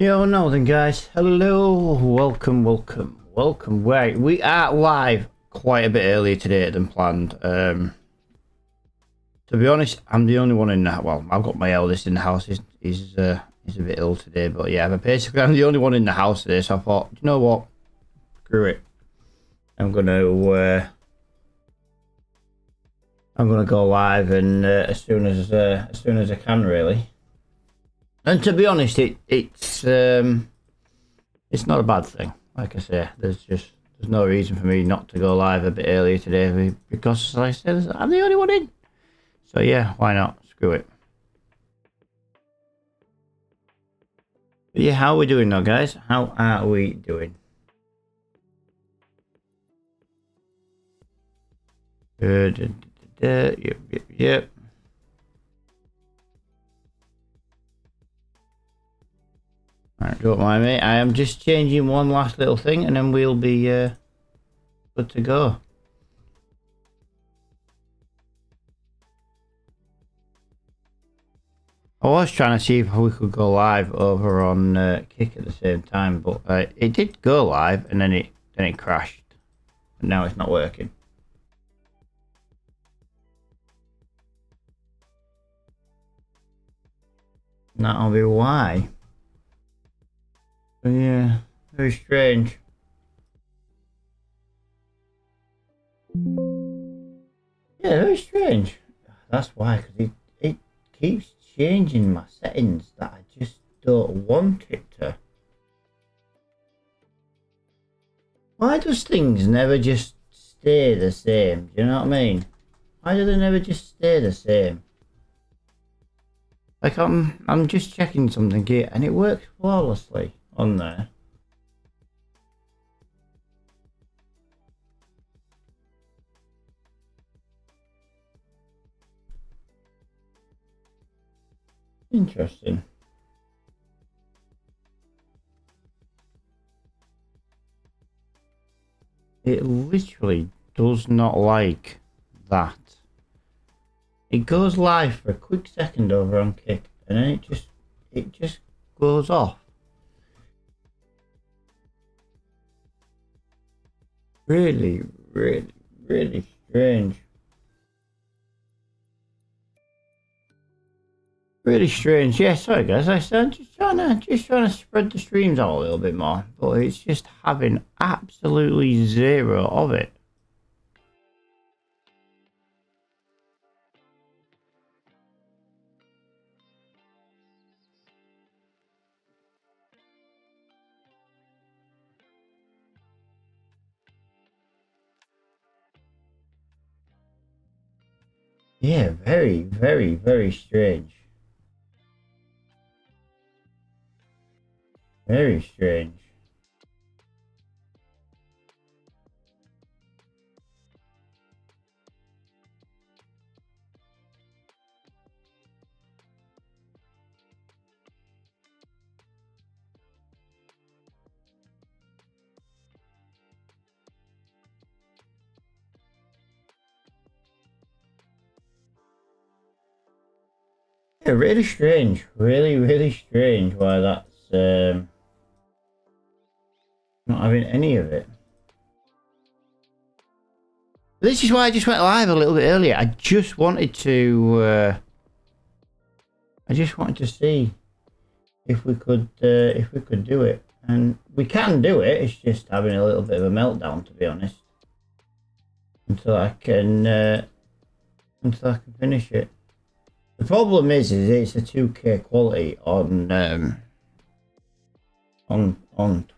Yo, no then guys, hello, welcome. Right, we are live quite a bit earlier today than planned. To be honest, I'm the only one in the well, I've got my eldest in the house. He's a bit ill today, but yeah, but basically I'm the only one in the house today, so I thought, you know what, screw it. I'm gonna go live and as soon as I can really. And to be honest, it's not a bad thing. Like I say, there's no reason for me not to go live a bit earlier today because, like I said, I'm the only one in. So yeah, why not? Screw it. But yeah, how are we doing now, guys? How are we doing? Good. Yep. Alright, don't mind me. I am just changing one last little thing and then we'll be good to go. I was trying to see if we could go live over on Kick at the same time, but it did go live and then it crashed. And now it's not working. That'll be why. But yeah, very strange. Yeah, very strange. That's why, because it keeps changing my settings that I just don't want it to. Why does things never just stay the same? Do you know what I mean? Why do they never just stay the same? Like I'm just checking something here and it works flawlessly on there. Interesting. It literally does not like that. It goes live for a quick second over on Kick and then it just goes off. Really strange. Really strange. Yeah, sorry guys. I said just trying to spread the streams out a little bit more, but it's just having absolutely zero of it. Yeah, very strange. Very strange. Yeah, really strange. Really strange why that's not having any of it. This is why I just went live a little bit earlier. I just wanted to see if we could do it, and we can do it. It's just having a little bit of a meltdown, to be honest, until I can finish it. The problem is it's a 2K quality on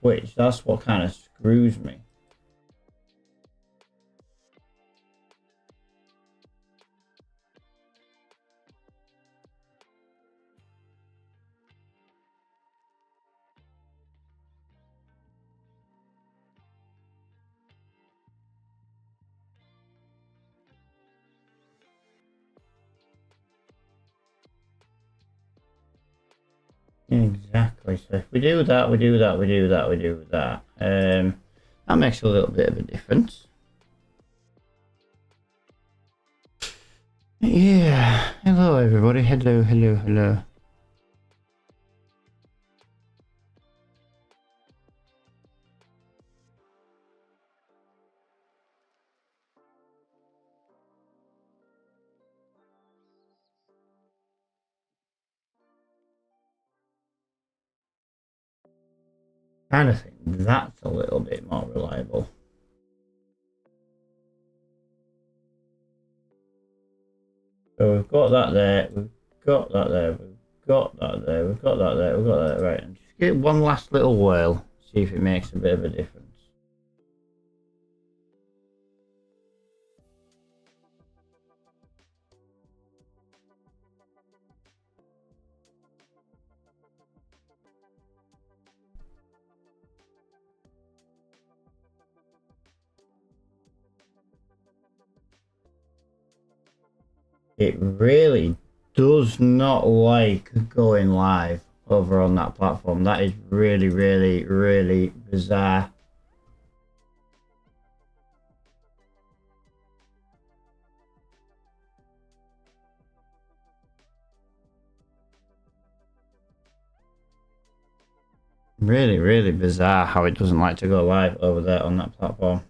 Twitch. That's what kind of screws me. Exactly. So if we do that, we do that. That makes a little bit of a difference. Yeah. Hello, everybody. Hello. Kind of think that's a little bit more reliable. So we've got that there, we've got that there, we've got that there, we've got that there, we've got that right. And just get one last little whirl, see if it makes a bit of a difference. It really does not like going live over on that platform. That is really, really, really bizarre. Really, really bizarre how it doesn't like to go live over there on that platform.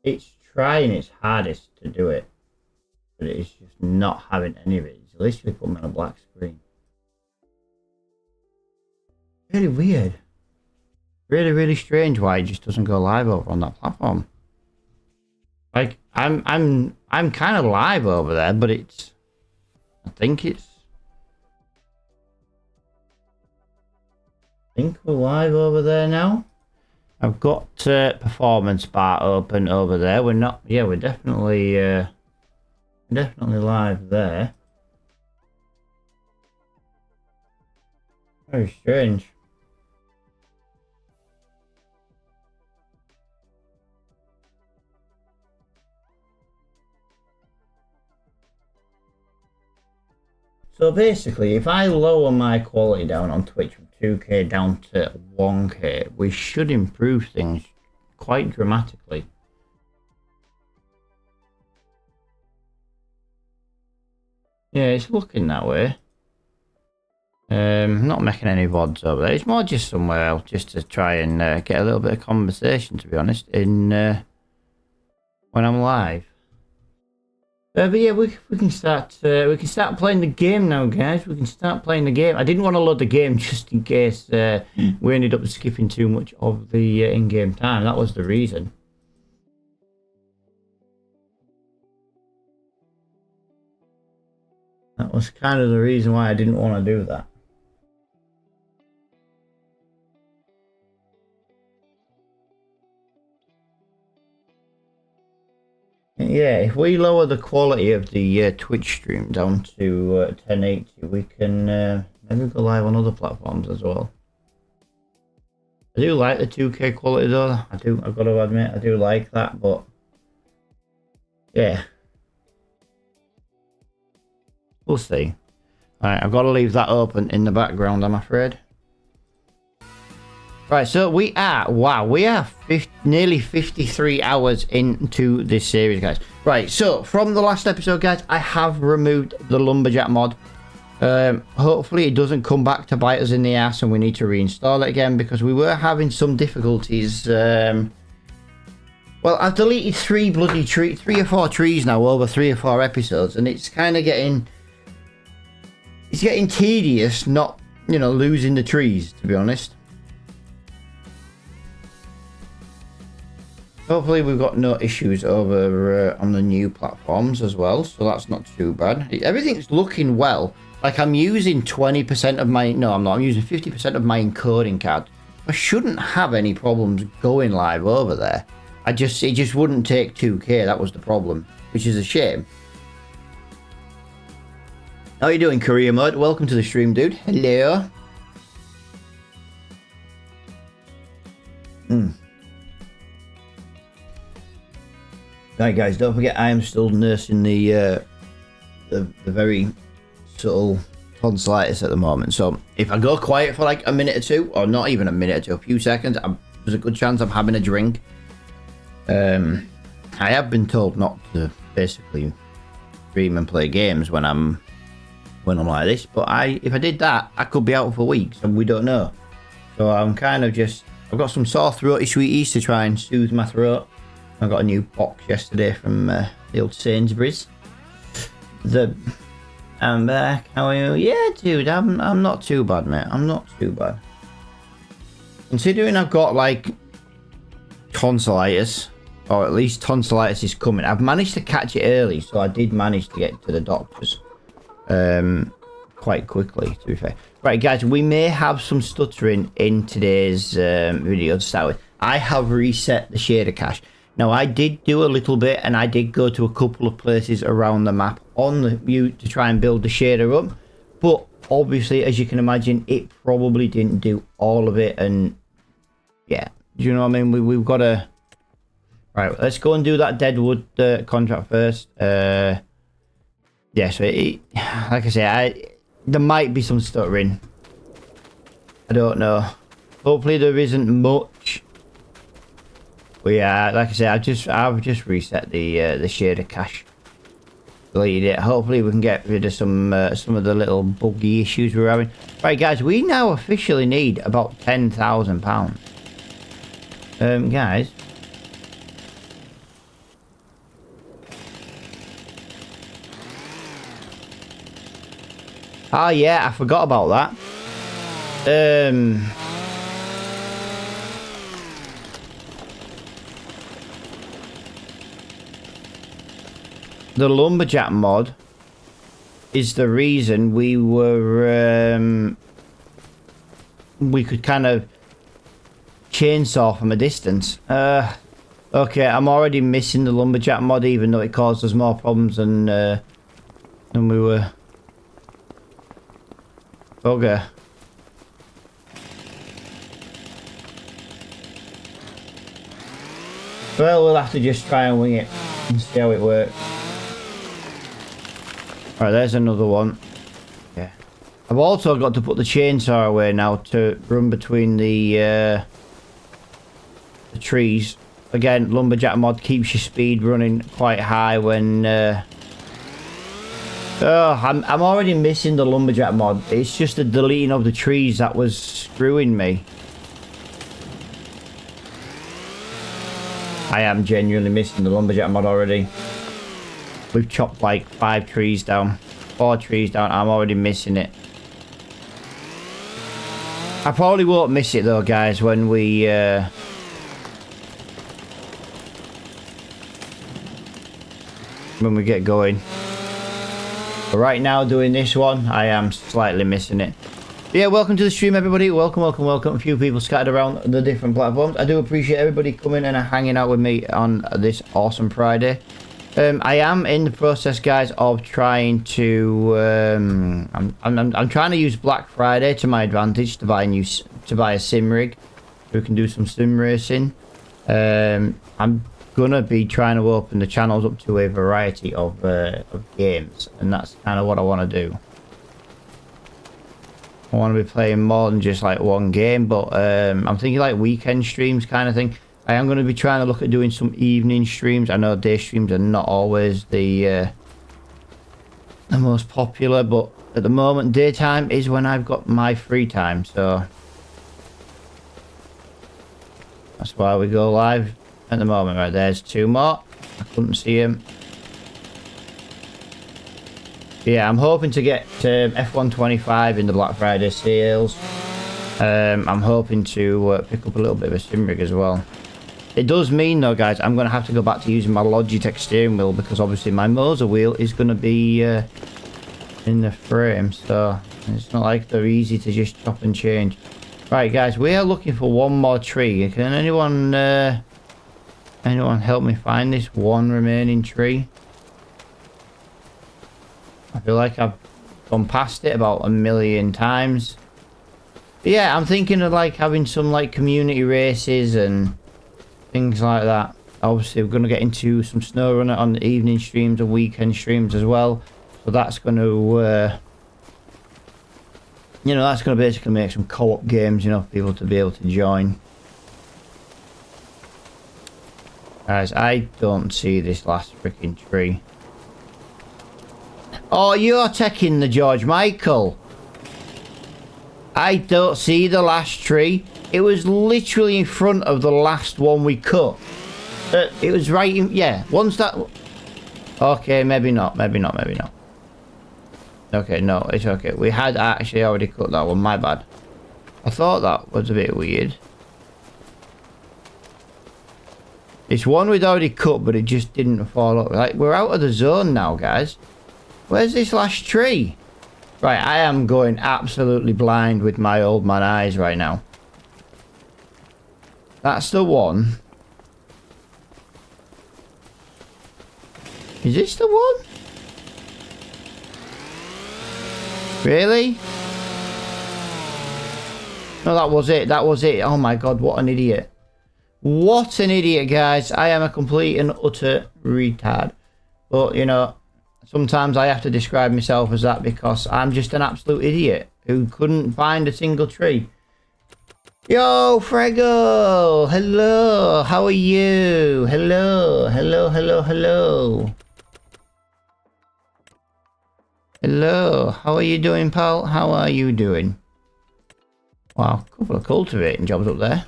It's trying its hardest to do it, but it's just not having any of it. It's literally putting on a black screen. Really weird. Really, really strange why it just doesn't go live over on that platform. Like I'm kind of live over there, but I think we're live over there now. I've got performance bar open over there. We're not. Yeah, we're definitely live there. Very strange. So basically, if I lower my quality down on Twitch from 2K down to 1K, we should improve things quite dramatically. Yeah, it's looking that way. Not making any VODs over there. It's more just somewhere else, just to try and get a little bit of conversation, to be honest, in when I'm live. But yeah, we can start playing the game now, guys. We can start playing the game. I didn't want to load the game just in case we ended up skipping too much of the in-game time. That was the reason. That was kind of the reason why I didn't want to do that. Yeah, if we lower the quality of the Twitch stream down to 1080, we can maybe go live on other platforms as well. I do like the 2K quality though. I've got to admit, I do like that, but yeah. We'll see. Alright, I've got to leave that open in the background, I'm afraid. Right, so we are nearly 53 hours into this series, guys. Right, so from the last episode, guys, I have removed the Lumberjack mod. Hopefully it doesn't come back to bite us in the ass and we need to reinstall it again, because we were having some difficulties. Well, I've deleted three or four trees now over 3 or 4 episodes, and it's kind of getting tedious not, losing the trees, to be honest. Hopefully we've got no issues over on the new platforms as well, so that's not too bad. Everything's looking well. Like I'm using 20% of my... No, I'm not. I'm using 50% of my encoding card. I shouldn't have any problems going live over there. It just wouldn't take 2K. That was the problem, which is a shame. How are you doing, Career Mode? Welcome to the stream, dude. Hello. Right, guys, don't forget I am still nursing the very subtle tonsillitis at the moment. So if I go quiet for like a minute or two, or not even a minute or two, a few seconds, there's a good chance I'm having a drink. I have been told not to basically stream and play games when I'm like this, but if I did that, I could be out for weeks and we don't know. So I'm kind of I've got some sore throaty sweeties to try and soothe my throat. I got a new box yesterday from the old Sainsbury's. I'm back. How are you? Yeah, dude, I'm not too bad, mate. I'm not too bad. Considering I've got like tonsillitis, or at least tonsillitis is coming. I've managed to catch it early, so I did manage to get to the doctors quite quickly, to be fair. Right, guys, we may have some stuttering in today's video to start with. I have reset the shader cache. Now, I did do a little bit, and I did go to a couple of places around the map on the view to try and build the shader up. But obviously, as you can imagine, it probably didn't do all of it. And yeah, do you know what I mean? We've got to... Right, let's go and do that Deadwood contract first. Yeah, so like I say, there might be some stuttering. I don't know. Hopefully there isn't much. But yeah, like I say, I've just reset the shader cache. Deleted it. Hopefully we can get rid of some of the little buggy issues we're having. Right, guys, we now officially need about £10,000. Guys. Oh yeah, I forgot about that. The lumberjack mod is the reason we were we could kind of chainsaw from a distance. Okay, I'm already missing the lumberjack mod, even though it caused us more problems than we were. Okay. Well, we'll have to just try and wing it and see how it works. Alright, there's another one. Yeah. I've also got to put the chainsaw away now to run between the trees. Again, lumberjack mod keeps your speed running quite high when... Oh, I'm already missing the lumberjack mod. It's just the deleting of the trees that was screwing me. I am genuinely missing the lumberjack mod already. We've chopped like 5 trees down. 4 trees down. I'm already missing it. I probably won't miss it though, guys, when we... when we get going. But right now, doing this one, I am slightly missing it. But yeah, welcome to the stream, everybody. Welcome, welcome, welcome. A few people scattered around the different platforms. I do appreciate everybody coming and hanging out with me on this awesome Friday. I am in the process, guys, of trying to... I'm trying to use Black Friday to my advantage to buy a sim rig, so we can do some sim racing. I'm gonna be trying to open the channels up to a variety of games, and that's kind of what I want to do. I want to be playing more than just like one game, but I'm thinking like weekend streams kind of thing. I am going to be trying to look at doing some evening streams. I know day streams are not always the most popular, but at the moment daytime is when I've got my free time, so that's why we go live at the moment. Right, there's 2 more. I couldn't see him. Yeah, I'm hoping to get F125 in the Black Friday sales. I'm hoping to pick up a little bit of a sim rig as well. It does mean though, guys, I'm going to have to go back to using my Logitech steering wheel, because obviously my Moser wheel is going to be in the frame, so it's not like they're easy to just chop and change. Right, guys, we are looking for one more tree. Can anyone help me find this one remaining tree? I feel like I've gone past it about 1,000,000 times. But yeah, I'm thinking of like having some like community races and things like that. Obviously, we're going to get into some snow runner on the evening streams and weekend streams as well. So that's going to, you know, that's going to basically make some co-op games, you know, for people to be able to join. Guys, I don't see this last freaking tree. Oh, you're taking the George Michael. I don't see the last tree. It was literally in front of the last one we cut. It was right in... Yeah, once that... Okay, maybe not, maybe not, maybe not. Okay, no, it's okay. We had actually already cut that one, my bad. I thought that was a bit weird. It's one we'd already cut, but it just didn't fall up. Like, we're out of the zone now, guys. Where's this last tree? Right, I am going absolutely blind with my old man eyes right now. That's the one. Is this the one? Really? No, that was it. That was it. Oh my god, what an idiot. What an idiot, guys. I am a complete and utter retard. But, you know, sometimes I have to describe myself as that because I'm just an absolute idiot who couldn't find a single tree. Yo, Frego! Hello! How are you? Hello, hello, hello, hello. Hello, how are you doing, pal? How are you doing? Wow, a couple of cultivating jobs up there.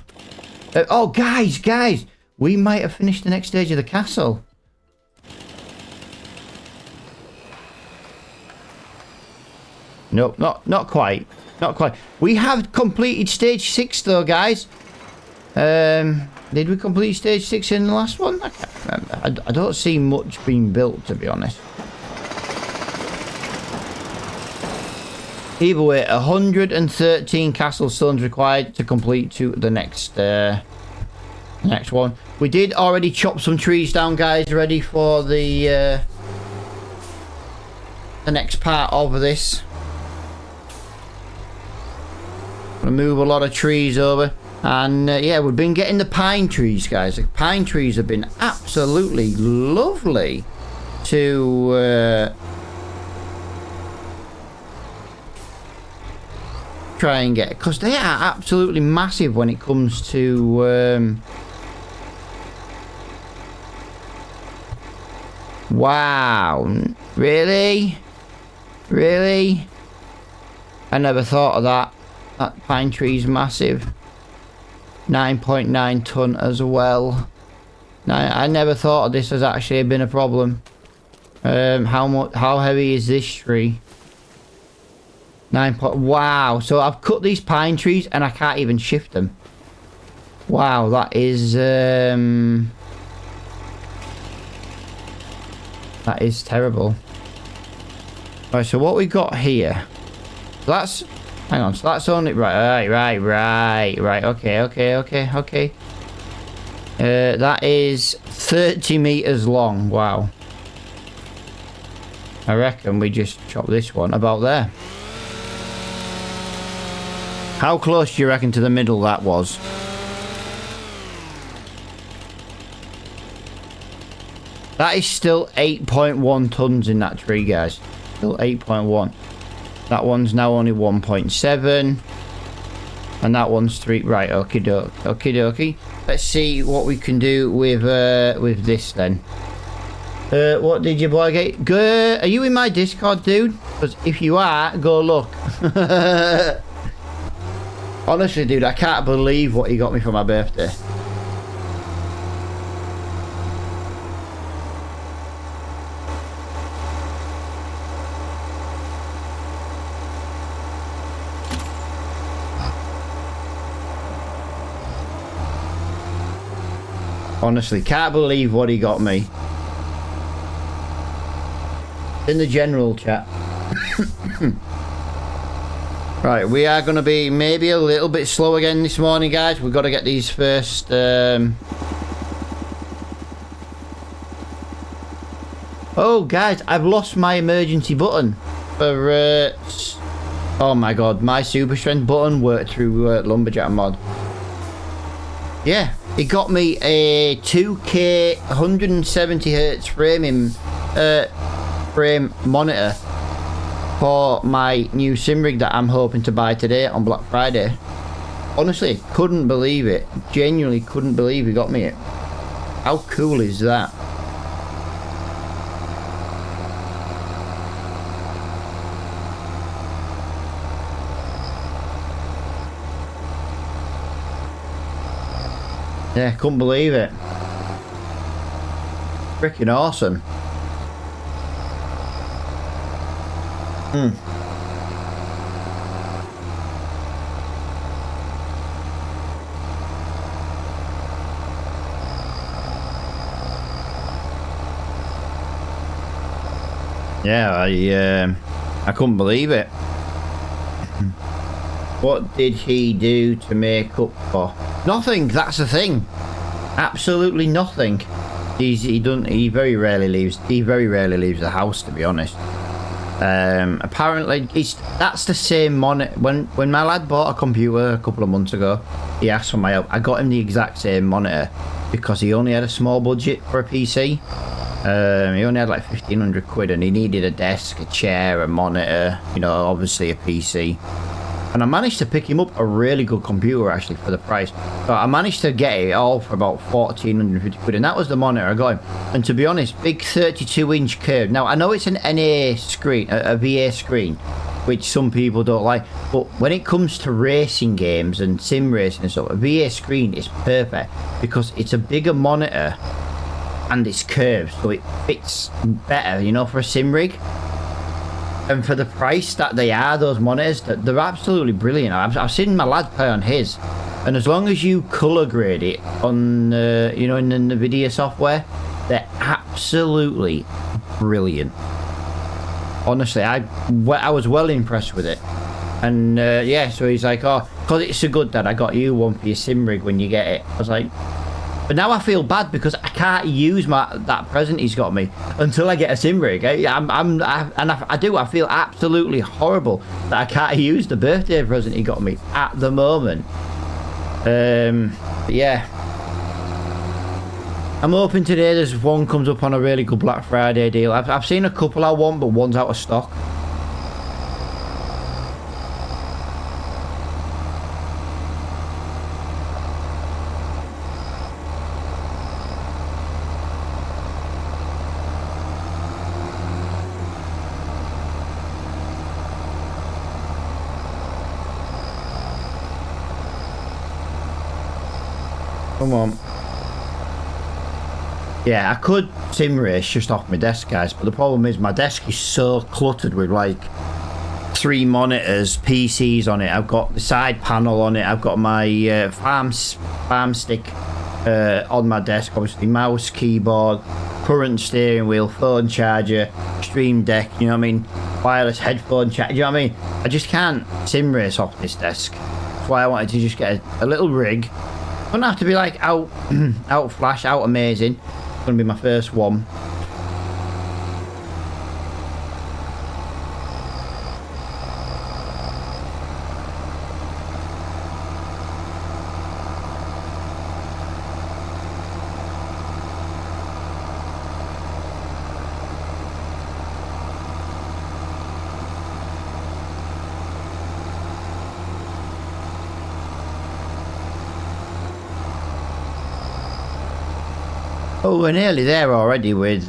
Oh, guys! We might have finished the next stage of the castle. Nope, not quite. Not quite. We have completed stage 6 though, guys. Did we complete stage 6 in the last one? I can't remember. I don't see much being built, to be honest. Either way, 113 castle stones required to complete to the next one. We did already chop some trees down, guys, ready for the next part of this. Gonna move a lot of trees over, and yeah, we've been getting the pine trees, guys. The pine trees have been absolutely lovely to try and get, because they are absolutely massive when it comes to wow, really I never thought of that. That pine tree's massive. 9.9 ton as well. I never thought of this as actually been a problem. How heavy is this tree? 9 point. Wow. So I've cut these pine trees and I can't even shift them. Wow, that is terrible. Right, so what we got here? That's, hang on, so that's only right. Okay. That is 30 meters long. Wow. I reckon we just chop this one about there. How close do you reckon to the middle that was? That is still 8.1 tons in that tree, guys. Still 8.1. That one's now only 1.7. And that one's 3. Right, okie dokie. Let's see what we can do with this then. What did your boy get? Go, are you in my Discord, dude? Because if you are, go look. Honestly, dude, I can't believe what he got me for my birthday. Honestly, can't believe what he got me. In the general chat. Right, we are going to be maybe a little bit slow again this morning, guys. We've got to get these first... Oh, guys, I've lost my emergency button for... Oh my god, my super strength button worked through Lumberjack mod. Yeah, it got me a 2K 170Hz frame monitor for my new sim rig that I'm hoping to buy today on Black Friday. Honestly, couldn't believe it. Genuinely couldn't believe he got me it. How cool is that? Yeah, couldn't believe it. Freaking awesome. Yeah, I couldn't believe it. What did he do to make up for? Nothing. That's the thing. Absolutely nothing. He very rarely leaves the house, to be honest. Apparently that's the same monitor. When my lad bought a computer a couple of months ago, he asked for my help. I got him the exact same monitor because he only had a small budget for a PC. He only had like 1,500 quid, and he needed a desk, a chair, a monitor, you know, obviously a PC. And I managed to pick him up a really good computer, actually, for the price. So I managed to get it all for about 1,450 quid, and that was the monitor I got him. And to be honest, big 32-inch curve. Now, I know it's an NA screen, a VA screen, which some people don't like, but when it comes to racing games and sim racing and stuff, a VA screen is perfect because it's a bigger monitor and it's curved, so it fits better, you know, for a sim rig. And for the price that they are, those monitors, they're absolutely brilliant. I've seen my lad play on his, and as long as you color grade it on, you know, in the NVIDIA software, they're absolutely brilliant. Honestly, I was well impressed with it. And yeah, so he's like, oh, because it's so good, Dad, I got you one for your sim rig when you get it. I was like, but now I feel bad because I can't use that present he's got me until I get a sim rig. I feel absolutely horrible that I can't use the birthday present he got me at the moment. But yeah, I'm hoping today there's one comes up on a really good Black Friday deal. I've seen a couple I want, but one's out of stock. Come on. Yeah, I could sim race just off my desk, guys, but the problem is my desk is so cluttered with like 3 monitors, PCs on it. I've got the side panel on it. I've got my farm stick on my desk, obviously mouse, keyboard, current steering wheel, phone charger, stream deck, you know what I mean, wireless headphone charger, you know what I mean. I just can't sim race off this desk. That's why I wanted to just get a little rig. Doesn't have to be like out flash, out amazing. It's gonna be my first one. Oh, we're nearly there already with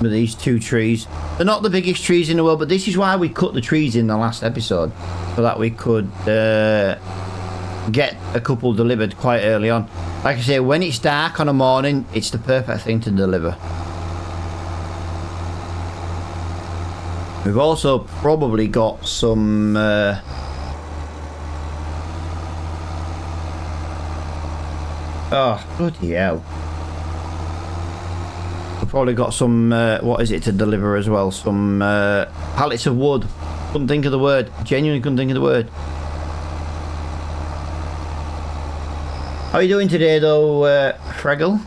these 2 trees. They're not the biggest trees in the world, but this is why we cut the trees in the last episode, so that we could get a couple delivered quite early on. Like I say, when it's dark on a morning, it's the perfect thing to deliver. We've also probably got some oh, bloody hell. We've probably got some, what is it to deliver as well? Some pallets of wood. Couldn't think of the word. Genuinely couldn't think of the word. How are you doing today though, Fregel?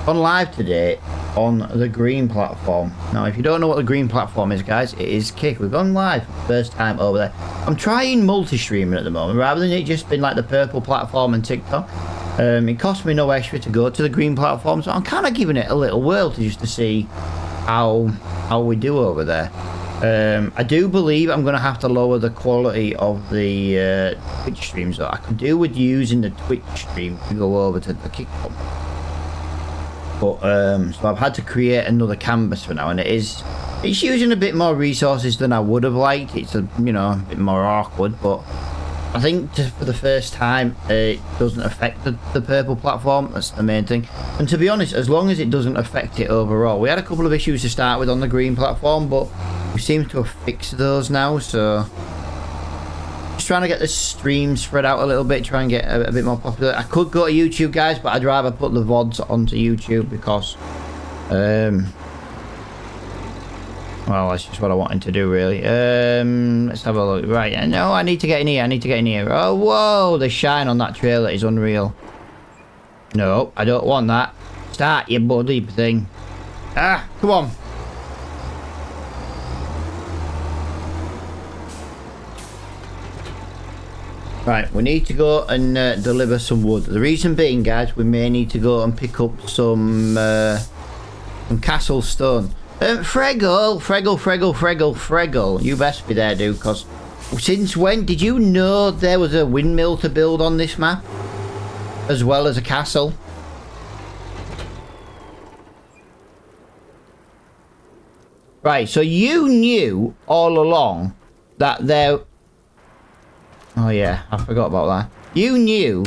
On live today on the green platform. Now, if you don't know what the green platform is, guys, it is Kick. We've gone live for the first time over there. I'm trying multi-streaming at the moment, rather than it just being like the purple platform and TikTok. It costs me no extra to go to the green platform, so I'm kind of giving it a little whirl just to see how we do over there. I do believe I'm going to have to lower the quality of the Twitch streams, though. I could do with using the Twitch stream to go over to the Kick one. But so I've had to create another canvas for now, and it's using a bit more resources than I would have liked. It's a bit more awkward, but I think for the first time it doesn't affect the purple platform. That's the main thing. And to be honest, as long as it doesn't affect it overall, we had a couple of issues to start with on the green platform, but we seem to have fixed those now. So just trying to get the stream spread out a little bit, try and get a bit more popular. I could go to YouTube, guys, but I'd rather put the VODs onto YouTube because, well, that's just what I wanted to do, really. Let's have a look. Right, no, I need to get in here. I need to get in here. Oh, whoa, the shine on that trailer is unreal. No, I don't want that. Start your bloody thing. Ah, come on. Right, we need to go and deliver some wood. The reason being, guys, we may need to go and pick up some castle stone. Freggle, you best be there, dude, because since when did you know there was a windmill to build on this map? As well as a castle? Right, so you knew all along that there... Oh yeah, I forgot about that. You knew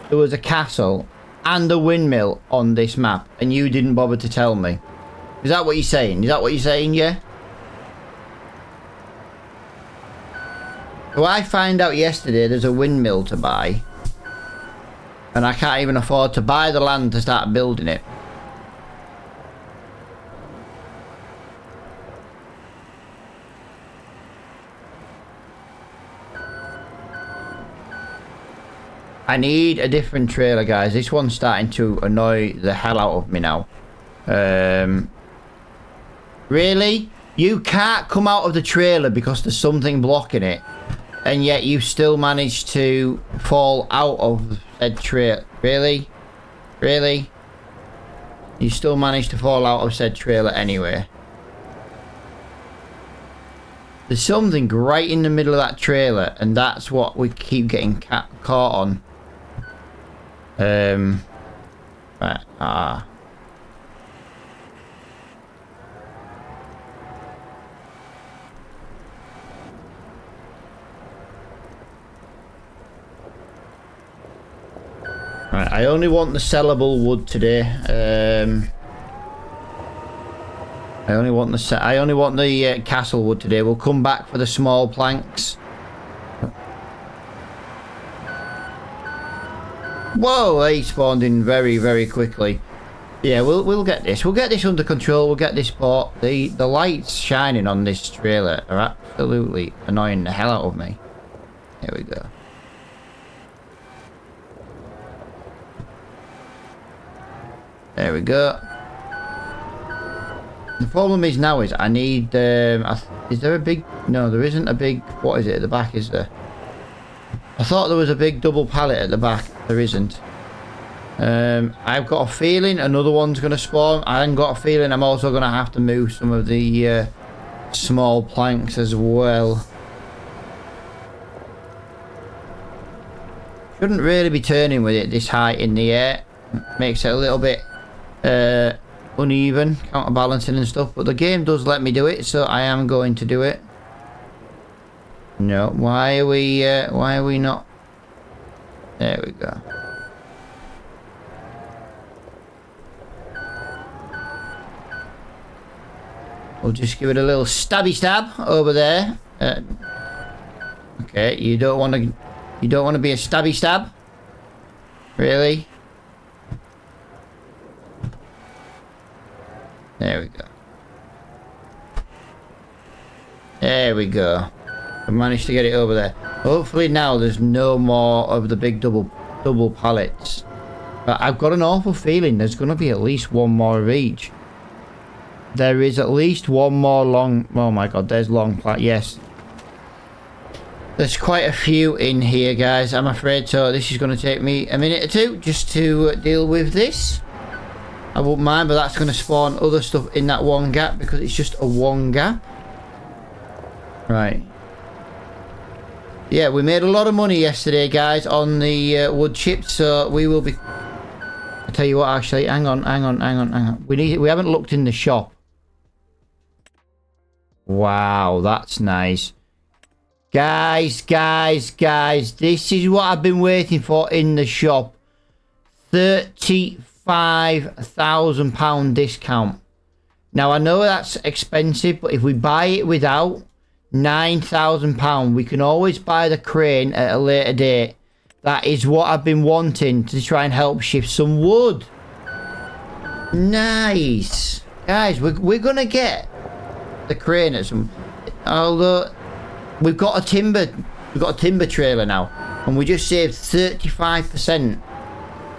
there was a castle and a windmill on this map, and you didn't bother to tell me. Is that what you're saying? Is that what you're saying, yeah? So I found out yesterday there's a windmill to buy, and I can't even afford to buy the land to start building it. I need a different trailer, guys. This one's starting to annoy the hell out of me now. Really? You can't come out of the trailer because there's something blocking it, and yet you still managed to fall out of said trailer. Really? Really? You still managed to fall out of said trailer anyway. There's something right in the middle of that trailer, and that's what we keep getting caught on. Right, Right, I only want the sellable wood today. I only want the castle wood today. We'll come back for the small planks. Whoa, they spawned in very, very quickly. Yeah, we'll get this. We'll get this under control. We'll get this port. The lights shining on this trailer are absolutely annoying the hell out of me. Here we go. There we go. The problem is now is I need. Is there a big? No, there isn't a big. What is it at the back? Is there? I thought there was a big double pallet at the back. There isn't. I've got a feeling another one's going to spawn. I've got a feeling I'm also going to have to move some of the small planks as well. Shouldn't really be turning with it this high in the air. Makes it a little bit uneven, counterbalancing and stuff. But the game does let me do it, so I am going to do it. No, why are we not? There we go. We'll just give it a little stabby stab over there. Okay, you don't want to be a stabby stab, really? There we go. There we go. I managed to get it over there. Hopefully now there's no more of the big double pallets. But I've got an awful feeling there's going to be at least one more of each. There is at least one more long... Oh my god, there's long plat. Yes. There's quite a few in here, guys, I'm afraid. So this is going to take me a minute or two just to deal with this. I won't mind, but that's going to spawn other stuff in that one gap because it's just a one gap. Right. Yeah, we made a lot of money yesterday, guys, on the wood chips, so we will be... I'll tell you what, actually, hang on. We haven't looked in the shop. Wow, that's nice. Guys, this is what I've been waiting for in the shop. £35,000 discount. Now, I know that's expensive, but if we buy it without... £9,000. We can always buy the crane at a later date. That is what I've been wanting, to try and help shift some wood. Nice. Guys, we're going to get the crane at some... Although, we've got a timber trailer now. And we just saved 35%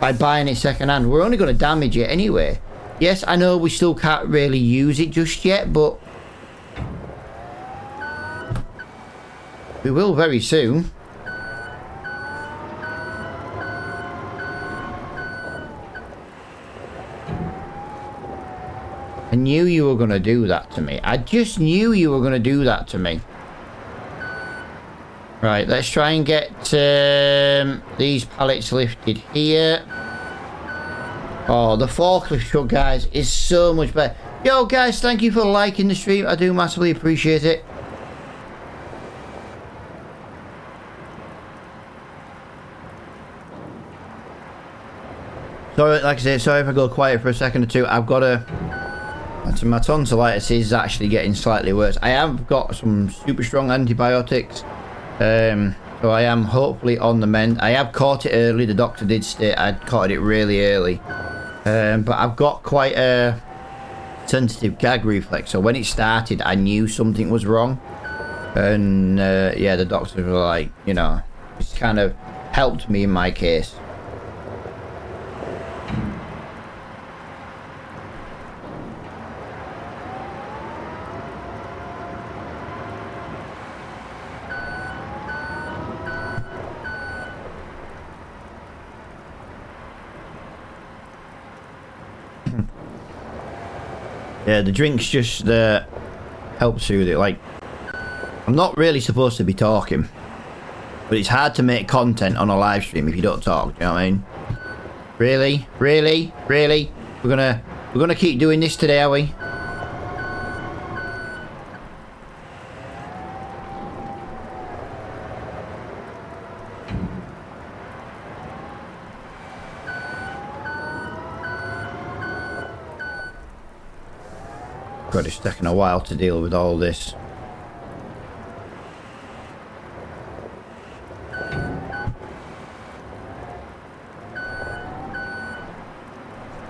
by buying it second hand. We're only going to damage it anyway. Yes, I know we still can't really use it just yet, but... we will very soon. I knew you were going to do that to me. I just knew you were going to do that to me. Right, let's try and get these pallets lifted here. Oh, the forklift truck, guys, is so much better. Yo, guys, thank you for liking the stream. I do massively appreciate it. So, like I say, sorry if I go quiet for a second or two. I've got my tonsillitis is actually getting slightly worse. I have got some super strong antibiotics. So I am hopefully on the mend. I have caught it early. The doctor did state I'd caught it really early. But I've got quite a sensitive gag reflex. So when it started, I knew something was wrong. And yeah, the doctors were like, you know, it's kind of helped me in my case. Yeah, the drinks just help soothe it. Like, I'm not really supposed to be talking, but it's hard to make content on a live stream if you don't talk. Do you know what I mean? Really, really, really. We're gonna keep doing this today, are we? God, it's taking a while to deal with all this.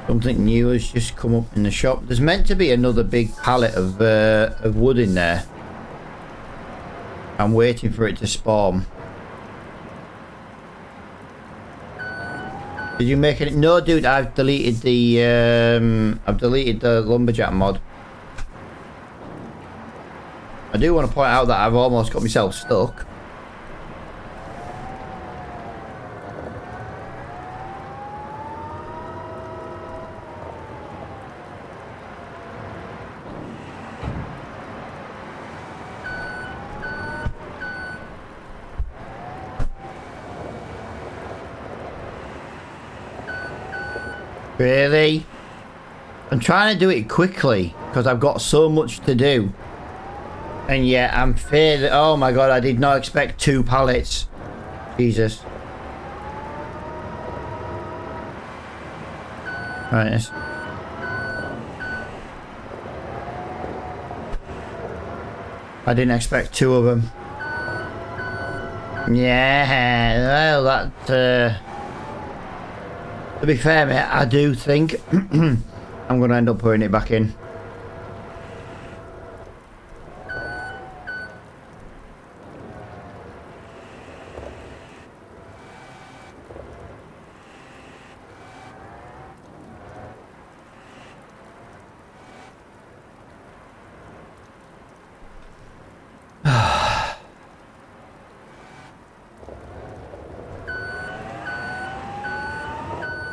Something new has just come up in the shop. There's meant to be another big pallet of wood in there. I'm waiting for it to spawn. Did you make it? No, dude. I've deleted the lumberjack mod. I do want to point out that I've almost got myself stuck. Really? I'm trying to do it quickly because I've got so much to do. And yeah, I'm fair. Oh my god, I did not expect 2 pallets. Jesus. Right. Yes. I didn't expect 2 of them. Yeah, well, that. To be fair, mate, I do think I'm going to end up putting it back in.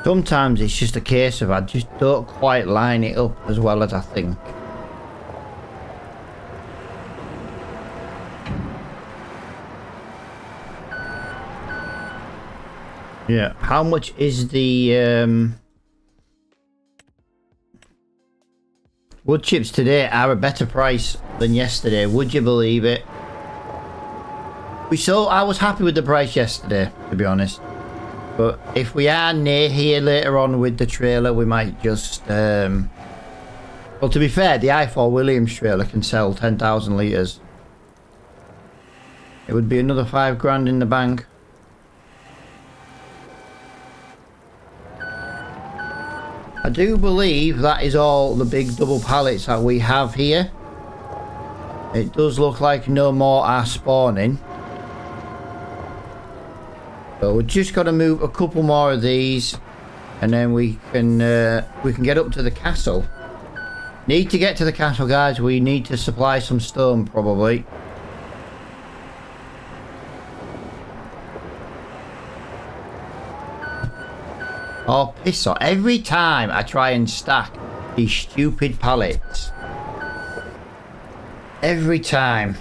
Sometimes it's just a case of I just don't quite line it up as well as I think. Yeah, how much is the wood chips today are a better price than yesterday, would you believe it? I was happy with the price yesterday, to be honest. But if we are near here later on with the trailer, we might just... well, to be fair, the I4 Williams trailer can sell 10,000 litres. It would be another 5 grand in the bank. I do believe that is all the big double pallets that we have here. It does look like no more are spawning. So we've just got to move a couple more of these, and then we can get up to the castle. Need to get to the castle, guys. We need to supply some stone, probably. Oh, piss off. Every time I try and stack these stupid pallets. Every time.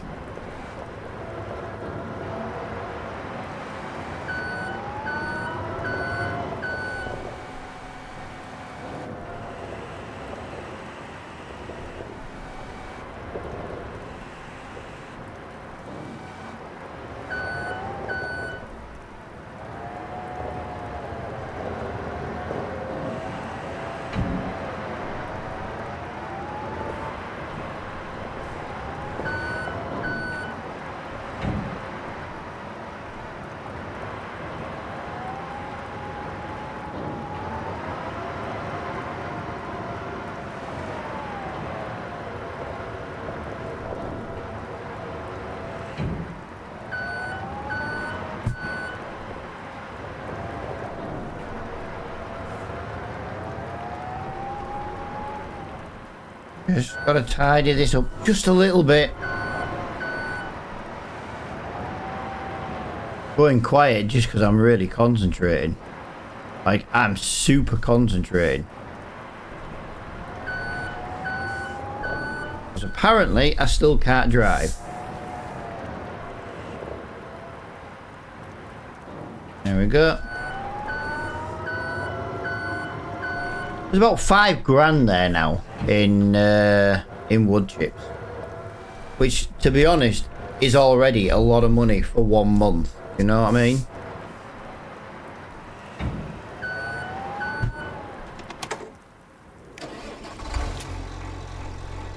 Just gotta tidy this up just a little bit. Going quiet just because I'm really concentrating. Like, I'm super concentrating. Because apparently I still can't drive. There we go. There's about 5 grand there now in wood chips, which, to be honest, is already a lot of money for 1 month. You know what I mean?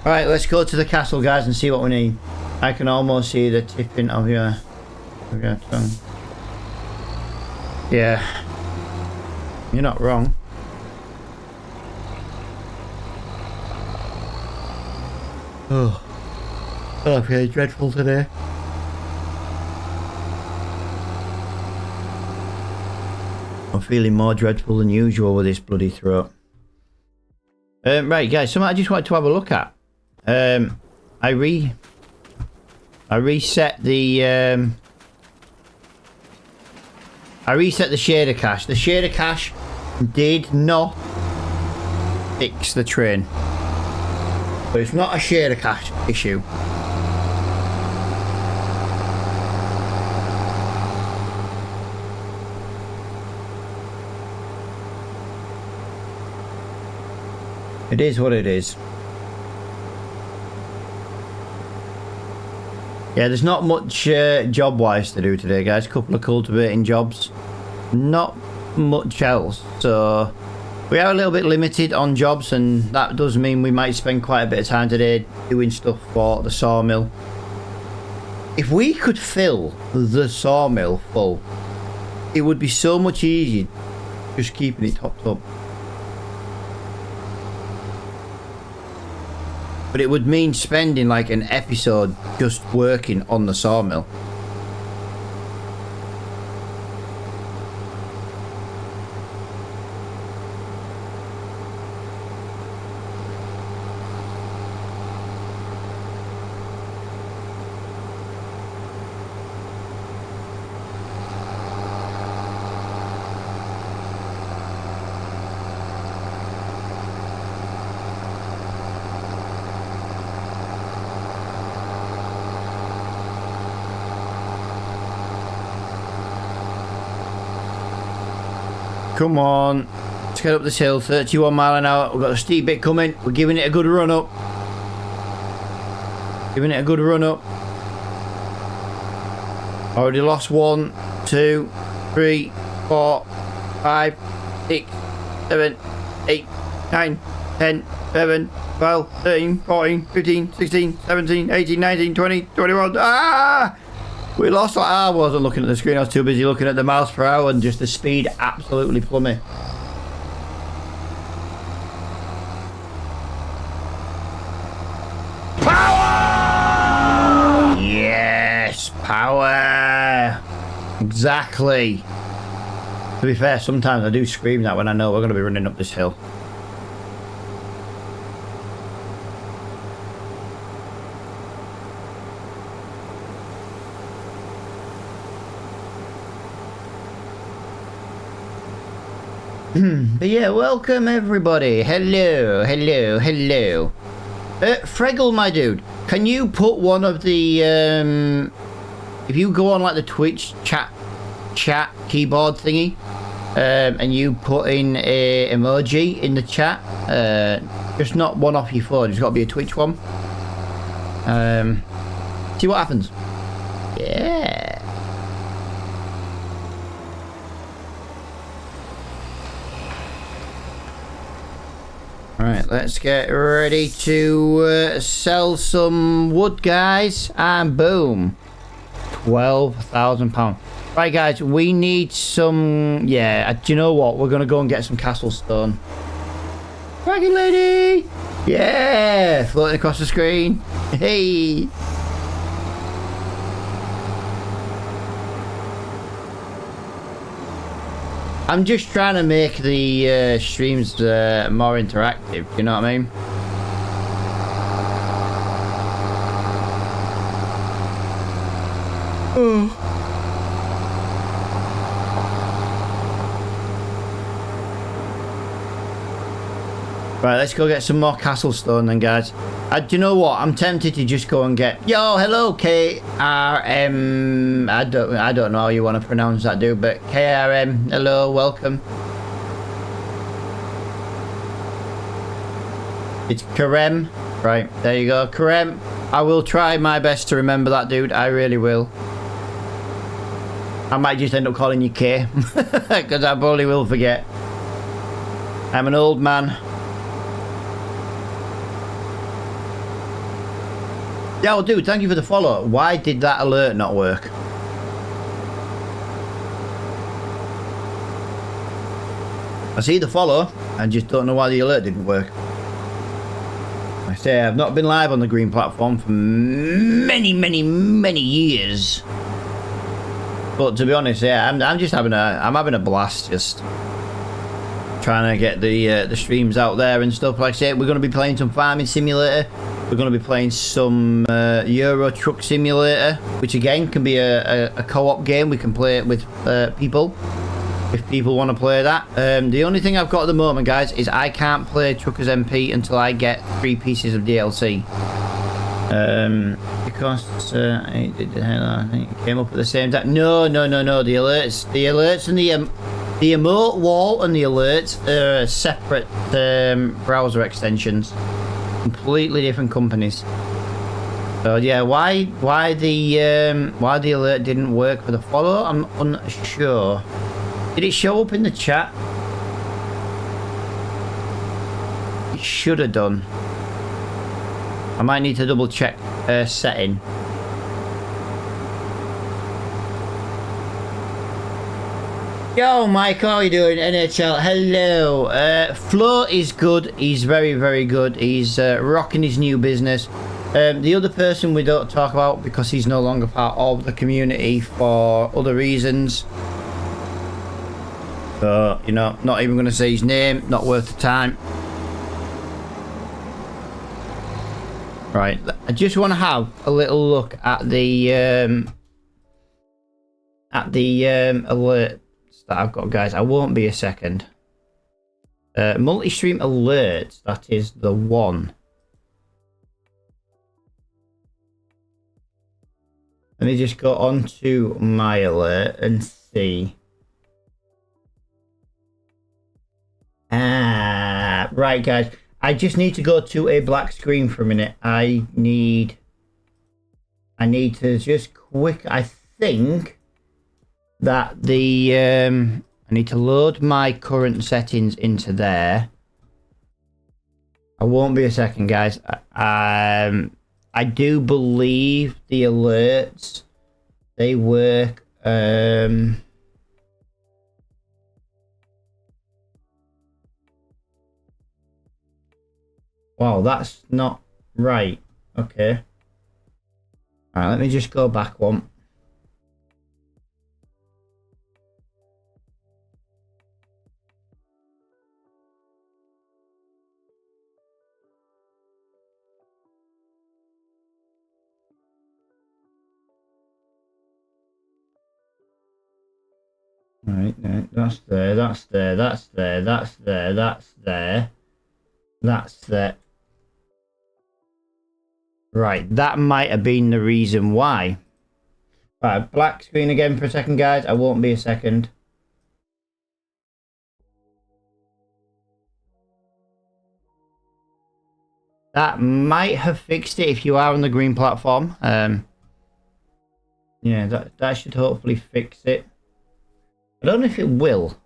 All right, let's go to the castle, guys, and see what we need. I can almost see the tipping of your tongue. Yeah, you're not wrong. Oh, I feel dreadful today. I'm feeling more dreadful than usual with this bloody throat. Right, guys, something I just wanted to have a look at. I reset the shader cache. The shader cache did not fix the train. But it's not a shader cache issue. It is what it is. Yeah, there's not much job-wise to do today, guys. A couple of cultivating jobs. Not much else. So we are a little bit limited on jobs, and that does mean we might spend quite a bit of time today doing stuff for the sawmill. If we could fill the sawmill full, it would be so much easier just keeping it topped up. But it would mean spending like an episode just working on the sawmill. Come on, let's get up this hill. 31 mile an hour. We've got a steep bit coming. We're giving it a good run up. Giving it a good run up. Already lost 1, 2, 3, 4, 5, 6, 7, 8, 9, 10, 11, 12, 13, 14, 15, 16, 17, 18, 19, 20, 21. Ah! We lost. I wasn't looking at the screen. I was too busy looking at the miles per hour and just the speed absolutely plummet. Power! Yes, power. Exactly. To be fair, sometimes I do scream that when I know we're going to be running up this hill. But yeah, welcome everybody. Hello, hello, hello. Freggle, my dude, can you put one of the if you go on like the Twitch chat keyboard thingy, and you put in a emoji in the chat, just not one off your phone, it's got to be a Twitch one. See what happens. Yeah. Alright, let's get ready to sell some wood, guys, and boom, £12,000. Right, guys, we need some, yeah, do you know what, we're gonna go and get some castle stone. Dragon lady! Yeah, floating across the screen. Hey! I'm just trying to make the streams more interactive, you know what I mean? Oh. Right, let's go get some more castle stone then, guys. Do you know what? I'm tempted to just go and get... Yo, hello, KRM... I don't know how you want to pronounce that, dude, but KRM, hello, welcome. It's Karem. Right, there you go. Karem, I will try my best to remember that, dude. I really will. I might just end up calling you K, because I probably will forget. I'm an old man. Yeah, well, dude, thank you for the follow. Why did that alert not work? I see the follow. I just don't know why the alert didn't work. I say I've not been live on the green platform for many years. But to be honest, yeah, I'm just having a blast, just trying to get the streams out there and stuff. Like I say, we're going to be playing some farming simulator. We're going to be playing some Euro Truck Simulator, which again can be a co-op game. We can play it with people, if people want to play that. The only thing I've got at the moment, guys, is I can't play Truckers MP until I get 3 pieces of DLC. Because I think it came up at the same time. No. The alerts and the emote wall and the alerts are separate browser extensions. Completely different companies. So yeah, why the alert didn't work for the follow, I'm unsure. Did it show up in the chat? It should have done. I might need to double check setting. Yo, Mike, how are you doing? NHL, hello. Flo is good. He's very good. He's rocking his new business. The other person we don't talk about because he's no longer part of the community for other reasons. So, you know, not even going to say his name. Not worth the time. Right, I just want to have a little look at the alert that I've got, guys. I won't be a second. Multi-stream alerts, that is the one. Let me just go on to my alert and see. Right, guys. I just need to go to a black screen for a minute. I need to just I think that I need to load my current settings into there. I won't be a second, guys. I do believe the alerts They work. Wow, that's not right. Okay. Alright, let me just go back one. Right, that's there, that's there, that's there, that's there, that's there. That's there. Right, that might have been the reason why. Right, black screen again for a second, guys. I won't be a second. That might have fixed it if you are on the green platform. Yeah, that should hopefully fix it. I don't know if it will.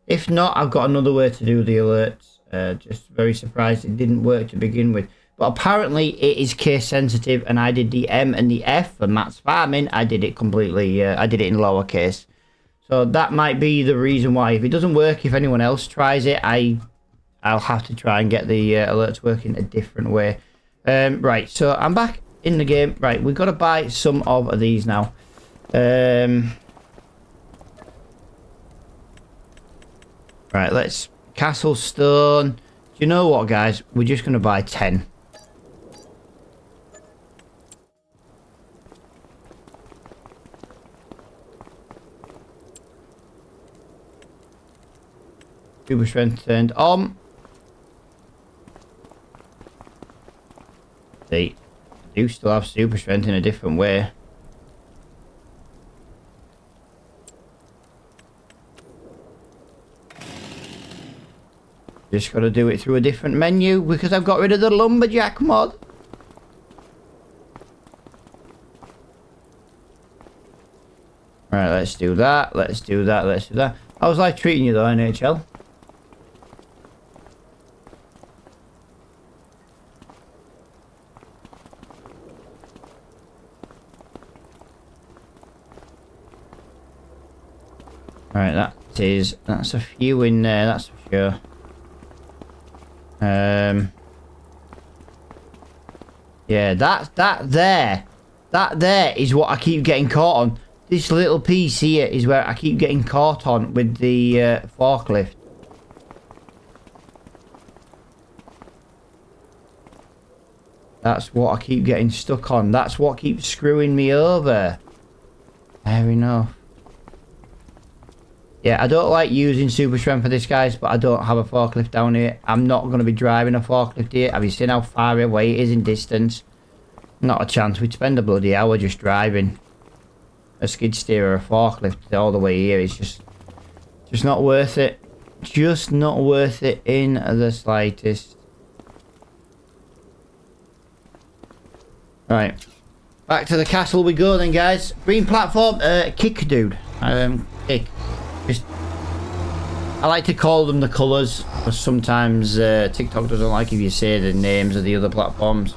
If not, I've got another way to do the alerts. Just very surprised it didn't work to begin with. But apparently it is case sensitive, and I did the M and the F for Matt's farming. I did it completely, I did it in lowercase. So that might be the reason why. If it doesn't work, if anyone else tries it, I'll have to try and get the alerts working a different way. Right, so I'm back in the game. Right, we've got to buy some of these now. Right, let's... Castle Stone. Do you know what, guys? We're just going to buy 10. Super strength turned on. See, I do still have super strength in a different way. Just got to do it through a different menu because I've got rid of the lumberjack mod. Right, let's do that. Let's do that. Let's do that. How's life treating you though, NHL? Right, that's a few in there, that's for sure. Yeah, that there is what I keep getting caught on. This little piece here is where I keep getting caught on with the forklift. That's what I keep getting stuck on. That's what keeps screwing me over. Fair enough. Yeah, I don't like using super strength for this, guys, but I don't have a forklift down here. I'm not going to be driving a forklift here. Have you seen how far away it is in distance? Not a chance. We'd spend a bloody hour just driving a skid steer or a forklift all the way here. It's just not worth it. Just not worth it in the slightest. Right. Back to the castle we go then, guys. Green platform. Kick, dude. Kick. I like to call them the colours, because sometimes TikTok doesn't like if you say the names of the other platforms.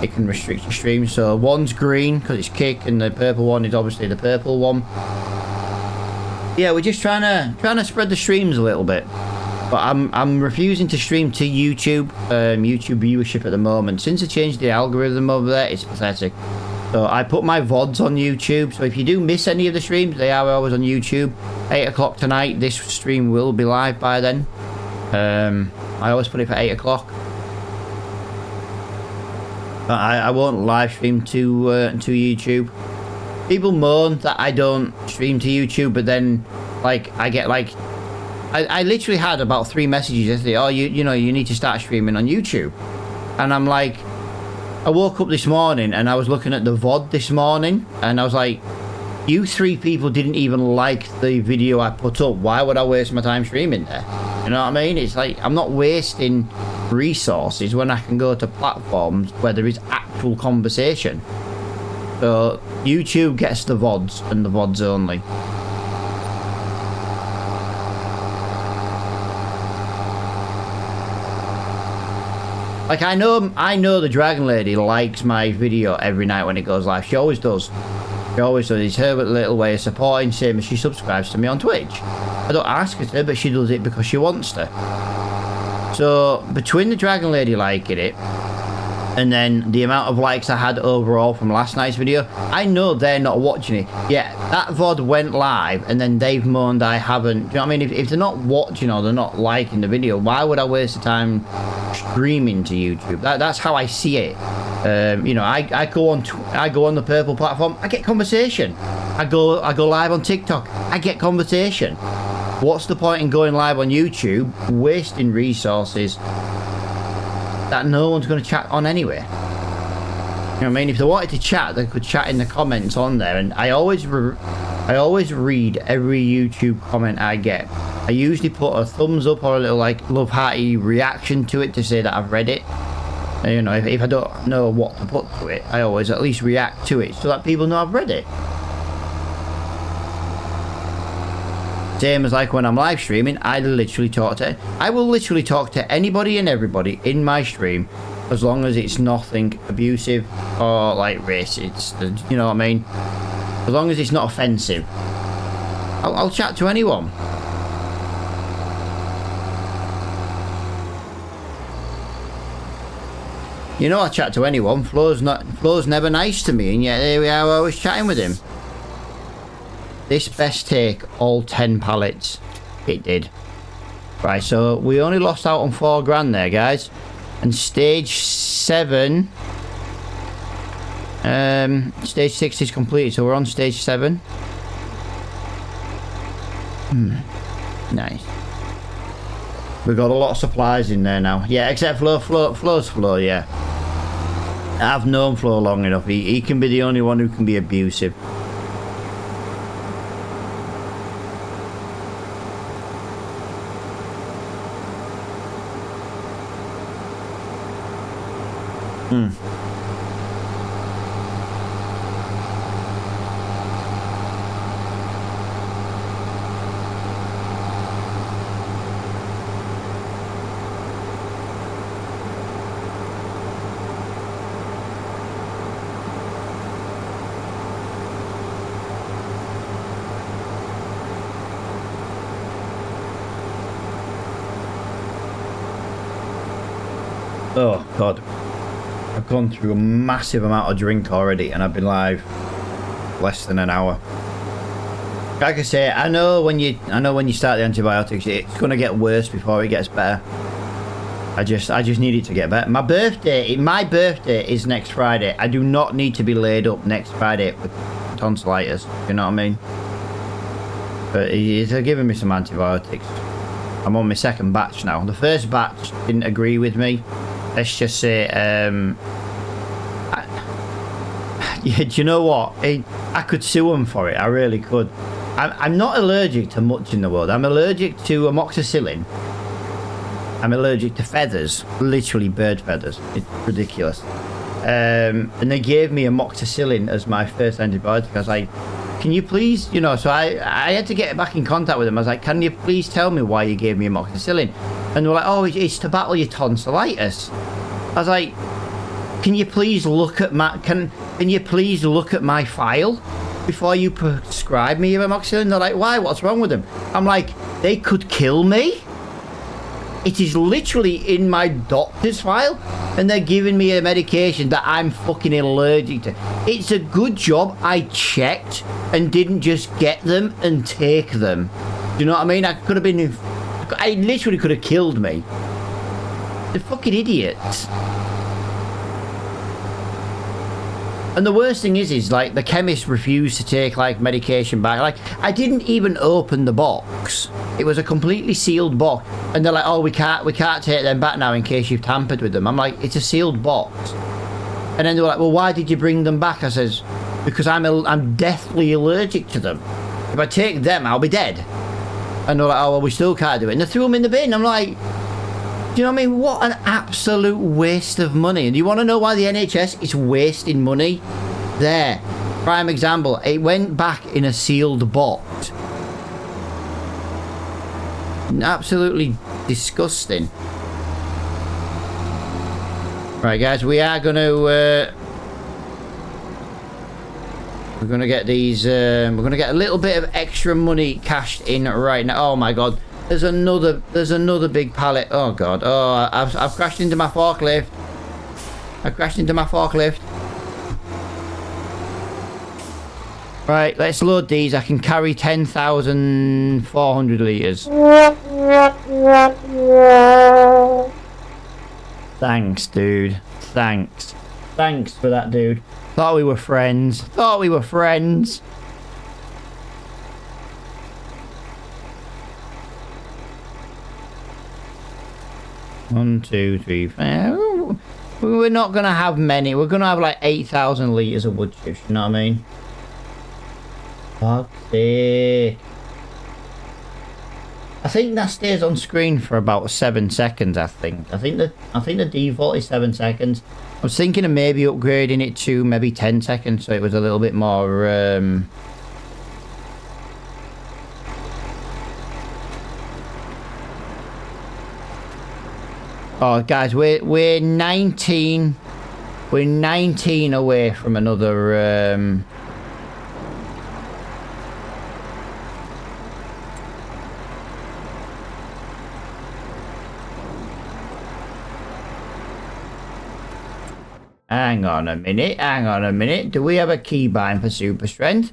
It can restrict your stream. So one's green because it's kick, and the purple one is obviously the purple one. Yeah, we're just trying to spread the streams a little bit. But I'm refusing to stream to YouTube. YouTube viewership at the moment. Since I changed the algorithm over there, it's pathetic. So I put my VODs on YouTube. So if you do miss any of the streams, they are always on YouTube. 8 o'clock tonight. This stream will be live by then. I always put it for 8 o'clock. But I won't live stream to YouTube. People moan that I don't stream to YouTube, but then like I get like I literally had about 3 messages yesterday. Oh, you know you need to start streaming on YouTube, and I'm like. I woke up this morning and I was looking at the VOD this morning and I was like, you 3 people didn't even like the video I put up. Why would I waste my time streaming there? You know what I mean? It's like, I'm not wasting resources when I can go to platforms where there is actual conversation. So YouTube gets the VODs and the VODs only. Like, I know the Dragon Lady likes my video every night when it goes live. She always does. She always does. It's her little way of supporting, same as she subscribes to me on Twitch. I don't ask her to, but she does it because she wants to. So, between the Dragon Lady liking it, and then the amount of likes I had overall from last night's video, I know they're not watching it. Yeah, that VOD went live, and then they've moaned I haven't. Do you know what I mean? If they're not watching or they're not liking the video, why would I waste the time streaming to YouTube? That's how I see it. You know, I go on the purple platform, I get conversation. I go live on TikTok, I get conversation. What's the point in going live on YouTube, wasting resources that no one's going to chat on anyway? You know what I mean? If they wanted to chat, they could chat in the comments on there, and I always read every YouTube comment I get. I usually put a thumbs up or a little like love hearty reaction to it to say that I've read it. And, you know, if I don't know what to put to it, I always at least react to it so that people know I've read it. Same as like when I'm live streaming, I will literally talk to anybody and everybody in my stream, as long as it's nothing abusive or like racist, you know what I mean? As long as it's not offensive, I'll chat to anyone. You know, I chat to anyone. Flo's never nice to me, and yet here we are always chatting with him. This best take all 10 pallets. It did. Right, so we only lost out on 4 grand there, guys. And stage 7. Stage 6 is completed, so we're on stage 7. Nice. We've got a lot of supplies in there now. Yeah, except Flo's Flo, yeah. I've known Flo long enough. He can be the only one who can be abusive. Oh god, I've gone through a massive amount of drink already, and I've been live less than an hour. Like I say, I know when you start the antibiotics, it's gonna get worse before it gets better. I just need it to get better. My birthday is next Friday. I do not need to be laid up next Friday with tonsillitis. You know what I mean? But they're giving me some antibiotics. I'm on my second batch now. The first batch didn't agree with me. Let's just say, yeah, do you know what? I could sue them for it. I really could. I'm not allergic to much in the world. I'm allergic to amoxicillin. I'm allergic to feathers. Literally bird feathers. It's ridiculous. And they gave me amoxicillin as my first antibiotic. I was like, can you please, you know, so I had to get back in contact with them. I was like, can you please tell me why you gave me amoxicillin? And they were like, oh, it's to battle your tonsillitis. I was like, can you please look at my file before you prescribe me amoxicillin? They're like, why? What's wrong with them? I'm like, they could kill me. It is literally in my doctor's file, and they're giving me a medication that I'm fucking allergic to. It's a good job I checked and didn't just get them and take them. Do you know what I mean? I literally could have killed me. They're fucking idiots. And the worst thing is like the chemist refused to take like medication back. Like I didn't even open the box. It was a completely sealed box, and they're like, "Oh, we can't take them back now in case you've tampered with them." I'm like, "It's a sealed box." And then they were like, "Well, why did you bring them back?" I says, "Because I'm deathly allergic to them. If I take them, I'll be dead." And they're like, "Oh, well, we still can't do it." And they threw them in the bin. I'm like, do you know what I mean? What an absolute waste of money. And do you want to know why the NHS is wasting money? There. Prime example. It went back in a sealed box. Absolutely disgusting. Right, guys, we are going to We're gonna get these. We're gonna get a little bit of extra money cashed in right now. Oh my god! There's another big pallet. Oh god! Oh, I've crashed into my forklift. I crashed into my forklift. Right, let's load these. I can carry 10,400 litres. Thanks, dude. Thanks. Thanks for that, dude. Thought we were friends. Thought we were friends. One, two, three, four. We're not going to have many. We're going to have like 8,000 litres of wood chips, you know what I mean? Fuck's sake. I think that stays on screen for about 7 seconds, I think. I think the default is 7 seconds. I was thinking of maybe upgrading it to maybe 10 seconds so it was a little bit more Oh guys, we're 19 away from another Hang on a minute. Do we have a keybind for super strength?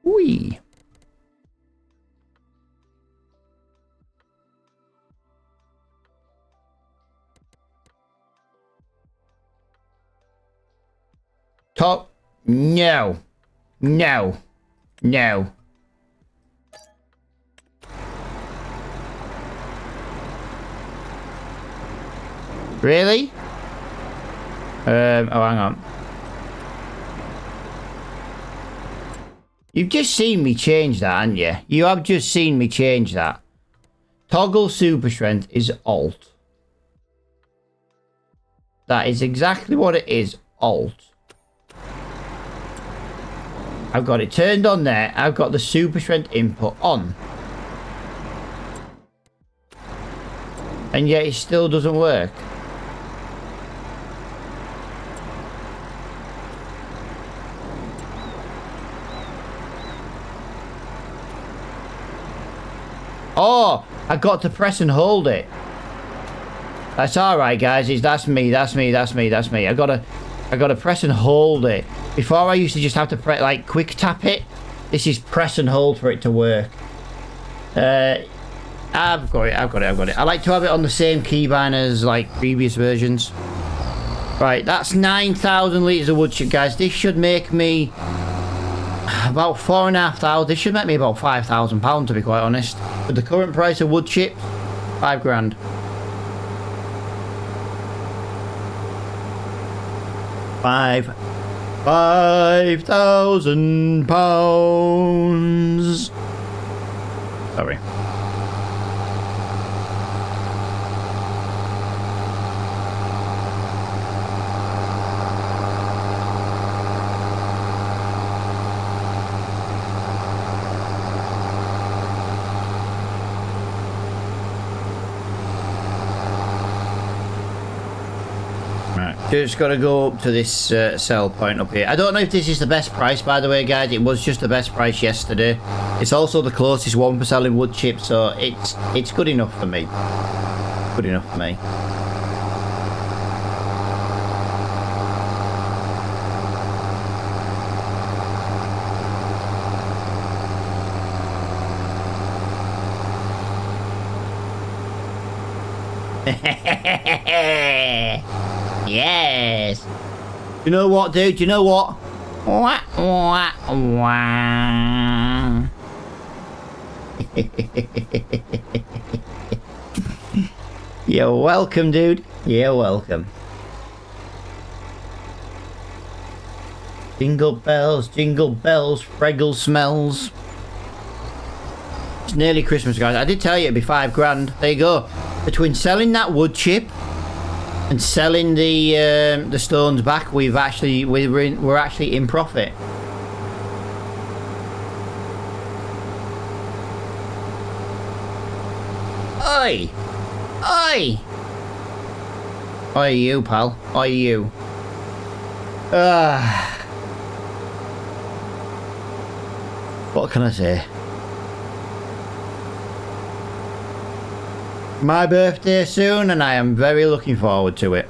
Whee. Top. No. Really? Oh, hang on. You've just seen me change that, haven't you? You have just seen me change that. Toggle super strength is Alt. That is exactly what it is. Alt. I've got it turned on there. I've got the super strength input on. And yet it still doesn't work. Oh, I got to press and hold it. That's all right, guys. That's me. I gotta press and hold it. Before I used to just have to press, like, quick tap it. This is press and hold for it to work. I've got it. I like to have it on the same keybind as, like, previous versions. Right, that's 9,000 litres of wood chip, guys. This should make me about 4,500. This should make me about £5,000, to be quite honest. With the current price of wood chip, 5 grand. £5,000. Sorry. Just got to go up to this sell point up here. I don't know if this is the best price, by the way, guys. It was just the best price yesterday. It's also the closest one for selling wood chips, so it's good enough for me. Good enough for me. Yes. You know what, dude? You know what? Wah, wah, wah. You're welcome, dude. You're welcome. Jingle bells, Fraggle smells. It's nearly Christmas, guys. I did tell you it'd be 5 grand. There you go. Between selling that wood chip and selling the stones back, we're actually in profit. Oi! Oi! Oi, you, pal. Oi, you. What can I say? My birthday soon, and I am very looking forward to it.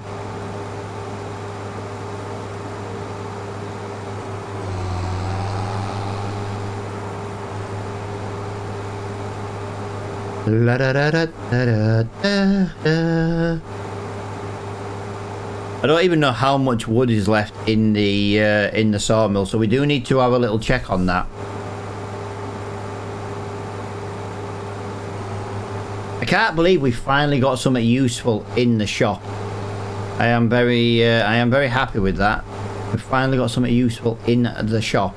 La da da da da da da. I don't even know how much wood is left in the sawmill, so we do need to have a little check on that. I can't believe we finally got something useful in the shop. I am very happy with that. We finally got something useful in the shop.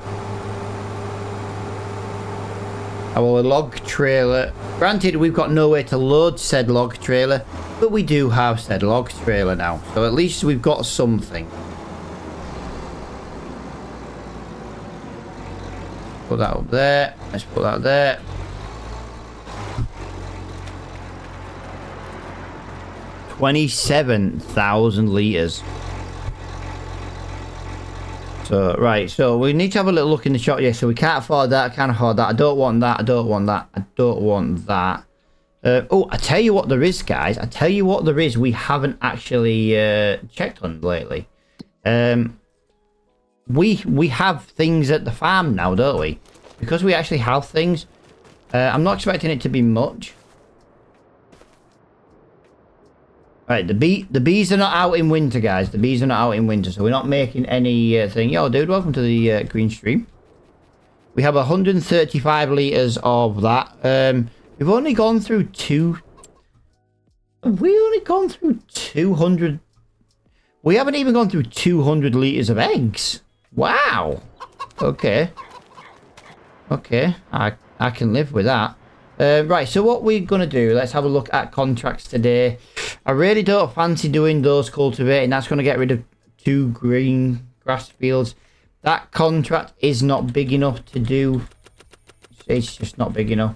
Our log trailer. Granted, we've got nowhere to load said log trailer, but we do have said log trailer now, so at least we've got something. Put that up there. Let's put that there. $27,000 litres. So, right, so we need to have a little look in the shop. Yeah, so we can't afford that, can't afford that. I don't want that, I don't want that, I don't want that. Oh, I tell you what there is, guys. I tell you what there is we haven't actually checked on lately. We have things at the farm now, don't we? Because we actually have things. I'm not expecting it to be much. Right, the bees are not out in winter, guys. The bees are not out in winter, so we're not making any thing. Yo, dude, welcome to the green stream. We have 135 litres of that. We've only gone through we only gone through 200. We haven't even gone through 200 litres of eggs. Wow. Okay. Okay, I can live with that. Right, so what we're going to do, let's have a look at contracts today. I really don't fancy doing those cultivating. That's going to get rid of 2 green grass fields. That contract is not big enough to do. It's just not big enough.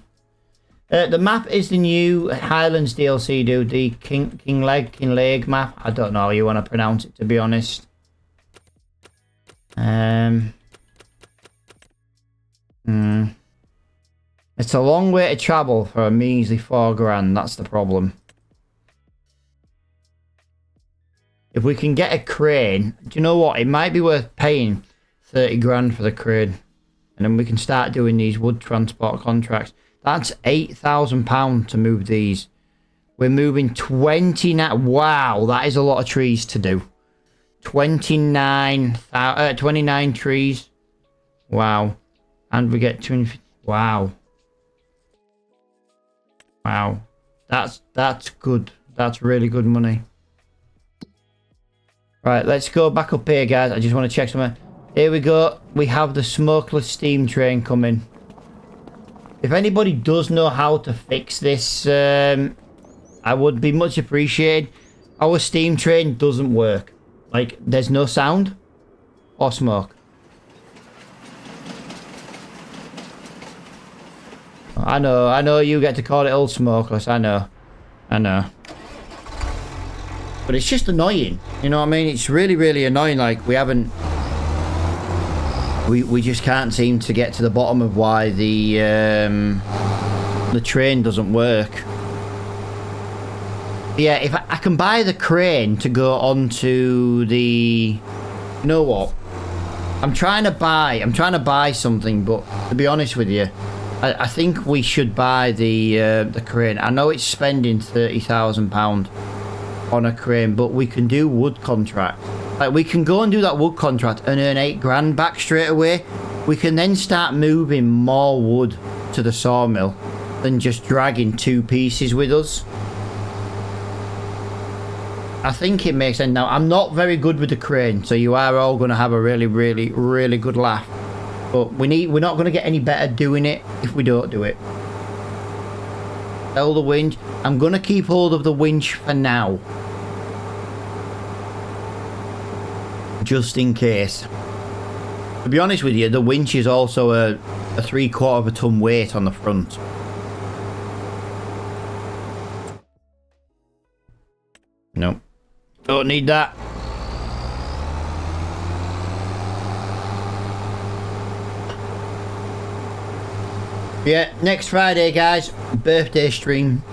The map is the new Highlands DLC, dude. The Kinlaig map. I don't know how you want to pronounce it, to be honest. It's a long way to travel for a measly £4,000. That's the problem. If we can get a crane, do you know what? It might be worth paying 30 grand for the crane. And then we can start doing these wood transport contracts. That's £8,000 to move these. We're moving 29. Wow, that is a lot of trees to do. 29 trees. Wow. And we get 250. Wow. Wow. That's good. That's really good money. Right, let's go back up here, guys. I just want to check something. Here we go. We have the smokeless steam train coming. If anybody does know how to fix this, I would be much appreciated. Our steam train doesn't work. Like, there's no sound or smoke. I know you get to call it old smokeless. I know. But it's just annoying. You know what I mean? It's really, really annoying. Like, we haven't... We just can't seem to get to the bottom of why the train doesn't work. Yeah, if I can buy the crane to go onto the... You know what? I'm trying to buy something, but to be honest with you, I think we should buy the crane. I know it's spending £30,000 on a crane, but we can do wood contract. Like, we can go and do that wood contract and earn 8 grand back straight away. We can then start moving more wood to the sawmill than just dragging 2 pieces with us. I think it makes sense. Now, I'm not very good with the crane, so you are all going to have a really, really, really good laugh. But we're not going to get any better doing it if we don't do it. Sell the winch. I'm going to keep hold of the winch for now. Just in case. To be honest with you, the winch is also a 3/4 of a ton weight on the front. Nope. Don't need that. Yeah, next Friday, guys, birthday stream.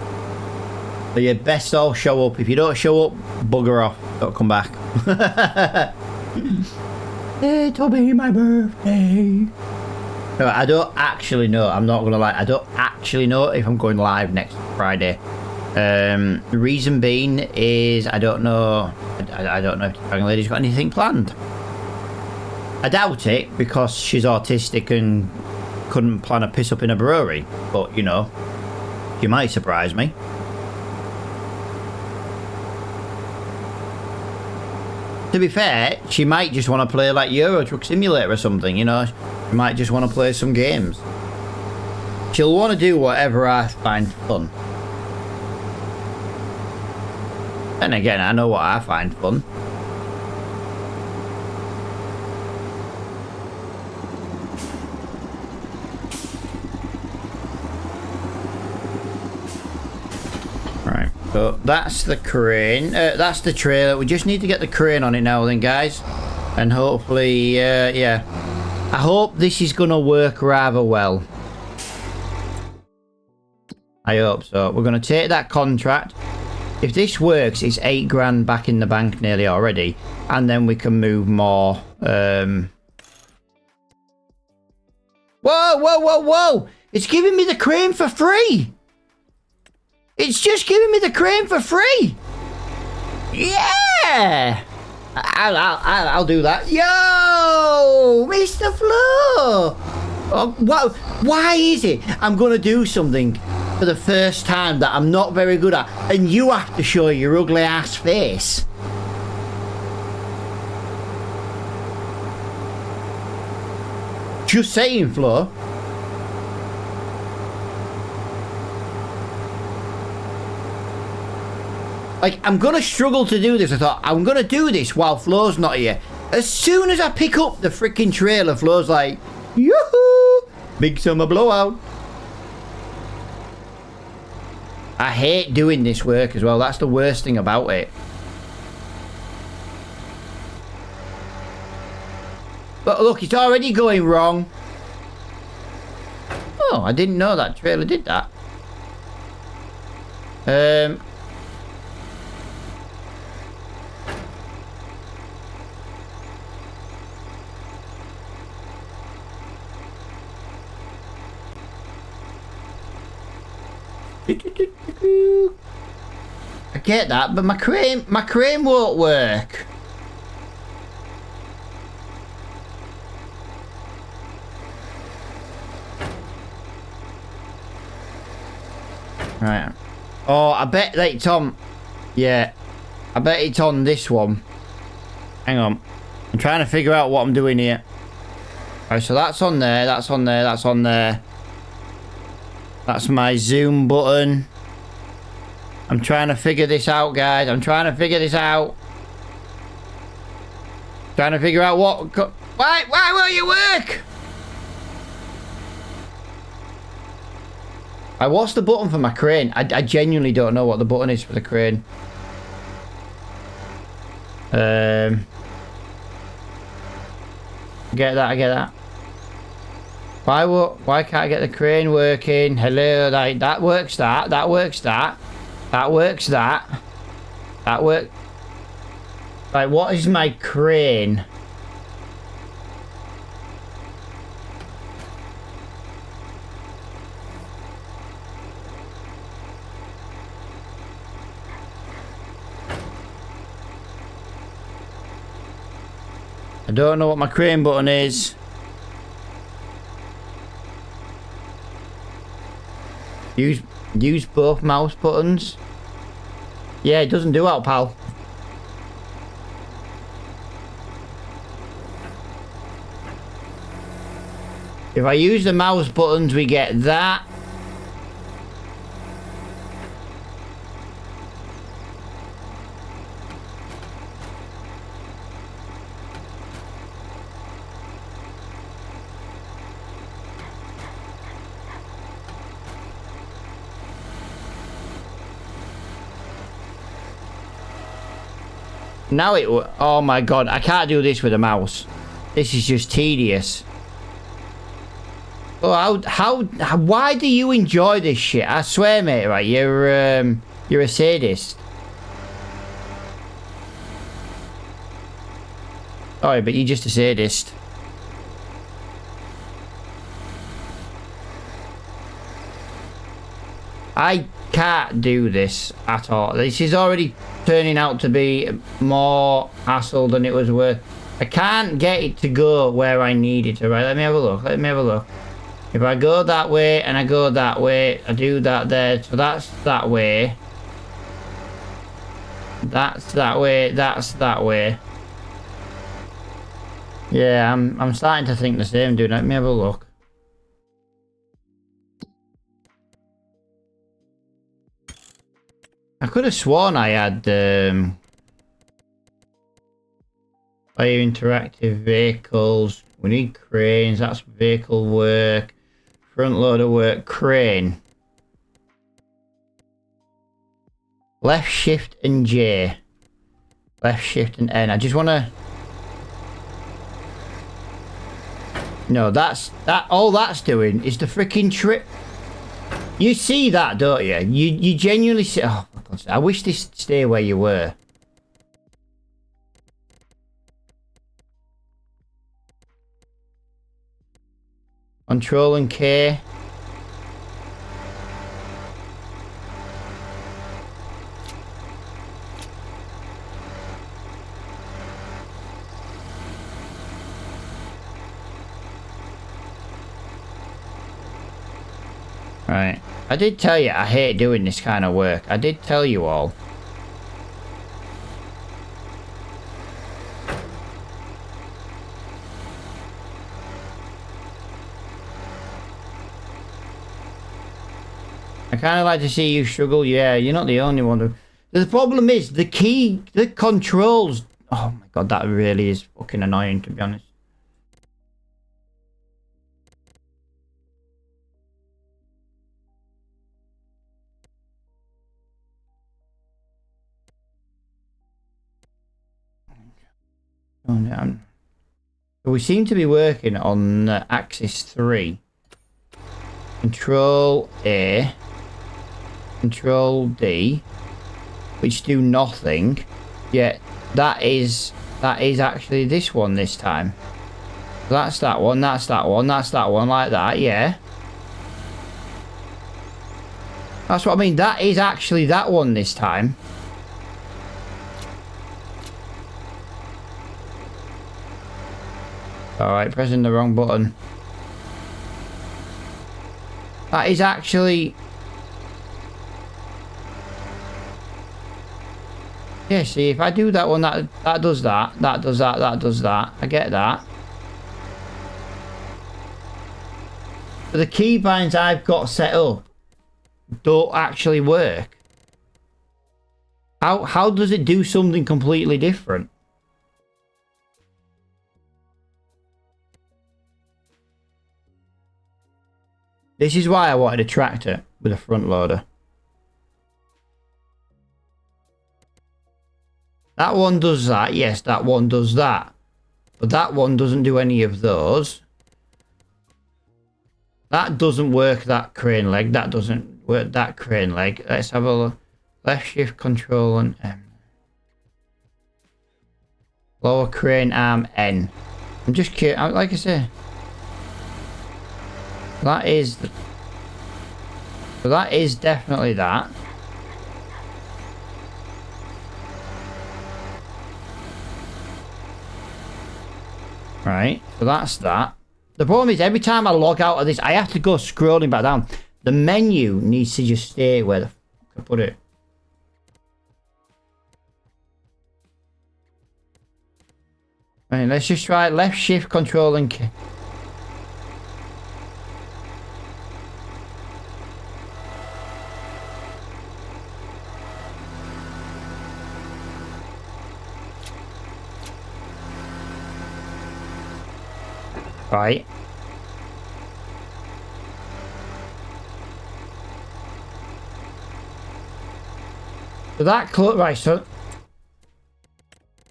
So you best all show up. If you don't show up, bugger off. Don't come back. It'll be my birthday. No, I don't actually know. I'm not gonna lie. I don't actually know if I'm going live next Friday. The reason being is I don't know. I don't know if the Dragon Lady's got anything planned. I doubt it because she's autistic and couldn't plan a piss up in a brewery. But you know, she might surprise me. To be fair, she might just want to play like Euro Truck Simulator or something, you know. She might just want to play some games. She'll want to do whatever I find fun. And again, I know what I find fun. Right, so that's the crane. That's the trailer. We just need to get the crane on it now then, guys. And hopefully, yeah. I hope this is going to work rather well. I hope so. We're going to take that contract. If this works, it's 8 grand back in the bank nearly already. And then we can move more. Whoa, whoa, whoa, whoa. It's giving me the crane for free. It's just giving me the crane for free. Yeah. I'll do that. Yo, Mr. Flo. Oh, wow. Why is it I'm going to do something for the first time that I'm not very good at, and you have to show your ugly ass face? Just saying, Flo. Like, I'm going to struggle to do this. I thought, I'm going to do this while Flo's not here. As soon as I pick up the freaking trailer, Flo's like, yoo-hoo! Big summer blowout. I hate doing this work as well. That's the worst thing about it. But look, it's already going wrong. Oh, I didn't know that trailer did that. I get that, but my crane won't work. Right. Oh, I bet that it's on. Yeah. I bet it's on this one. Hang on. I'm trying to figure out what I'm doing here. Alright, so that's on there, that's on there, that's on there. That's my zoom button. I'm trying to figure this out, guys. I'm trying to figure this out. Trying to figure out what... Why won't you work? What's the button for my crane? I genuinely don't know what the button is for the crane. I get that, I get that. Why can't I get the crane working? Hello, that works, that works, that works, that works. Right, what is my crane? I don't know what my crane button is. Use both mouse buttons. Yeah, it doesn't do that, pal. If I use the mouse buttons, we get that. Now it... Oh my god, I can't do this with a mouse. This is just tedious. Why do you enjoy this shit? I swear, mate, right? You're a sadist. Sorry, but you're just a sadist. I can't do this at all. This is already turning out to be more hassle than it was worth. I can't get it to go where I need it to. Right, let me have a look. Let me have a look. If I go that way and I go that way, I do that there. So that's that way. That's that way. That's that way. Yeah, I'm starting to think the same, dude. Let me have a look. I could have sworn I had fire interactive vehicles. We need cranes. That's vehicle work. Front loader work. Crane. Left shift and J. Left shift and N. I just want to... No, that's... All that's doing is the freaking trip. You see that, don't you? You genuinely see... Oh, my God. I wish this stay where you were. Control and K. Right. I did tell you I hate doing this kind of work. I did tell you all. I kind of like to see you struggle. Yeah, you're not the only one. The problem is the key, the controls. Oh my God, that really is fucking annoying, to be honest. Oh, no. We seem to be working on axis 3. Control A. Control D. Which do nothing. Yet that is actually this one this time. So that's that one, that's that one, that's that one, like that, yeah. That's what I mean. That is actually that one this time. Alright, pressing the wrong button. That is actually... Yeah, see, if I do that one, that does that. That does that, that does that. I get that. But the keybinds I've got set up don't actually work. How does it do something completely different? This is why I wanted a tractor with a front loader. That one does that. Yes, that one does that. But that one doesn't do any of those. That doesn't work, that crane leg. That doesn't work, that crane leg. Let's have a look. Left shift control and M. Lower crane arm N. I'm just curious. Like I say. That is... So that is definitely that. Right, so that's that. The problem is every time I log out of this, I have to go scrolling back down. The menu needs to just stay where the fuck I put it. Right, let's just try left shift control and K. Right. So that right, so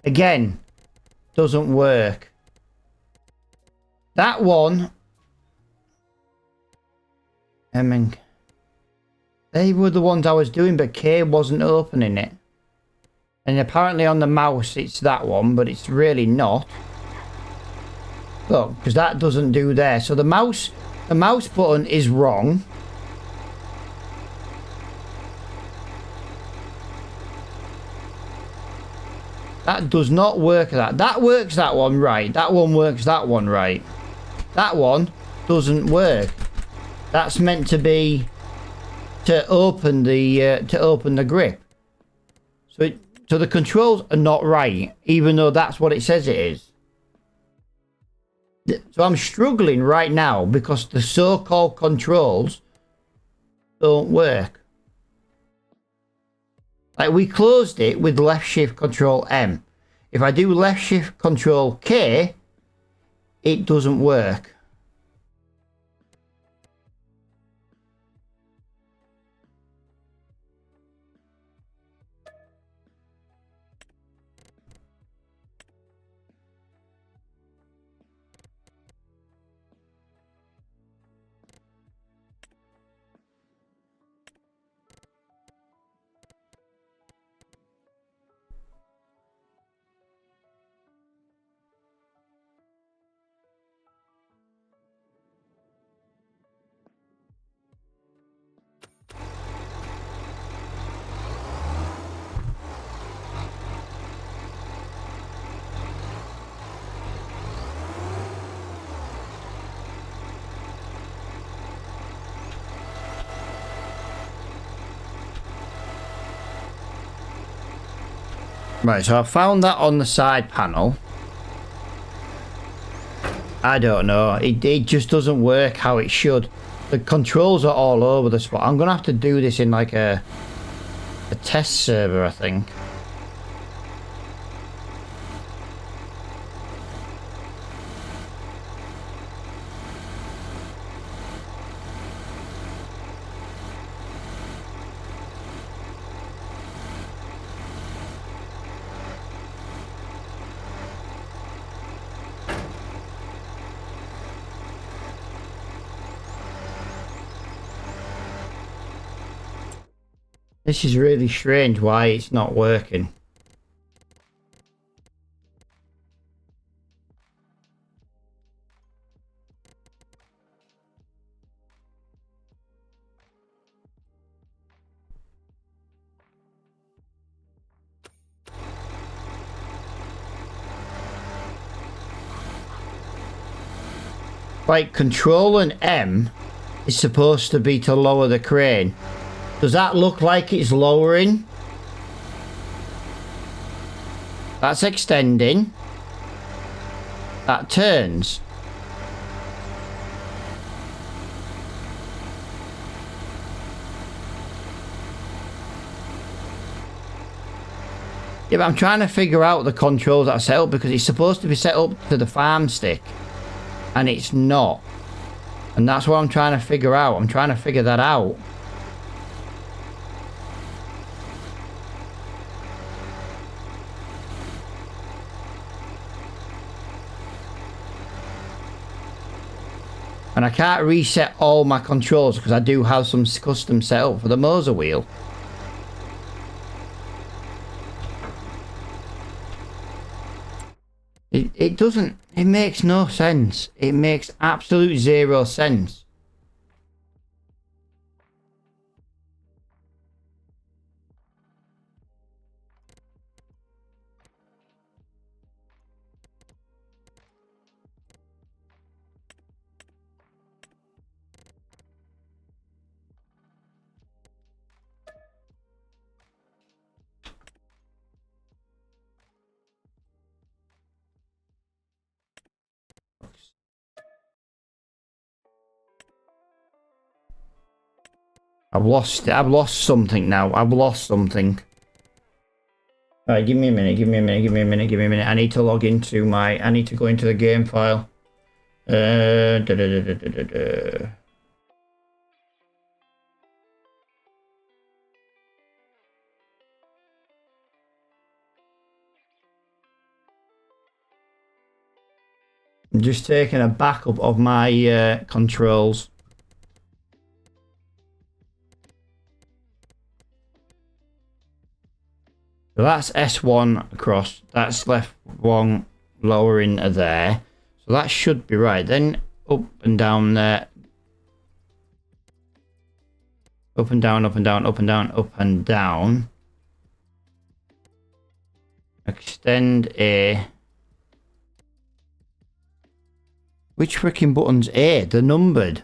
again doesn't work. That one And they were the ones I was doing, but K wasn't opening it. And apparently on the mouse it's that one, but it's really not. Look, because that doesn't do there. So the mouse button is wrong. That does not work that. That works that one right. That one works that one right. That one doesn't work. That's meant to be to open the grip. So the controls are not right, even though that's what it says it is. So I'm struggling right now because the so-called controls don't work. Like, we closed it with left shift control M. If I do left shift control K, it doesn't work. Right, so I found that on the side panel. I don't know. It just doesn't work how it should. The controls are all over the spot. I'm going to have to do this in like a test server, I think. This is really strange why it's not working. Like, Control and M is supposed to be to lower the crane. Does that look like it's lowering? That's extending. That turns. Yeah, but I'm trying to figure out the controls that are set up because it's supposed to be set up to the farm stick. And it's not. And that's what I'm trying to figure out. I'm trying to figure that out. And I can't reset all my controls because I do have some custom set up for the Moser wheel. It doesn't, it makes no sense. It makes absolute zero sense. I've lost something now. I've lost something. Alright, give me a minute, I need to log into I need to go into the game file. I'm just taking a backup of my controls. So that's S1 across. That's left one lowering to there. So that should be right. Then up and down there. Up and down, up and down, up and down, up and down. Extend A. Which freaking button's A? They're numbered.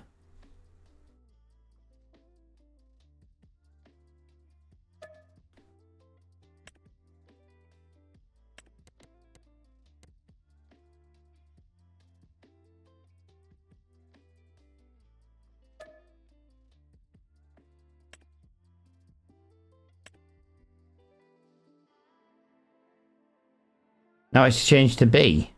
Now it's changed to B.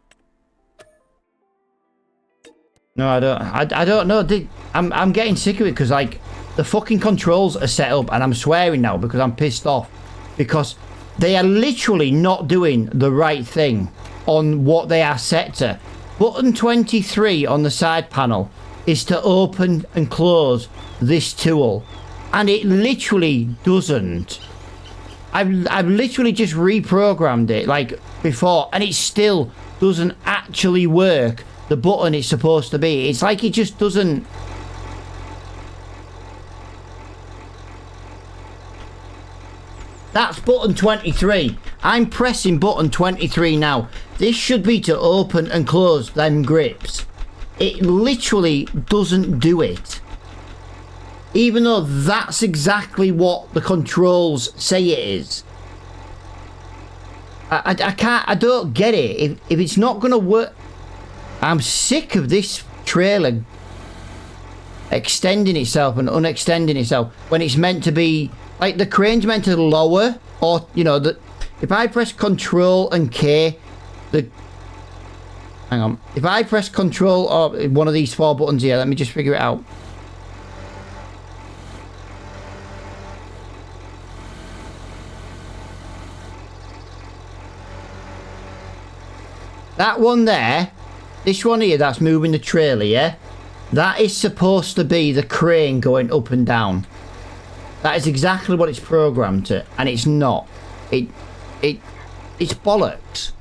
No, I don't know. I'm getting sick of it because like the fucking controls are set up, and I'm swearing now because I'm pissed off because they are literally not doing the right thing on what they are set to. Button 23 on the side panel is to open and close this tool, and it literally doesn't. I've literally just reprogrammed it like before, and it still doesn't actually work the button it's supposed to be. It's like it just doesn't. That's button 23. I'm pressing button 23 now. This should be to open and close them grips. It literally doesn't do it. Even though that's exactly what the controls say it is. I can't, I don't get it. If it's not going to work, I'm sick of this trailer extending itself and unextending itself when it's meant to be, like the crane's meant to lower, or, you know, if I press Control and K, hang on. If I press Control or one of these 4 buttons here, let me just figure it out. That one there, this one here that's moving the trailer, yeah? That is supposed to be the crane going up and down. That is exactly what it's programmed to, and it's not. It's bollocks.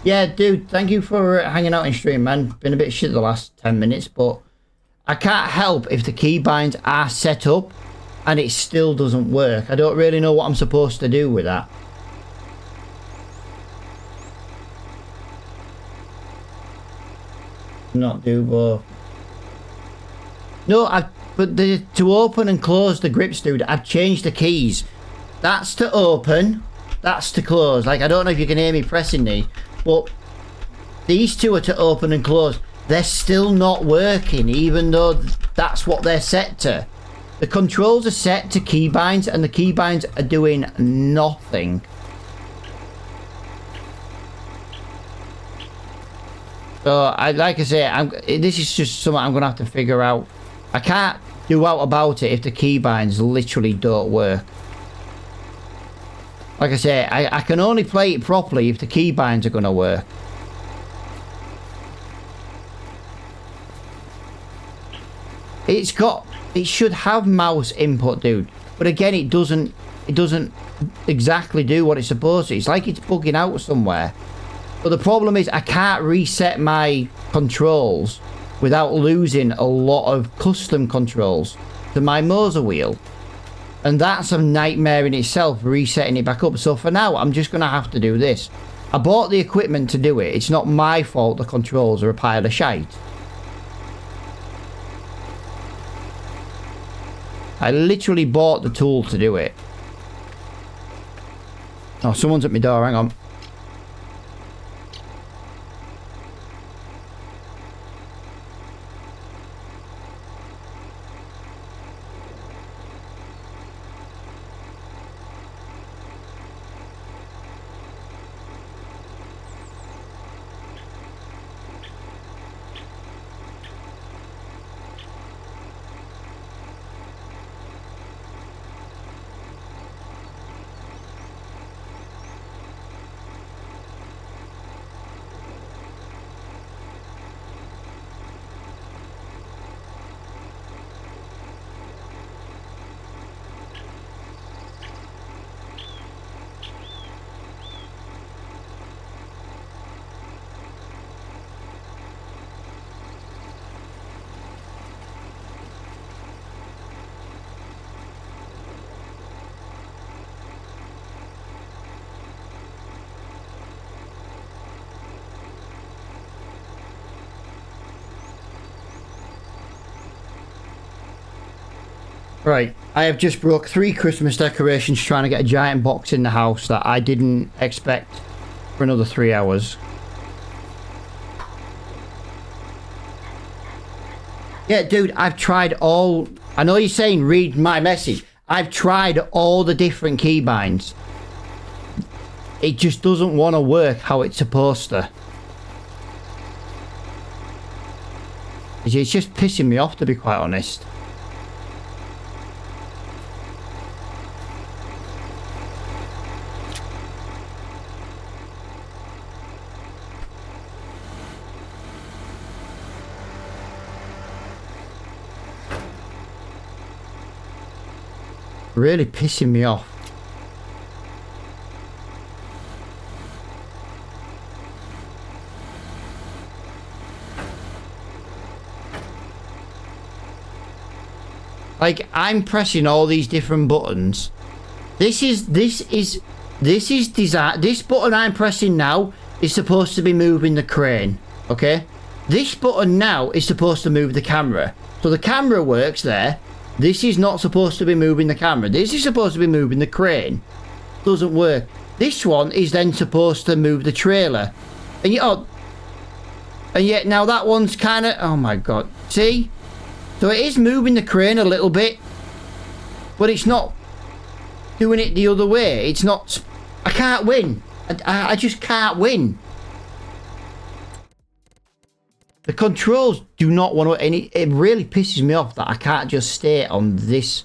Yeah, dude, thank you for hanging out in stream, man. Been a bit shit the last 10 minutes, but I can't help if the keybinds are set up and it still doesn't work. I don't really know what I'm supposed to do with that. Not do both. No, but to open and close the grips, dude, I've changed the keys. That's to open, that's to close. Like, I don't know if you can hear me pressing these, but these two are to open and close. They're still not working, even though that's what they're set to. The controls are set to keybinds, and the keybinds are doing nothing. So, like I say, this is just something I'm going to have to figure out. I can't do out about it if the keybinds literally don't work. Like I say, I can only play it properly if the keybinds are going to work. It should have mouse input, dude. But again, it doesn't exactly do what it's supposed to. It's like it's bugging out somewhere. But the problem is I can't reset my controls without losing a lot of custom controls to my Moser wheel. And that's a nightmare in itself, resetting it back up. So for now, I'm just going to have to do this. I bought the equipment to do it. It's not my fault the controls are a pile of shite. I literally bought the tool to do it. Oh, someone's at my door. Hang on. Right, I have just broke 3 Christmas decorations trying to get a giant box in the house that I didn't expect for another 3 hours. Yeah, dude, I've tried all... I know you're saying read my message. I've tried all the different keybinds. It just doesn't want to work how it's supposed to. It's just pissing me off, to be quite honest. Really pissing me off. Like, I'm pressing all these different buttons. This button I'm pressing now is supposed to be moving the crane, okay? This button now is supposed to move the camera. So the camera works there. This is not supposed to be moving the camera. This is supposed to be moving the crane. Doesn't work. This one is then supposed to move the trailer. And yet now that one's kind of... Oh my god. See? So it is moving the crane a little bit. But it's not doing it the other way. It's not... I can't win. I just can't win. The controls do not want to... And it really pisses me off that I can't just stay on this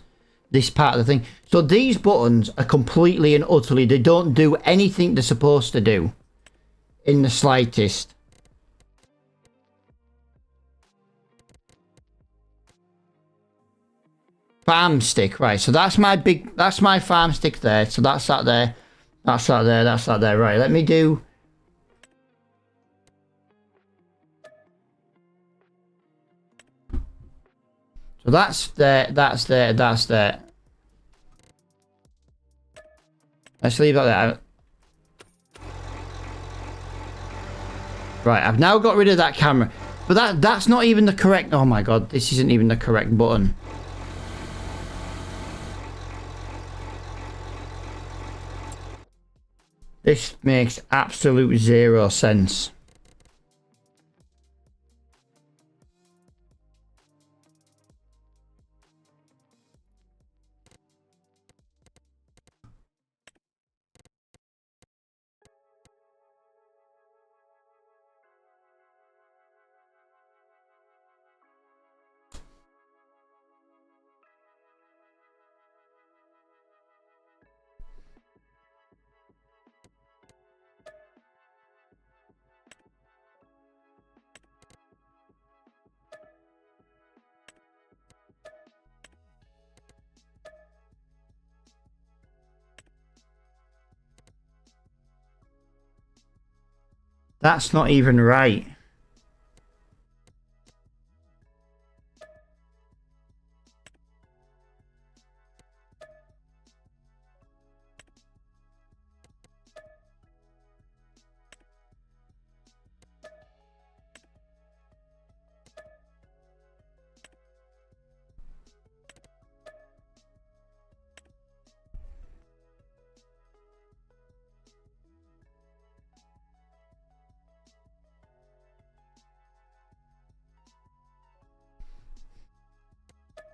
part of the thing. So these buttons are completely and utterly... They don't do anything they're supposed to do. In the slightest. Farm stick, right. So that's my big... That's my farm stick there. So that's that there. That's that there. That's that there. Right, let me do... So that's there, that's there, that's there. Let's leave that there. Right, I've now got rid of that camera. But that's not even the correct... Oh my god, this isn't even the correct button. This makes absolute zero sense. That's not even right.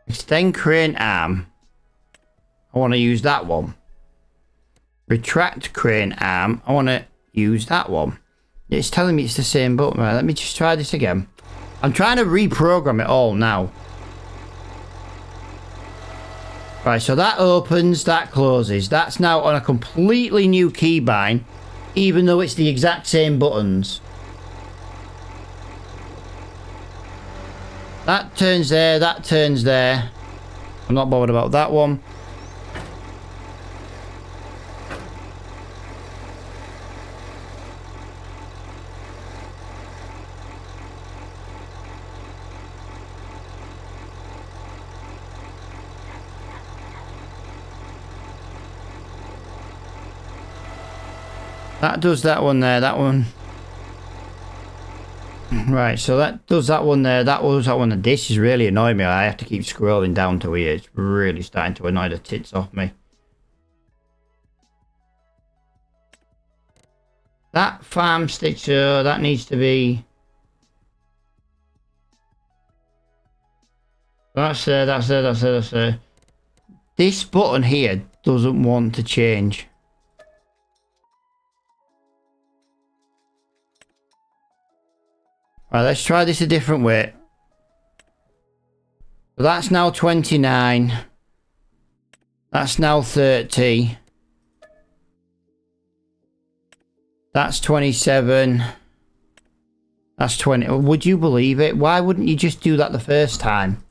Extend crane arm. I want to use that one. Retract crane arm. I want to use that one. It's telling me it's the same button. Right, let me just try this again. I'm trying to reprogram it all now. Right, so that opens, that closes. That's now on a completely new keybind, even though it's the exact same buttons. That turns there, that turns there. I'm not bothered about that one. That does that one there, that one. Right, so that does that one there. That was that one. This is really annoying me. I have to keep scrolling down to here. It's really starting to annoy the tits off me. That farm stitcher, that needs to be... That's there, that's there, that's there, that's there. This button here doesn't want to change. Right, let's try this a different way. So that's now 29. That's now 30. That's 27. That's 20. Would you believe it? Why wouldn't you just do that the first time?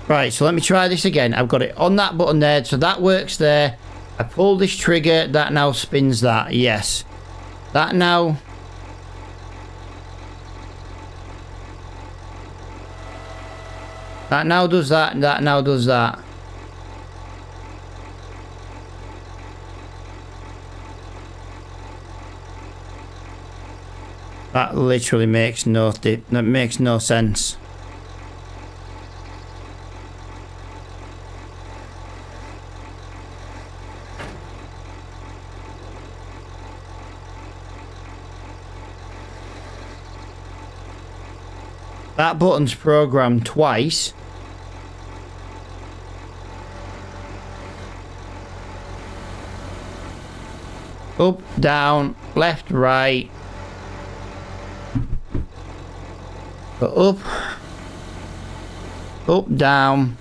Right, so let me try this again. I've got it on that button there, so that works there. I pull this trigger, that now spins that. Yes. That now... That now does that, and that now does that. That literally makes no sense. That button's programmed twice. Up, down, left, right. Go up, down.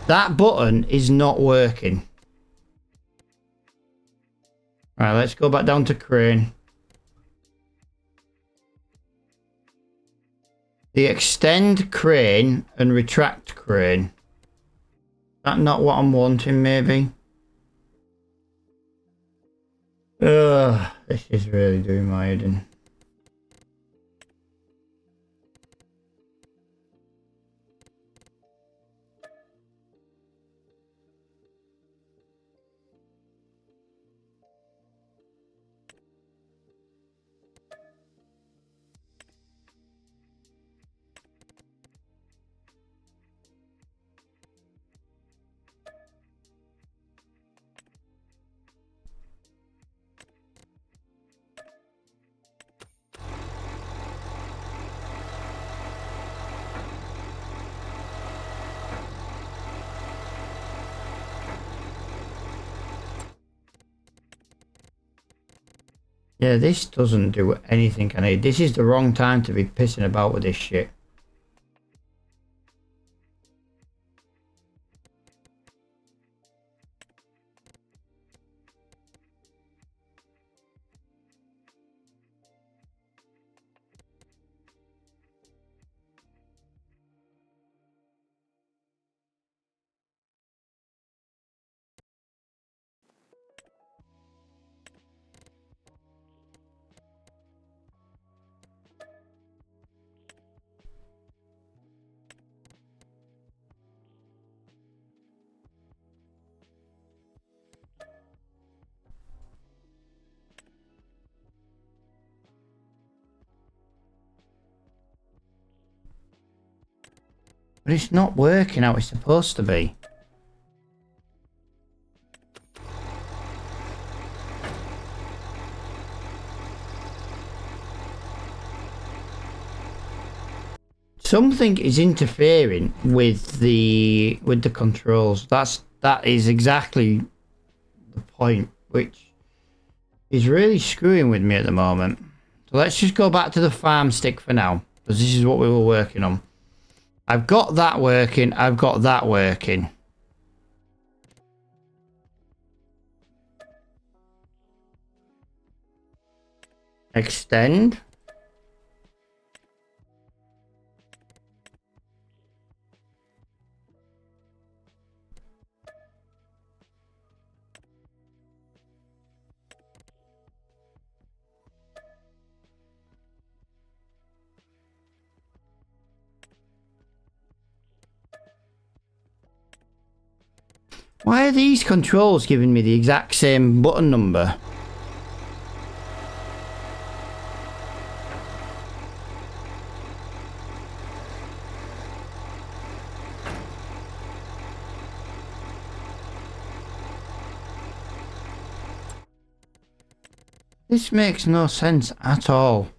That button is not working. Right, let's go back down to crane. The extend crane and retract crane. That not what I'm wanting, maybe? Ugh, this is really doing my head in. Yeah, this doesn't do anything, can it? This is the wrong time to be pissing about with this shit. But it's not working how it's supposed to be. Something is interfering with the controls. That is exactly the point, which is really screwing with me at the moment. So let's just go back to the farm stick for now, because this is what we were working on. I've got that working. I've got that working. Extend. Why are these controls giving me the exact same button number? This makes no sense at all.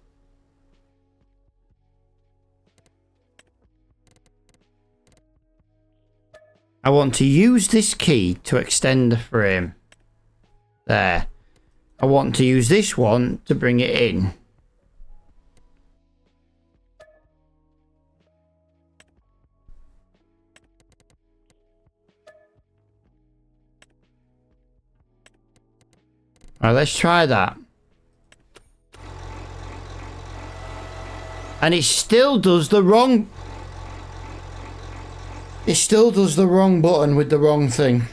I want to use this key to extend the frame. There. I want to use this one to bring it in. Alright, let's try that. And it still does the wrong... It still does the wrong button with the wrong thing.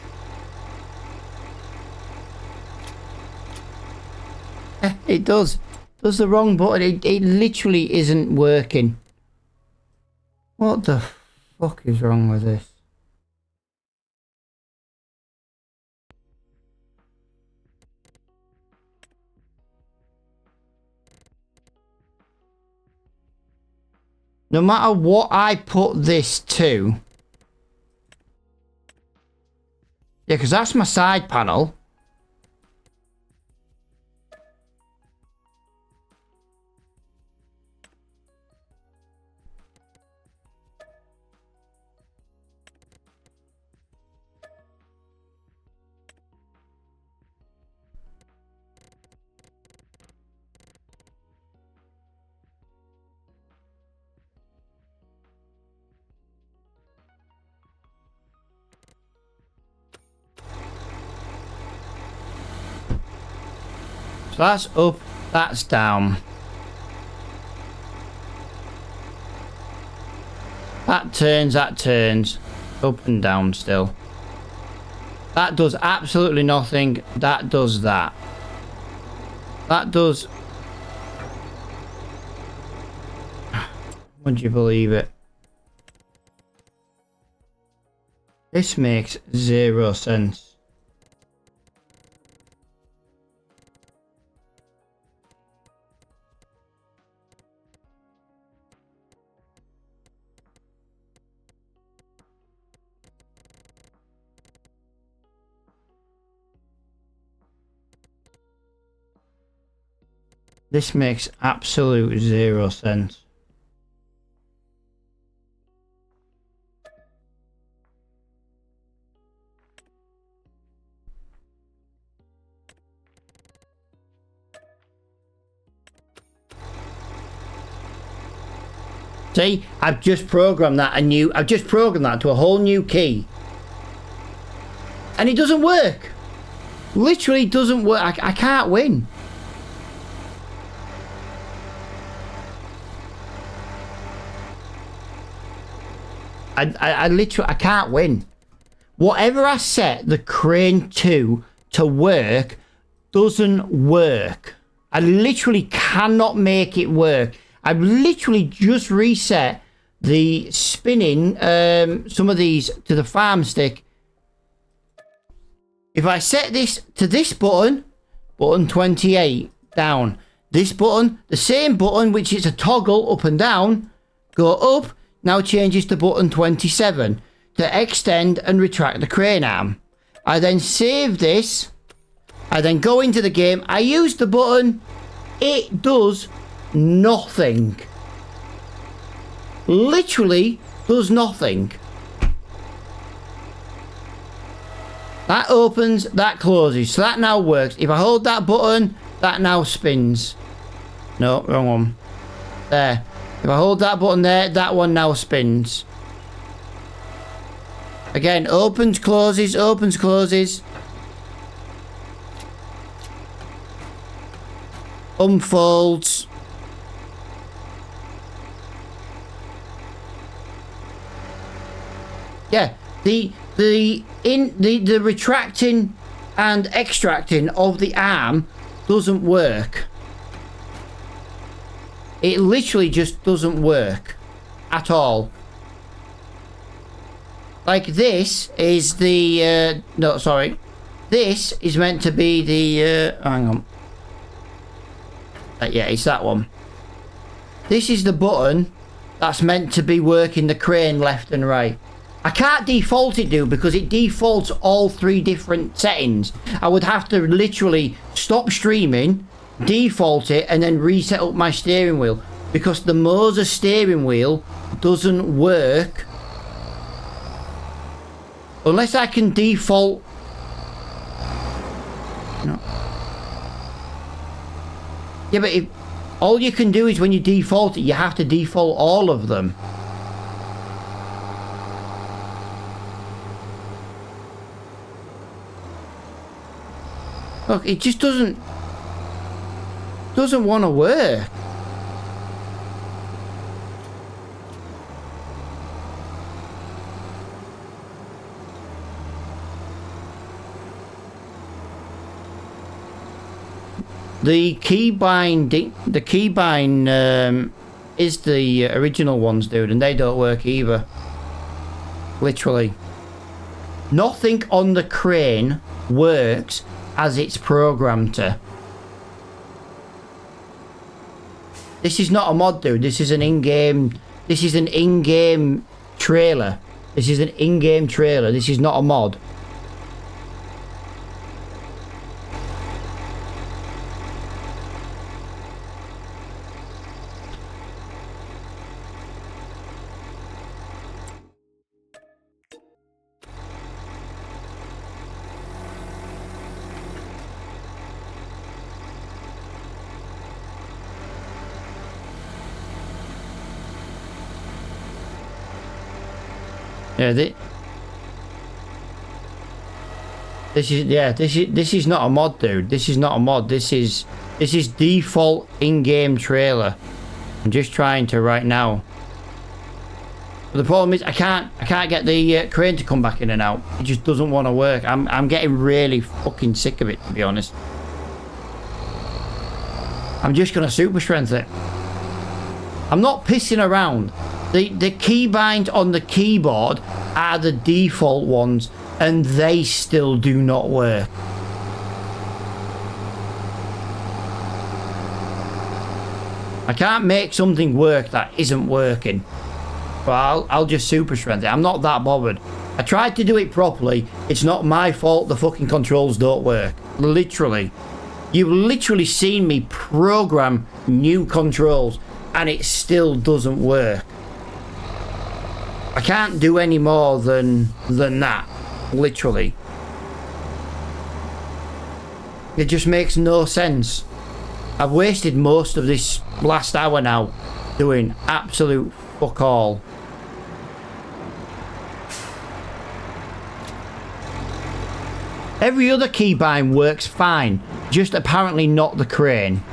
It does. Does the wrong button. It literally isn't working. What the fuck is wrong with this? No matter what I put this to... Yeah, because that's my side panel. So that's up, that's down. That turns. Up and down still. That does absolutely nothing. That does that. That does... Would you believe it? This makes zero sense. This makes absolute zero sense. See, I've just programmed that I've just programmed that to a whole new key. And it doesn't work. Literally doesn't work. I can't win. I literally, I can't win. Whatever I set the crane to work doesn't work. I literally cannot make it work. I've literally just reset the spinning, some of these to the farm stick. If I set this to this button, button 28, down. This button, the same button, which is a toggle up and down, go up, now changes to button 27 to extend and retract the crane arm. I then save this. I then go into the game. I use the button. It does nothing. Literally does nothing. That opens, that closes. So that now works. If I hold that button, that now spins. No, wrong one. There. If I hold that button there, that one now spins. Again, opens, closes, opens, closes. Unfolds. Yeah, the retracting and extracting of the arm doesn't work. It literally just doesn't work at all. Like this is the no, sorry, this is meant to be the hang on, yeah, it's that one. This is the button that's meant to be working the crane left and right. I can't default it, dude, because it defaults all 3 different settings. I would have to literally stop streaming, default it, and then reset up my steering wheel, because the Moser steering wheel doesn't work unless I can default. No. Yeah, but if all you can do is when you default it, you have to default all of them. Look, it just doesn't want to work. The keybind is the original ones, dude, and they don't work either. Literally. Nothing on the crane works as it's programmed to. This is not a mod, dude. This is an in-game trailer. This is an in-game trailer. This is not a mod. Yeah, this is not a mod, dude. This is not a mod. This is default in-game trailer. I'm just trying to right now. But the problem is I can't get the crane to come back in and out. It just doesn't want to work. I'm getting really fucking sick of it, to be honest. I'm just gonna super strength it. I'm not pissing around. The keybinds on the keyboard are the default ones, and they still do not work. I can't make something work that isn't working. But I'll just super strength it. I'm not that bothered. I tried to do it properly. It's not my fault the fucking controls don't work. Literally. You've literally seen me program new controls, and it still doesn't work. I can't do any more than that, literally. It just makes no sense. I've wasted most of this last hour now doing absolute fuck all. Every other keybind works fine, just apparently not the crane.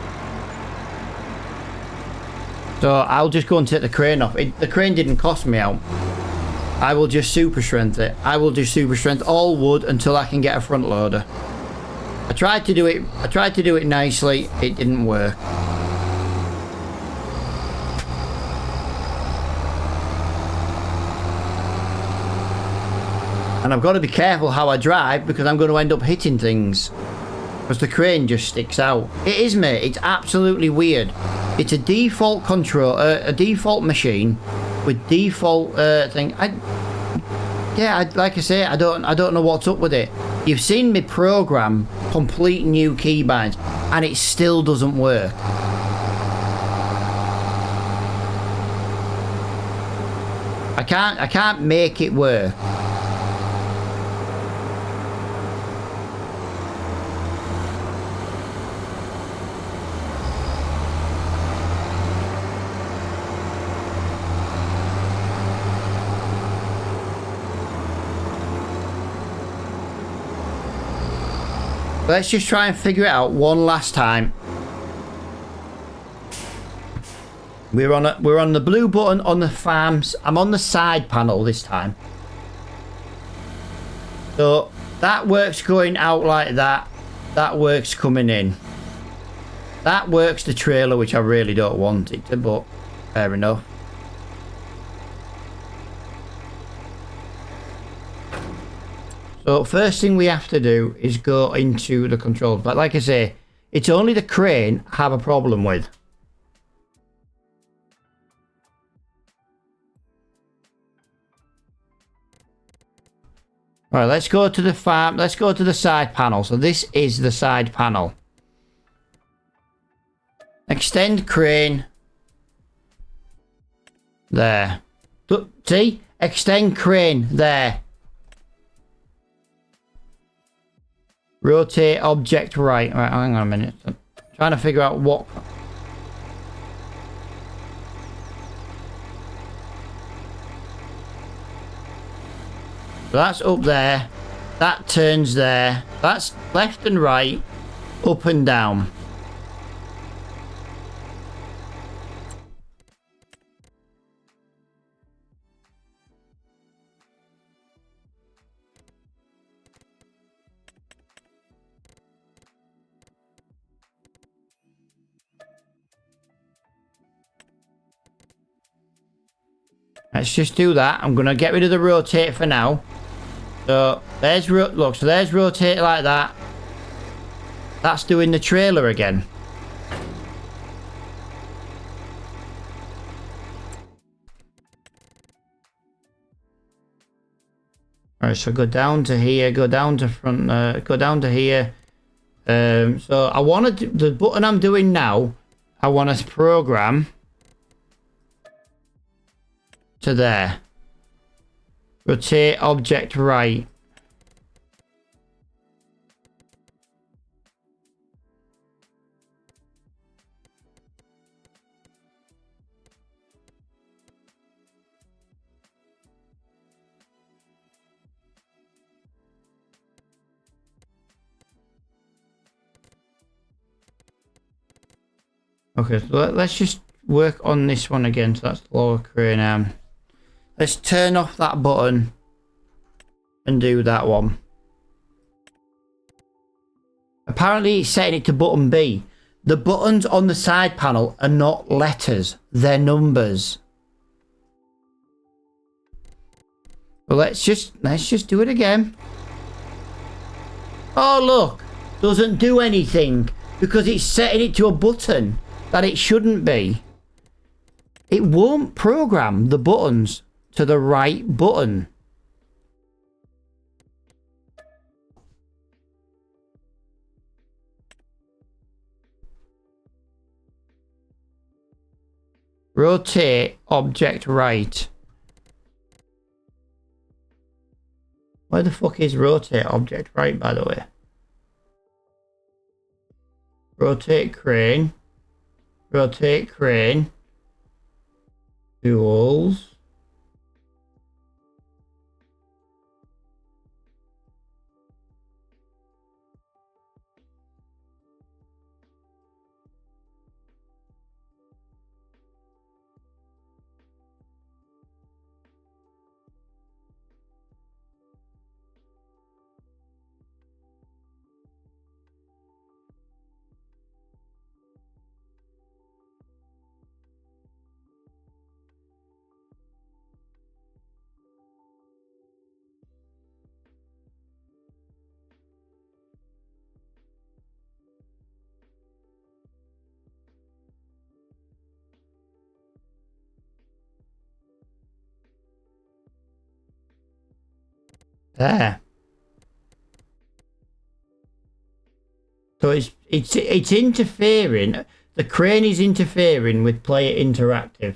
So I'll just go and take the crane off. The crane didn't cost me out. I will just super strength it. I will just super strength all wood until I can get a front loader. I tried to do it nicely. It didn't work. And I've got to be careful how I drive, because I'm going to end up hitting things. Because the crane just sticks out. It is, mate. It's absolutely weird. It's a default control, a default machine with default thing. Like I say, I don't know what's up with it. You've seen me program complete new keybinds, and it still doesn't work. I can't make it work. Let's just try and figure it out one last time. We're on the blue button on the farms. I'm on the side panel this time. So that works going out like that. That works coming in. That works the trailer, which I really don't want it to, but fair enough. So first thing we have to do is go into the controls. But like I say, it's only the crane I have a problem with. All right, let's go to the farm. Let's go to the side panel. So this is the side panel. Extend crane. There. See? Extend crane. There. Rotate object right. Right, hang on a minute. I'm trying to figure out what... So that's up there. That turns there. That's left and right. Up and down. Let's just do that. I'm going to get rid of the rotate for now. So there's look, so there's rotate like that. That's doing the trailer again. Alright, so go down to here, go down to front, go down to here. So I want to do the button I'm doing now. I want to program to there. Rotate object right. Okay, so let's just work on this one again. So that's the lower crane arm. Let's turn off that button and do that one. Apparently it's setting it to button B. The buttons on the side panel are not letters, they're numbers. Well, let's just do it again. Oh look, doesn't do anything because it's setting it to a button that it shouldn't be. It won't program the buttons to the right button. Rotate object right. Where the fuck is rotate object right, by the way? Rotate crane. Rotate crane. Tools. There. So it's interfering. The crane is interfering with player interactive.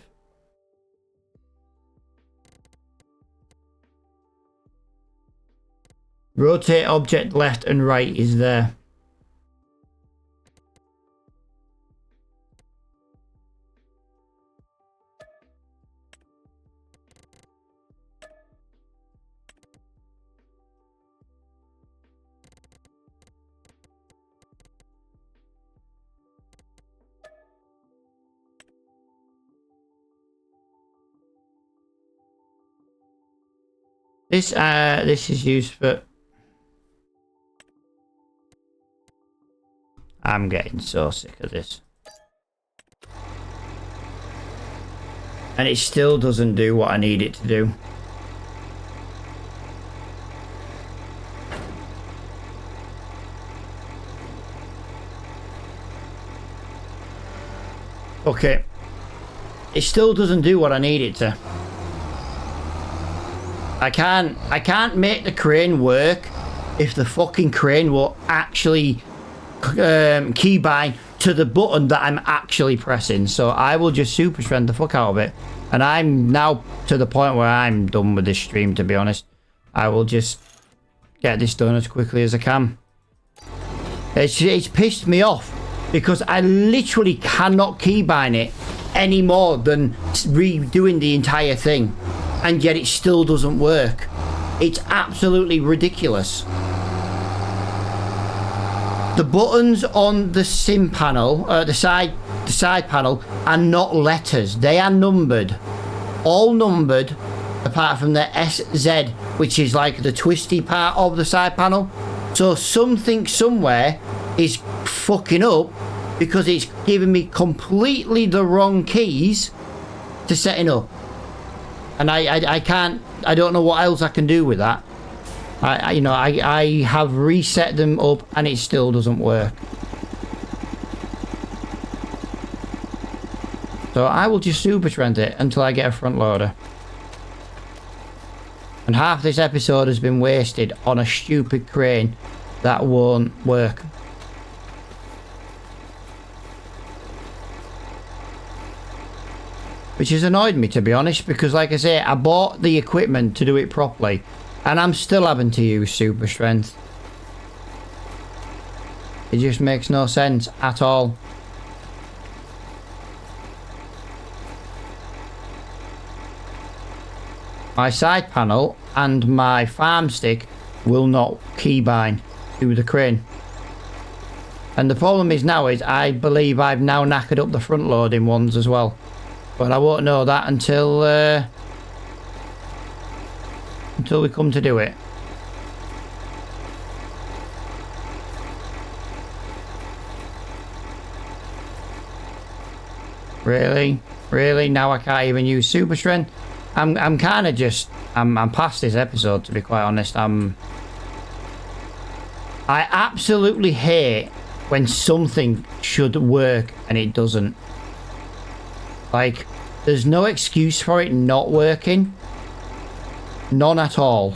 Rotate object left and right is there. This is used for... I'm getting so sick of this. And it still doesn't do what I need it to do. Okay. It still doesn't do what I need it to. I can't make the crane work if the fucking crane will actually keybind to the button that I'm actually pressing. So I will just super strength the fuck out of it. And I'm now to the point where I'm done with this stream, to be honest. I will just get this done as quickly as I can. It's pissed me off because I literally cannot keybind it any more than redoing the entire thing, and yet it still doesn't work. It's absolutely ridiculous. The buttons on the sim panel, the side panel, are not letters. They are numbered, all numbered, apart from the SZ, which is like the twisty part of the side panel. So something somewhere is fucking up because it's giving me completely the wrong keys to setting up. And I can't, I don't know what else I can do with that. I have reset them up and it still doesn't work. So I will just super strength it until I get a front loader. And half this episode has been wasted on a stupid crane that won't work. Which has annoyed me, to be honest, because like I say, I bought the equipment to do it properly and I'm still having to use super strength. It just makes no sense at all. My side panel and my farm stick will not keybind to the crane. And the problem is now is I believe I've now knackered up the front loading ones as well. But I won't know that until we come to do it. Really? Really? Now I can't even use super strength? I'm kind of just... I'm past this episode, to be quite honest. I absolutely hate when something should work and it doesn't. Like, there's no excuse for it not working. None at all.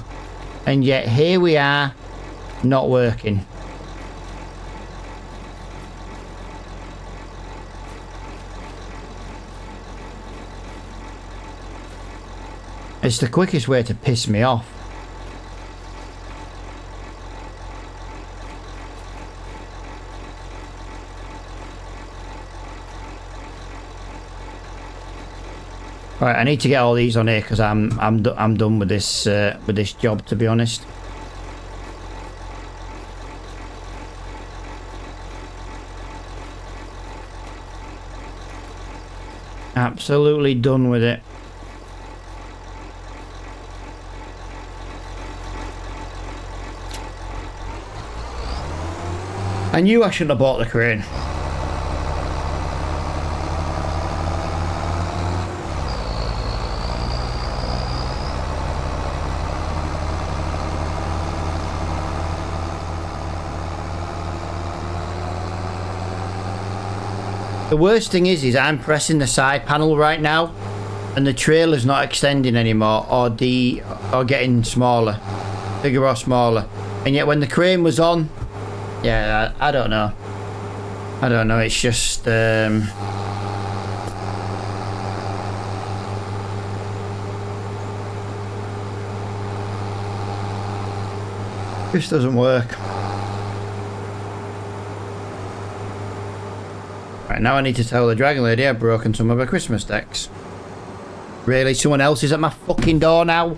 And yet here we are, not working. It's the quickest way to piss me off. Right, I need to get all these on here because I'm done with this job, to be honest. Absolutely done with it. I knew I shouldn't have bought the crane. The worst thing is I'm pressing the side panel right now and the trailer's not extending anymore or getting smaller, bigger or smaller. And yet when the crane was on, yeah, I don't know. I don't know, it's just this doesn't work. Right, now I need to tell the Dragon Lady I've broken some of her Christmas decks. Really? Someone else is at my fucking door now?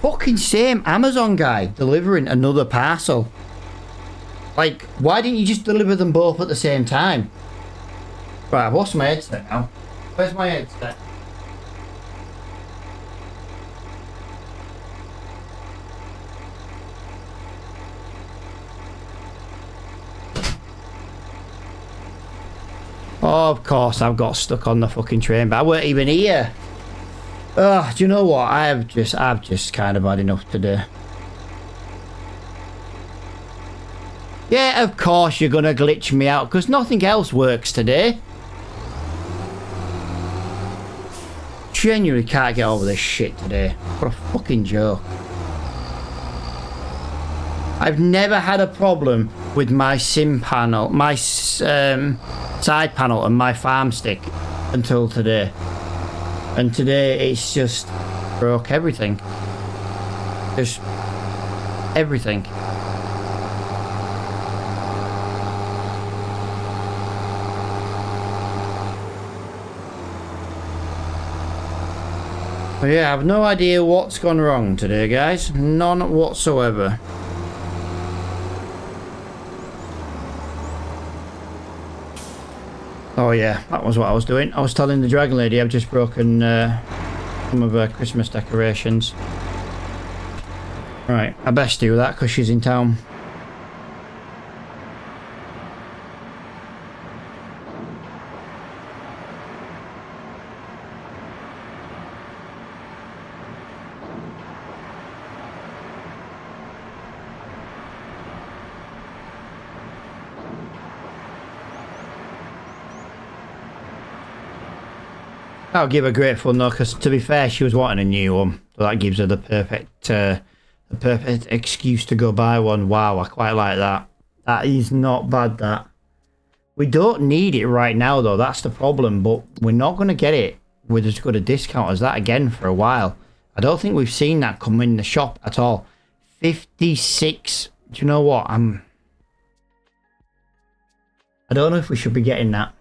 fucking same Amazon guy delivering another parcel. Like, why didn't you just deliver them both at the same time? Right, I've lost my headset now. Where's my headset? Oh, of course, I've got stuck on the fucking train, but I weren't even here. Oh, do you know what? I've just kind of had enough today. Yeah, of course you're gonna glitch me out, because nothing else works today. Genuinely can't get over this shit today. What a fucking joke. I've never had a problem with my sim panel, my side panel and my farm stick until today. And today it's just broke everything. Just everything. But yeah, I have no idea what's gone wrong today, guys. None whatsoever. Oh yeah, that was what I was doing. I was telling the dragon lady I've just broken some of her Christmas decorations. Right, I best do that because she's in town. I'll give her grateful no, because to be fair, she was wanting a new one, so that gives her the perfect excuse to go buy one. Wow, I quite like that. That is not bad. That we don't need it right now, though. That's the problem. But we're not going to get it with as good a discount as that again for a while. I don't think we've seen that come in the shop at all. 56. Do you know what? I don't know if we should be getting that.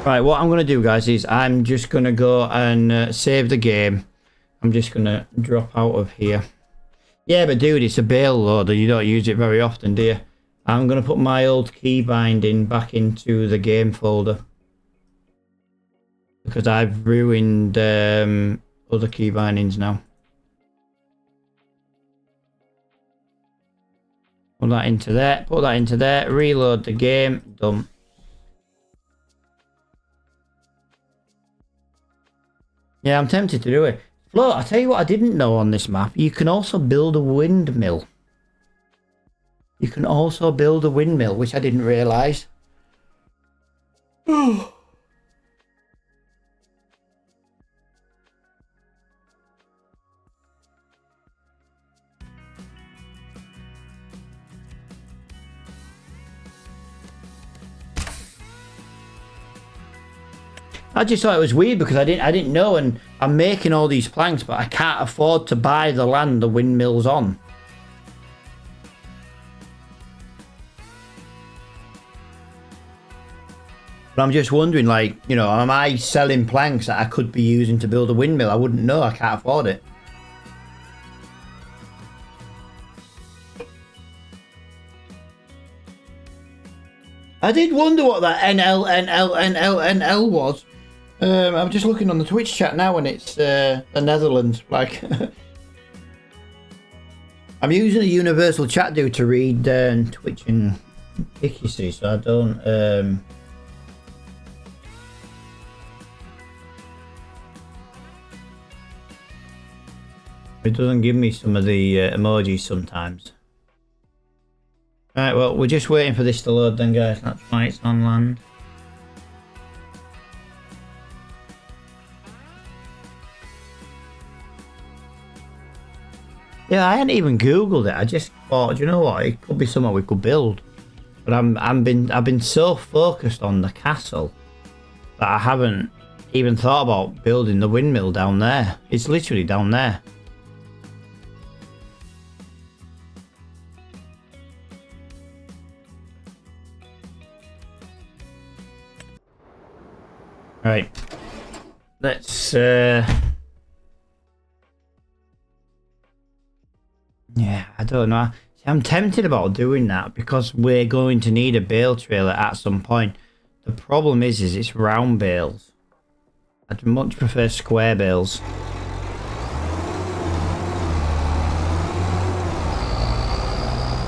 Right, what I'm going to do, guys, is I'm just going to go and save the game. I'm just going to drop out of here. Yeah, but dude, it's a bale loader. You don't use it very often, do you? I'm going to put my old key binding back into the game folder. Because I've ruined other key bindings now. Put that into there. Put that into there. Reload the game. Done. Yeah, I'm tempted to do it. Flo, I tell you what I didn't know on this map. You can also build a windmill. You can also build a windmill, which I didn't realise. I just thought it was weird because I didn't know, and I'm making all these planks, but I can't afford to buy the land the windmill's on. But I'm just wondering, like, you know, am I selling planks that I could be using to build a windmill? I wouldn't know. I can't afford it. I did wonder what that NL was. I'm just looking on the Twitch chat now, and it's the Netherlands. Like, I'm using a universal chat dude to read Twitch and Kick, you see, so I don't. It doesn't give me some of the emojis sometimes. Right, well, we're just waiting for this to load then, guys. That's why it's on land. Yeah, I hadn't even Googled it. I just thought, you know what, it could be something we could build. But I've been so focused on the castle that I haven't even thought about building the windmill down there. It's literally down there. Right. let's yeah, I don't know. See, I'm tempted about doing that because we're going to need a bale trailer at some point. The problem is it's round bales. I'd much prefer square bales.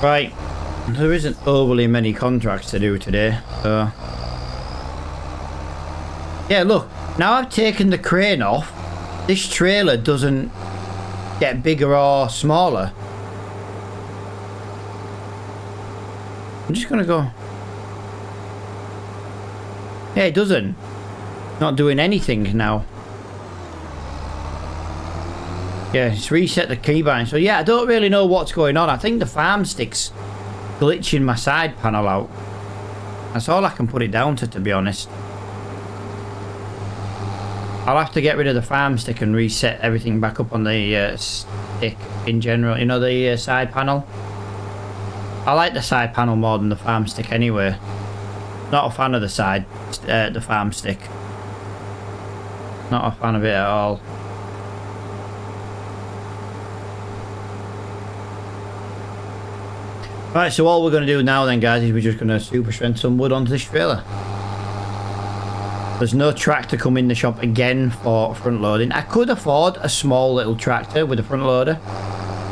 Right, there isn't overly many contracts to do today, so... Yeah, look, now I've taken the crane off, this trailer doesn't get bigger or smaller. I'm just gonna go... Yeah, it doesn't. Not doing anything now. Yeah, it's reset the keybind. So yeah, I don't really know what's going on. I think the farm stick's glitching my side panel out. That's all I can put it down to be honest. I'll have to get rid of the farm stick and reset everything back up on the stick in general. You know, the side panel. I like the side panel more than the farm stick anyway. Not a fan of the farm stick. Not a fan of it at all. Right, so all we're going to do now then, guys, is we're just going to super strength some wood onto this trailer. There's no tractor come in the shop again for front loading. I could afford a small little tractor with a front loader.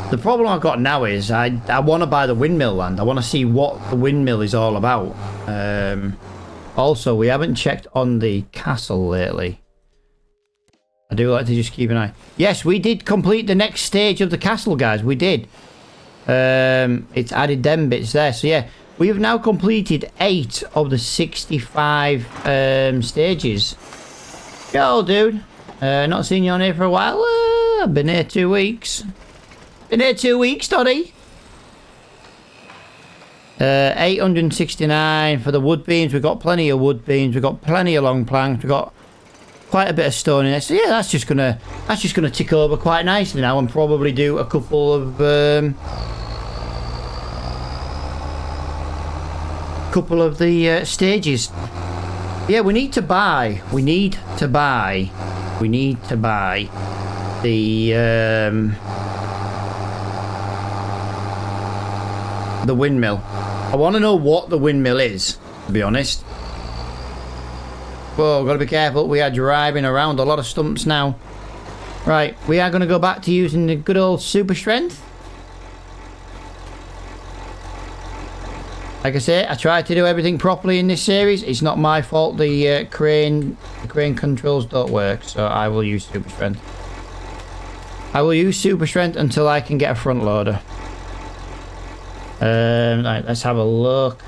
The problem I've got now is I want to buy the windmill land. I want to see what the windmill is all about. Also, we haven't checked on the castle lately. I do like to just keep an eye. Yes, we did complete the next stage of the castle, guys. We did. It's added them bits there. So yeah, we have now completed 8 of the 65 stages. Yo, dude. Not seen you on here for a while. I've been here 2 weeks. Been here 2 weeks, Toddy. 869 for the wood beams. We've got plenty of wood beams. We've got plenty of long planks. We've got quite a bit of stone in there. So yeah, that's just gonna tick over quite nicely now, and probably do a couple of the stages. Yeah, we need to buy the windmill. I want to know what the windmill is, to be honest. Whoa, gotta be careful. We are driving around a lot of stumps now. Right, we are going to go back to using the good old super strength. Like I say, I tried to do everything properly in this series. It's not my fault the crane controls don't work, so I will use super strength. I will use super strength until I can get a front loader. Right, let's have a look.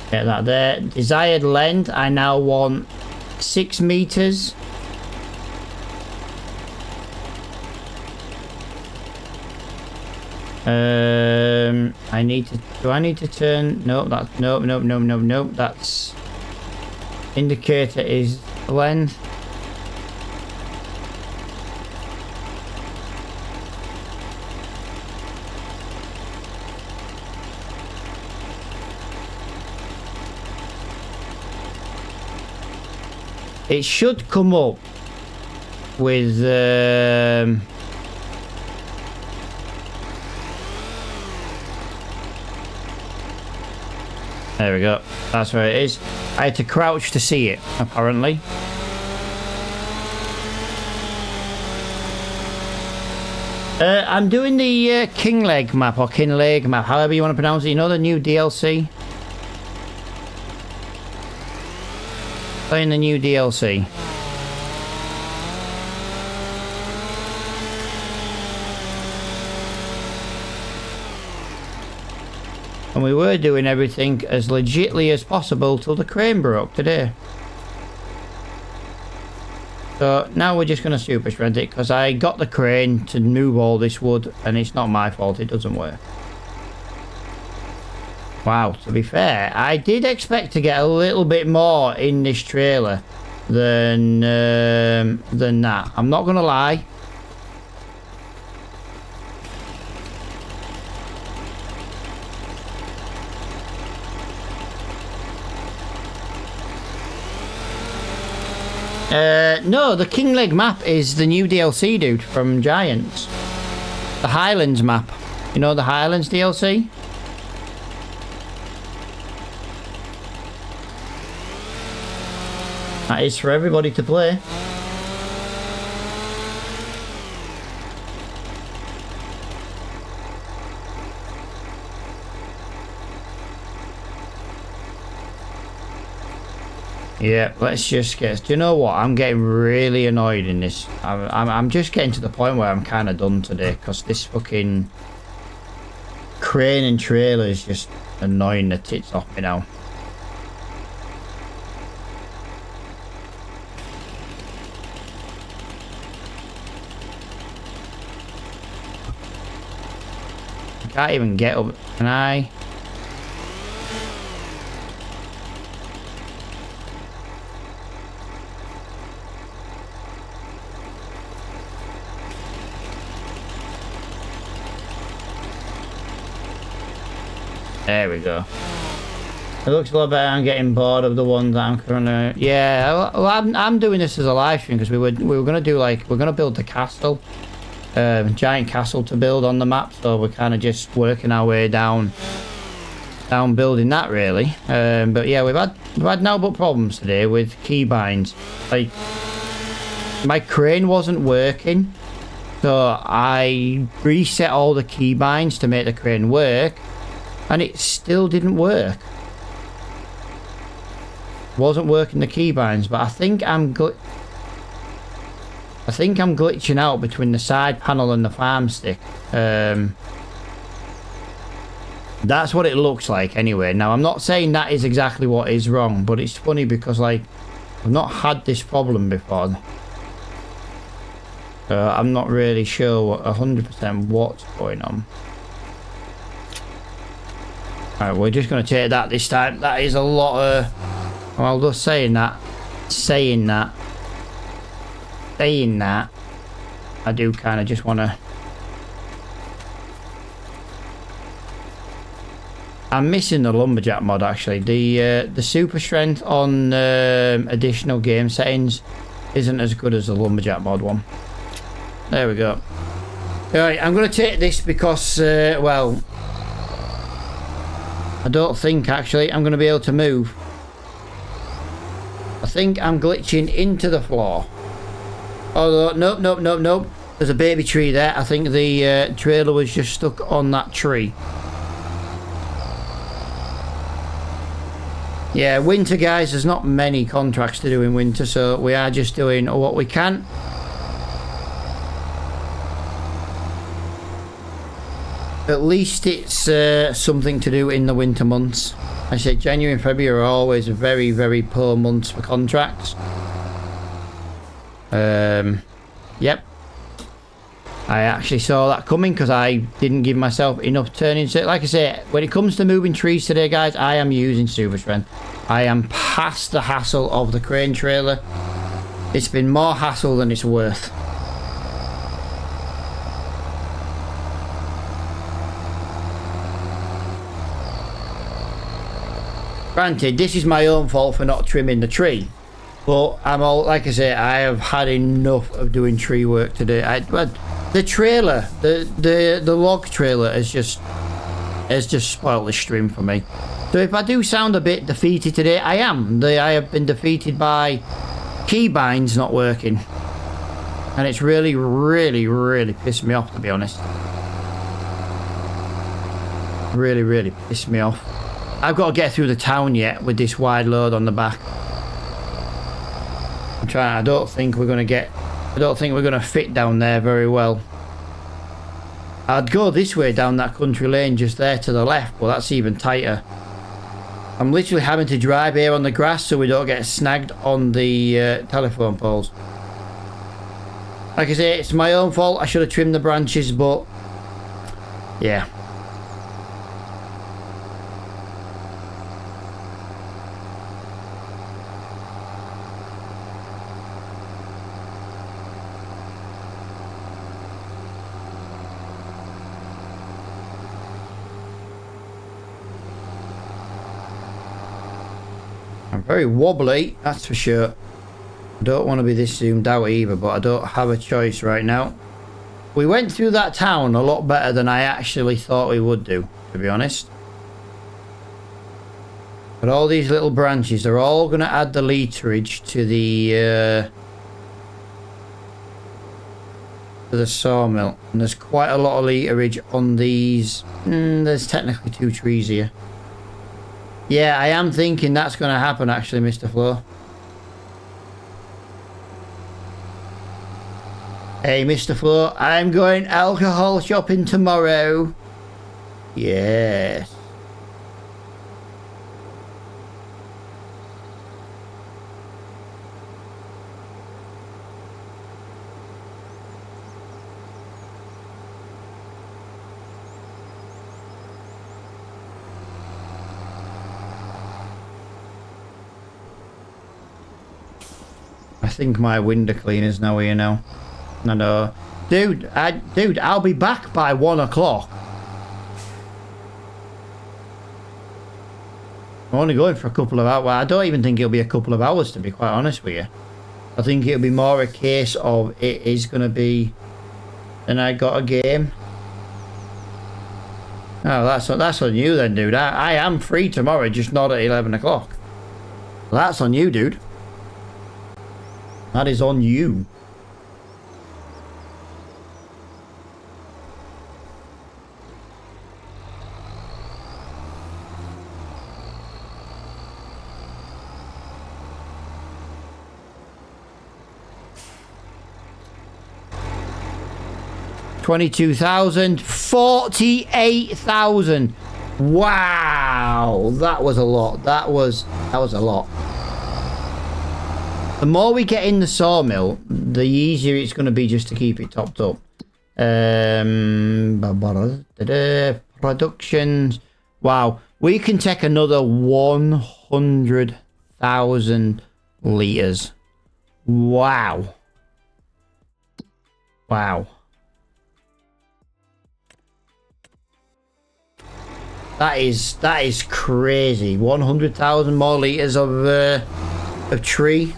Get that there. Desired length, I now want 6 meters. I need to. Do I need to turn? No, that's no. That's indicator is length. It should come up with there we go. That's where it is. I had to crouch to see it, apparently. I'm doing the Kinlaig map, or Kinlaig map, however you want to pronounce it. You know, the new DLC? Playing the new DLC. And we were doing everything as legitly as possible till the crane broke today. So now we're just going to super strength it, because I got the crane to move all this wood and it's not my fault it doesn't work. Wow, to be fair, I did expect to get a little bit more in this trailer than that. I'm not gonna lie. No, the Kinlaig map is the new DLC, dude, from Giants. The Highlands map. You know the Highlands DLC? That is for everybody to play. Yeah, let's just get... Do you know what? I'm getting really annoyed in this. I'm just getting to the point where I'm kind of done today, because this fucking crane and trailer is just annoying the tits off me now. I can't even get up. Can I? There we go. It looks a lot better. I'm getting bored of the ones that I'm currently... Yeah, well, I'm doing this as a live stream because we were going to do like... We're going to build the castle. Giant castle to build on the map. So we're kind of just working our way down building that really. But yeah, we've had no but problems today with keybinds. Like, my crane wasn't working. So I reset all the keybinds to make the crane work. And it still didn't work. Wasn't working the keybinds, but I think I'm glitching out between the side panel and the farm stick. That's what it looks like anyway. Now I'm not saying that is exactly what is wrong, but it's funny because like I've not had this problem before. I'm not really sure 100% what's going on. Alright, we're just going to take that this time. That is a lot of... Well, just saying that, I do kind of just want to... I'm missing the lumberjack mod actually. The super strength on additional game settings isn't as good as the lumberjack mod one. There we go. Alright, I'm going to take this because, well... I don't think actually I'm going to be able to move. I think I'm glitching into the floor. Oh, nope. There's a baby tree there. I think the trailer was just stuck on that tree. Yeah, winter guys, there's not many contracts to do in winter, so we are just doing what we can. At least it's something to do in the winter months. I say January and February are always very, very poor months for contracts. Yep. I actually saw that coming because I didn't give myself enough turning. So, like I say, when it comes to moving trees today, guys, I am using super strength. I am past the hassle of the crane trailer. It's been more hassle than it's worth. Granted, this is my own fault for not trimming the tree, but I'm all, like I say, I have had enough of doing tree work today. The trailer, the log trailer has just spoiled the stream for me. So if I do sound a bit defeated today, I am. I have been defeated by keybinds not working, and it's really, really, really pissed me off, to be honest. Really, really pissed me off. I've got to get through the town yet with this wide load on the back. I'm trying. I don't think we're going to fit down there very well. I'd go this way down that country lane just there to the left, but that's even tighter. I'm literally having to drive here on the grass so we don't get snagged on the telephone poles. Like I say, it's my own fault. I should have trimmed the branches, but yeah. I'm very wobbly, that's for sure. I don't want to be this zoomed out either, but I don't have a choice right now. We went through that town a lot better than I actually thought we would do, to be honest. But all these little branches are all going to add the literage to the sawmill. And there's quite a lot of literage on these. There's technically 2 trees here. Yeah, I am thinking that's going to happen actually, Mr. Flo. Hey, Mr. Flo, I'm going alcohol shopping tomorrow. Yes. I think my window cleaner's now here now. I know. Dude, I'll be back by 1 o'clock. I'm only going for a couple of hours. Well, I don't even think it'll be a couple of hours, to be quite honest with you. I think it'll be more a case of it is going to be... And I got a game. Oh, that's on you then, dude. I am free tomorrow, just not at 11 o'clock. That's on you, dude. That is on you. $22,000, $48,000. Wow, that was a lot. That was a lot. The more we get in the sawmill, the easier it's going to be just to keep it topped up. Productions. Wow, we can take another 100,000 liters. Wow. Wow. That is crazy. 100,000 more liters of tree.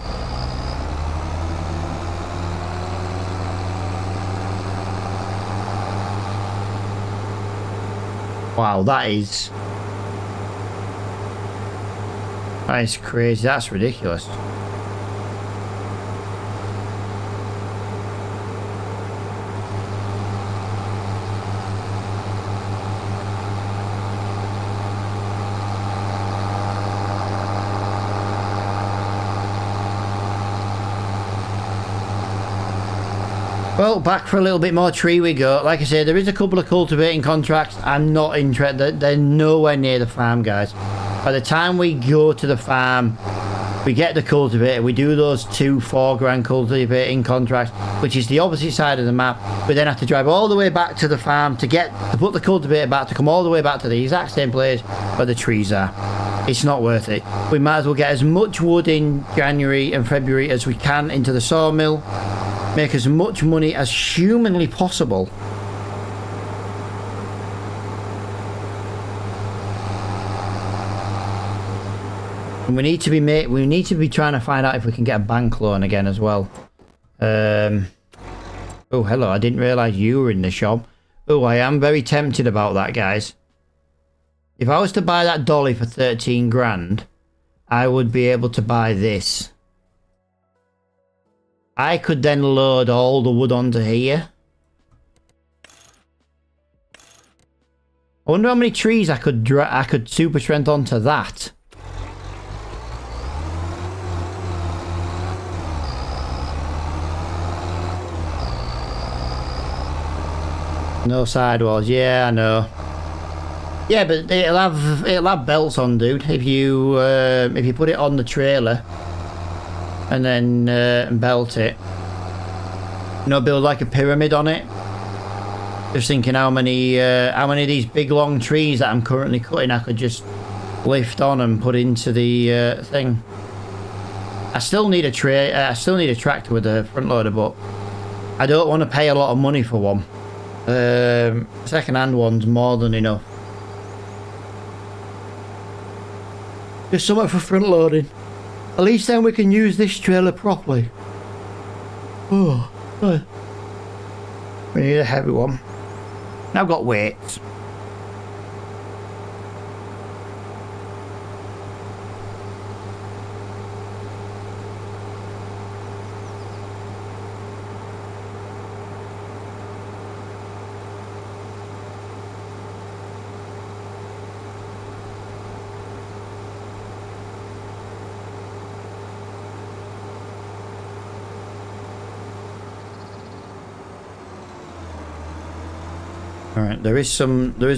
Wow, that is crazy. That's ridiculous. Well, back for a little bit more tree we go. Like I said, there is a couple of cultivating contracts. I'm not interested. They're nowhere near the farm, guys. By the time we go to the farm, we get the cultivator. We do those 2 4-grand cultivating contracts, which is the opposite side of the map. We then have to drive all the way back to the farm to put the cultivator back, to come all the way back to the exact same place where the trees are. It's not worth it. We might as well get as much wood in January and February as we can into the sawmill. Make as much money as humanly possible. And we need to be trying to find out if we can get a bank loan again as well. Oh, hello, I didn't realise you were in the shop. Oh, I am very tempted about that, guys. If I was to buy that dolly for 13 grand, I would be able to buy this. I could then load all the wood onto here. I wonder how many trees I could super strength onto that. No sidewalls. Yeah, I know. Yeah, but it'll have belts on, dude. If you put it on the trailer. And then belt it. You know, build like a pyramid on it. Just thinking how many of these big long trees that I'm currently cutting I could just lift on and put into the thing. I still need a tractor with a front loader, but I don't want to pay a lot of money for one. Second-hand one's more than enough. Just something for front loading. At least then we can use this trailer properly. Oh, we need a heavy one. I've got weights. Alright, there is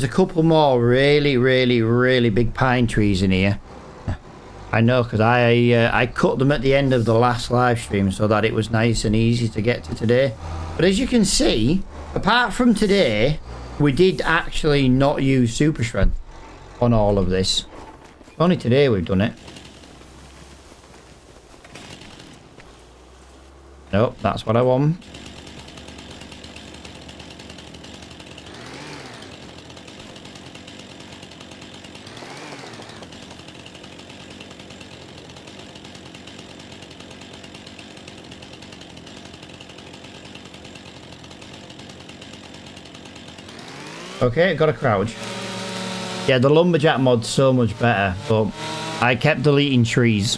a couple more really big pine trees in here. I know, because I cut them at the end of the last live stream so that it was nice and easy to get to today. But as you can see, apart from today, we did actually not use super strength on all of this. Only today we've done it. Nope, that's what I want. Okay, got a crouch. Yeah, the lumberjack mod's so much better, but I kept deleting trees.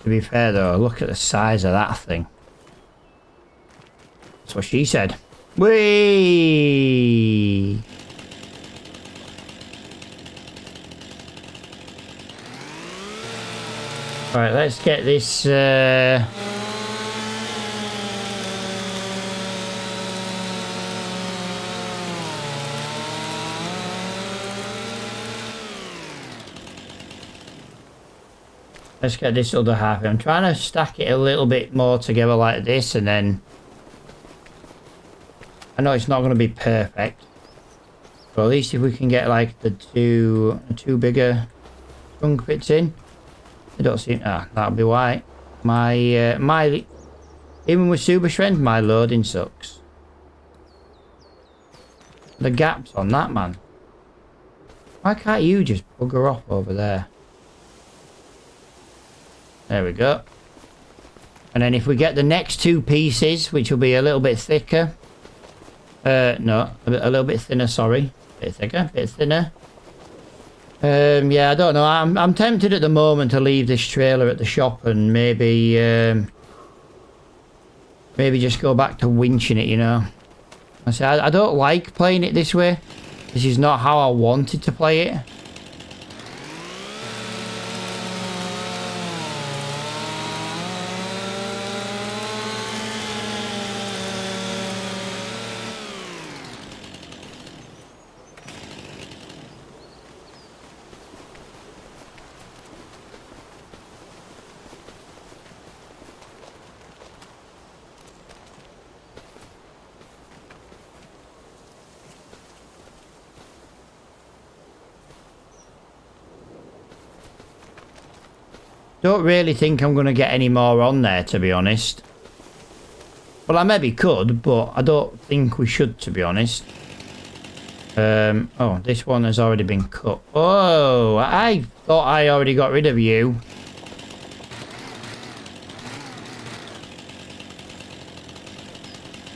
To be fair though, look at the size of that thing. That's what she said. Whee! Right, let's get this let's get this other half. I'm trying to stack it a little bit more together like this, and then I know it's not going to be perfect, but at least if we can get like the two bigger chunk bits in, I don't see. That'll be why my even with super strength, my loading sucks. The gaps on that, man. Why can't you just bugger off over there? There we go. And then if we get the next two pieces, which will be a little bit thicker. No, a little bit thinner, sorry. A bit thicker, a bit thinner. Yeah, I don't know. I'm tempted at the moment to leave this trailer at the shop and maybe just go back to winching it, you know. I say I don't like playing it this way. This is not how I wanted to play it. Don't really think I'm going to get any more on there, to be honest. Well, I maybe could, but I don't think we should, to be honest. Oh, this one has already been cut. Oh, I thought I already got rid of you.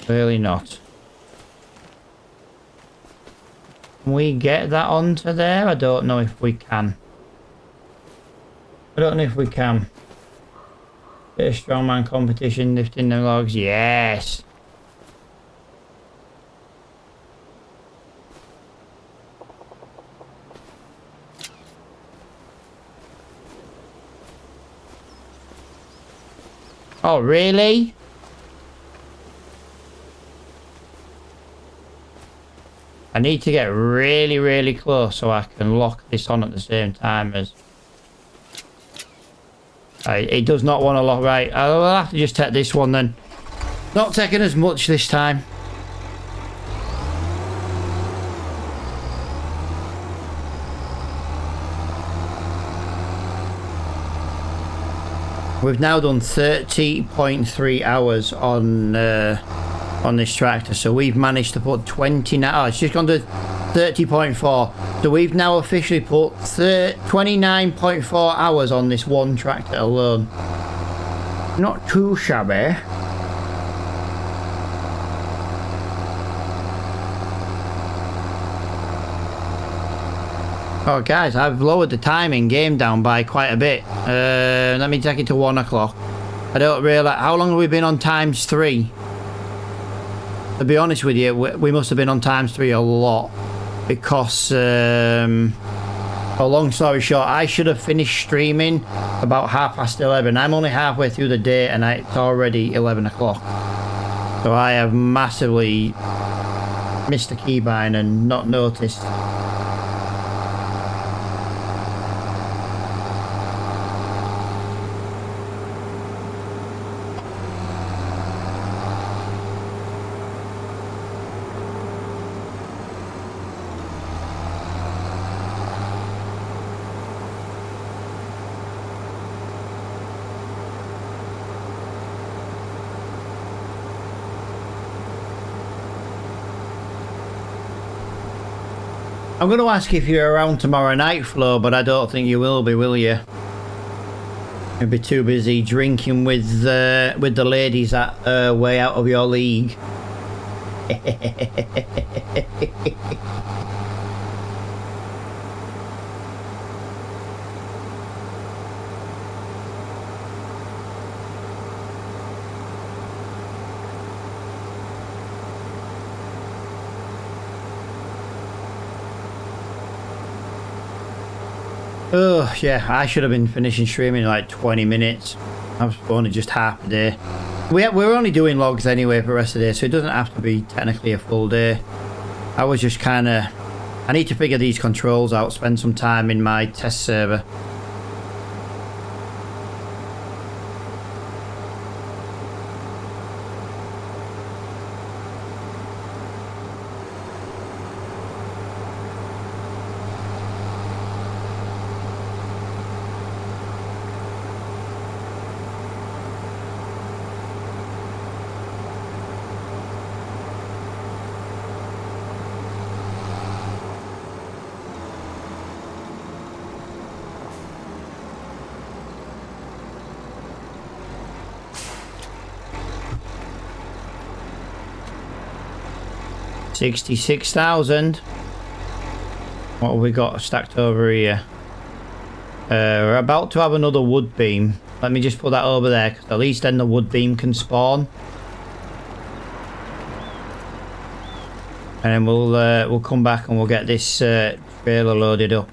Clearly not. Can we get that onto there? I don't know if we can. I don't know if we can. Bit of strongman competition, lifting the logs. Yes. Oh, really? I need to get really, really close so I can lock this on at the same time as... it does not want to lock. Right, I'll have to just take this one then. Not taking as much this time. We've now done 30.3 hours on this tractor, so we've managed to put 29. Oh, it's just gone to 30.4. So we've now officially put 29.4 hours on this one tractor alone. Not too shabby. Oh guys, I've lowered the timing game down by quite a bit. Let me take it to 1 o'clock. I don't realise, how long have we been on ×3? To be honest with you, we must have been on ×3 a lot. Because, long story short, I should have finished streaming about 11:30. I'm only halfway through the day and it's already 11 o'clock. So I have massively missed the keybind and not noticed. I'm going to ask if you're around tomorrow night, Flo, but I don't think you will be, will you? You'll be too busy drinking with the ladies that are way out of your league. Oh, yeah, I should have been finishing streaming in like 20 minutes. I was only just half a day. We're only doing logs anyway for the rest of the day, so it doesn't have to be technically a full day. I was just kind of... I need to figure these controls out, spend some time in my test server. $66,000. What have we got stacked over here? We're about to have another wood beam. Let me just put that over there, because at least then the wood beam can spawn. And then we'll come back and we'll get this trailer loaded up.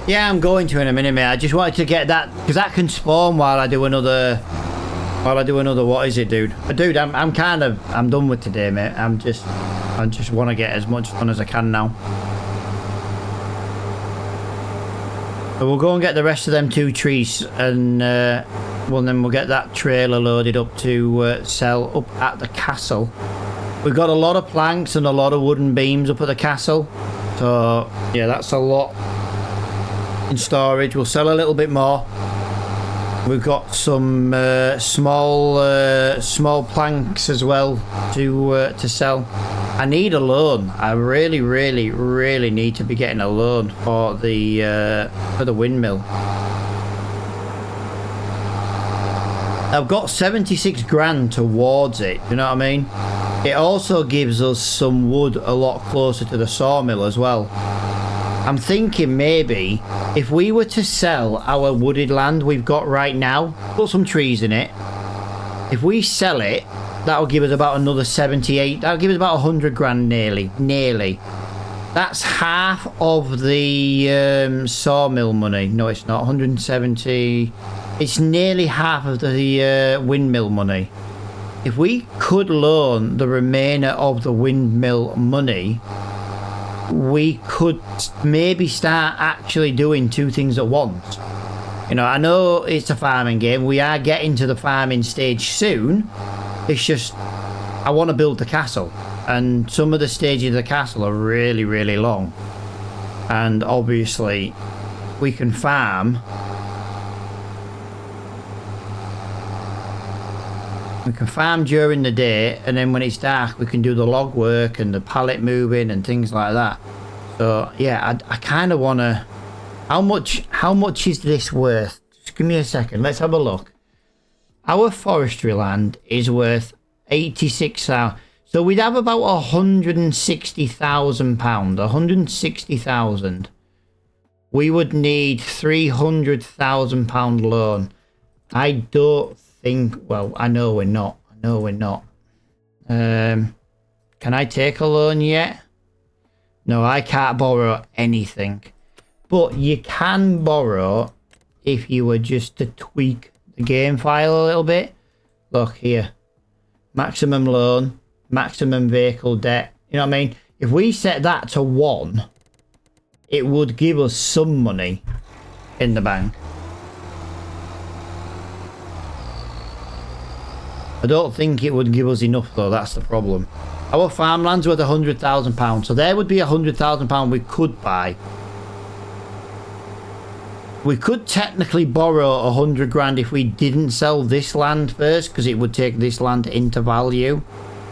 Yeah, I'm going to in a minute, mate. I just wanted to get that, because that can spawn while I do another... what is it, dude? Dude, I'm done with today, mate. I just want to get as much fun as I can now. So we'll go and get the rest of them 2 trees, and then we'll get that trailer loaded up to sell up at the castle. We've got a lot of planks and a lot of wooden beams up at the castle. So yeah, that's a lot in storage. We'll sell a little bit more. We've got some small planks as well to sell. I need a loan. I really need to be getting a loan for the windmill. I've got 76 grand towards it, you know what I mean? It also gives us some wood a lot closer to the sawmill as well. I'm thinking maybe if we were to sell our wooded land we've got right now, put some trees in it. If we sell it, that'll give us about another 78. That'll give us about 100 grand nearly. That's half of the sawmill money. No, it's not. 170. It's nearly half of the windmill money. If we could loan the remainder of the windmill money, we could maybe start actually doing two things at once. You know, I know it's a farming game. We are getting to the farming stage soon. It's just, I want to build the castle. And some of the stages of the castle are really, really long. And obviously, we can farm. We can farm during the day, and then when it's dark, we can do the log work and the pallet moving and things like that. So yeah, I kind of want to. How much is this worth? Just give me a second. Let's have a look. Our forestry land is worth 86,000. So we'd have about £160,000. 160,000. We would need £300,000 loan. I don't think. Well, I know we're not. Can I take a loan yet? No, I can't borrow anything. But you can borrow if you were just to tweak the game file a little bit. Look here. Maximum loan, maximum vehicle debt. You know what I mean? If we set that to 1, it would give us some money in the bank. I don't think it would give us enough though, that's the problem. Our farmland's worth £100,000, so there would be £100,000 we could buy. We could technically borrow 100 grand if we didn't sell this land first, because it would take this land into value.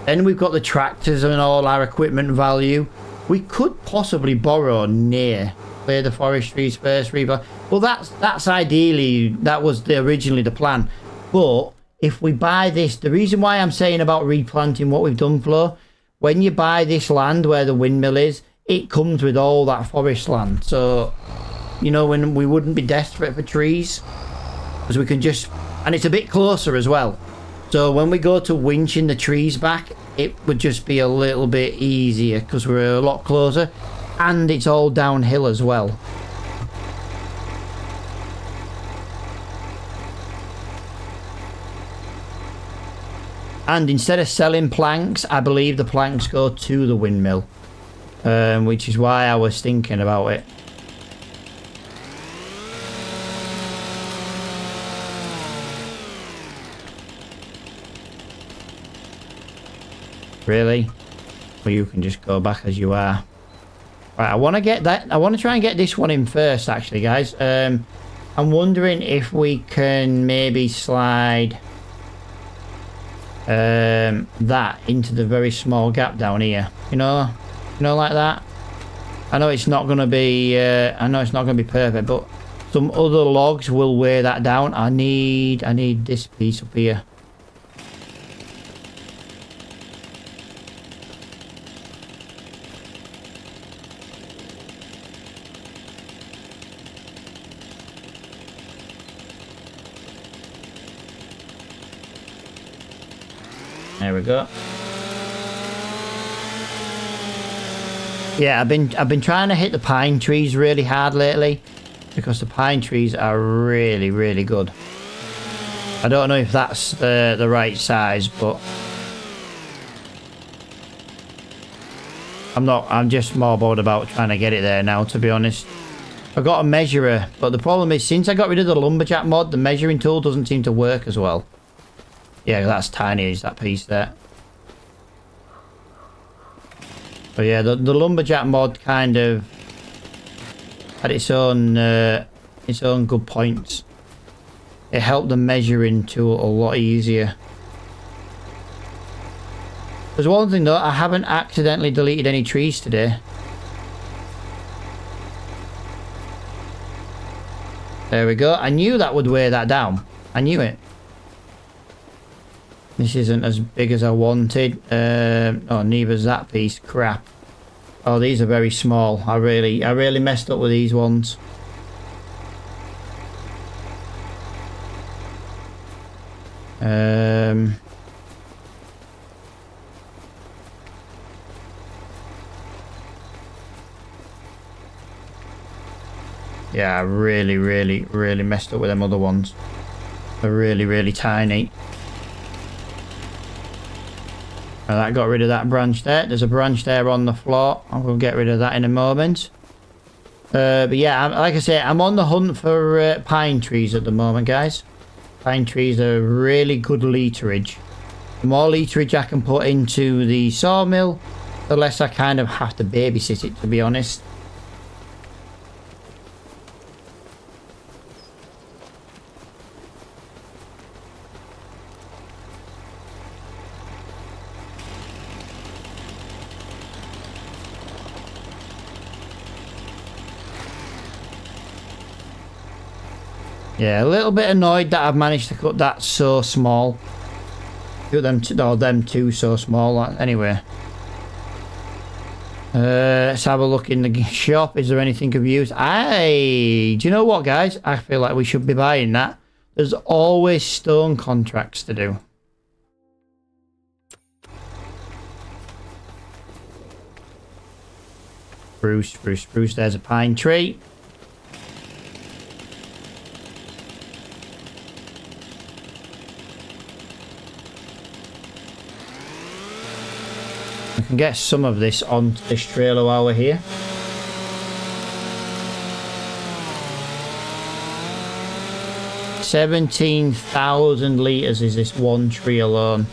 Then we've got the tractors and all our equipment value. We could possibly borrow near, clear the forest trees first, rebuild. Well, that's ideally, that was originally the plan. But if we buy this, the reason why I'm saying about replanting what we've done, Flo, when you buy this land where the windmill is, it comes with all that forest land. So, you know, when we wouldn't be desperate for trees, because we can just, and it's a bit closer as well. So when we go to winching the trees back, it would just be a little bit easier because we're a lot closer, and it's all downhill as well. And instead of selling planks, I believe the planks go to the windmill, which is why I was thinking about it. Really? Well, you can just go back as you are. Right, I want to get that. I want to try and get this one in first, actually, guys. I'm wondering if we can maybe slide that into the very small gap down here. You know, like that. I know it's not going to be. I know it's not going to be perfect, but some other logs will weigh that down. I need this piece up here. There we go. Yeah, I've been trying to hit the pine trees really hard lately because the pine trees are really, really good. I don't know if that's the right size, but I'm just more bored about trying to get it there now, to be honest. I've got a measurer, but the problem is since I got rid of the lumberjack mod, the measuring tool doesn't seem to work as well. Yeah, that's tiny, is that piece there. But yeah, the lumberjack mod kind of had its own good points. It helped the measuring tool a lot easier. There's one thing though, I haven't accidentally deleted any trees today. There we go. I knew that would weigh that down. I knew it. This isn't as big as I wanted. Oh, neither's that piece. Crap. Oh, these are very small. I really messed up with these ones. Yeah, I really messed up with them other ones. They're really tiny. And that got rid of that branch there. There's a branch there on the floor. I will get rid of that in a moment. But yeah, like I say, I'm on the hunt for pine trees at the moment, guys. Pine trees are really good literage. The more literage I can put into the sawmill, the less I kind of have to babysit it, to be honest. Yeah, a little bit annoyed that I've managed to cut that so small. Them two so small. Anyway. Let's have a look in the shop. Is there anything of use? Do you know what, guys? I feel like we should be buying that. There's always stone contracts to do. Spruce. There's a pine tree. I can get some of this onto this trailer while we're here. $17,000 litres is this one tree alone.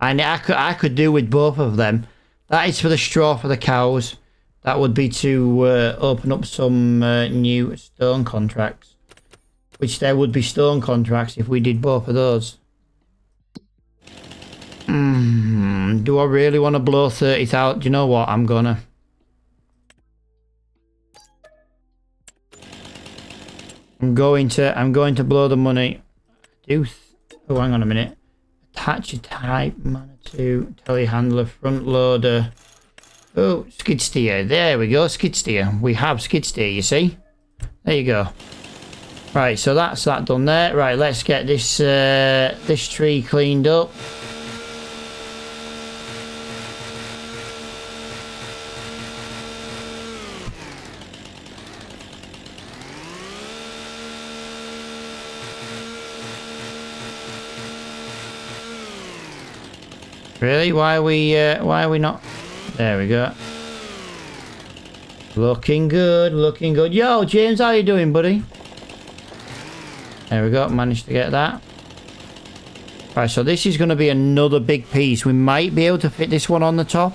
And I could do with both of them. That is for the straw for the cows. That would be to open up some new stone contracts. Which there would be stone contracts if we did both of those. Do I really want to blow 30,000? Do you know what? I'm gonna. I'm going to blow the money. Oh, hang on a minute. Attach a type Manitou telehandler front loader. Oh, skid steer. There we go, skid steer. We have skid steer, you see. There you go. Right, so that's that done there. Right, let's get this this tree cleaned up. Really? Why are we not? There we go. Looking good, looking good. Yo, James, how you doing, buddy? There we go, managed to get that. Right, so this is going to be another big piece. We might be able to fit this one on the top.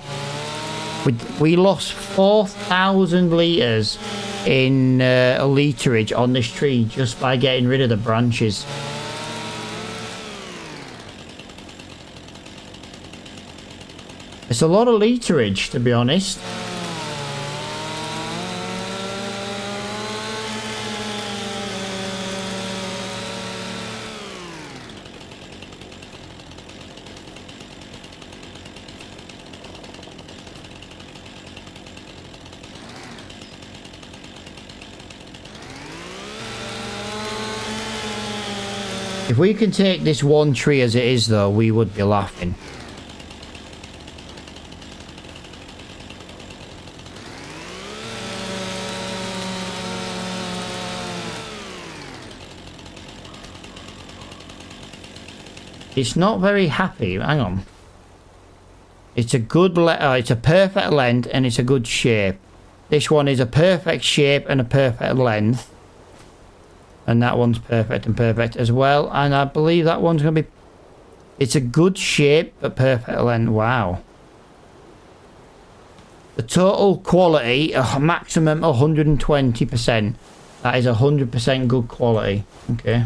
We lost 4,000 litres in literage on this tree just by getting rid of the branches. It's a lot of literage, to be honest. If we can take this one tree as it is, though, we would be laughing. It's not very happy. Hang on. It's a good it's a perfect length and it's a good shape. This one is a perfect shape and a perfect length. And that one's perfect and perfect as well. And I believe that one's going to be... It's a good shape but perfect length. Wow. The total quality, a maximum 120%. That is 100% good quality. Okay.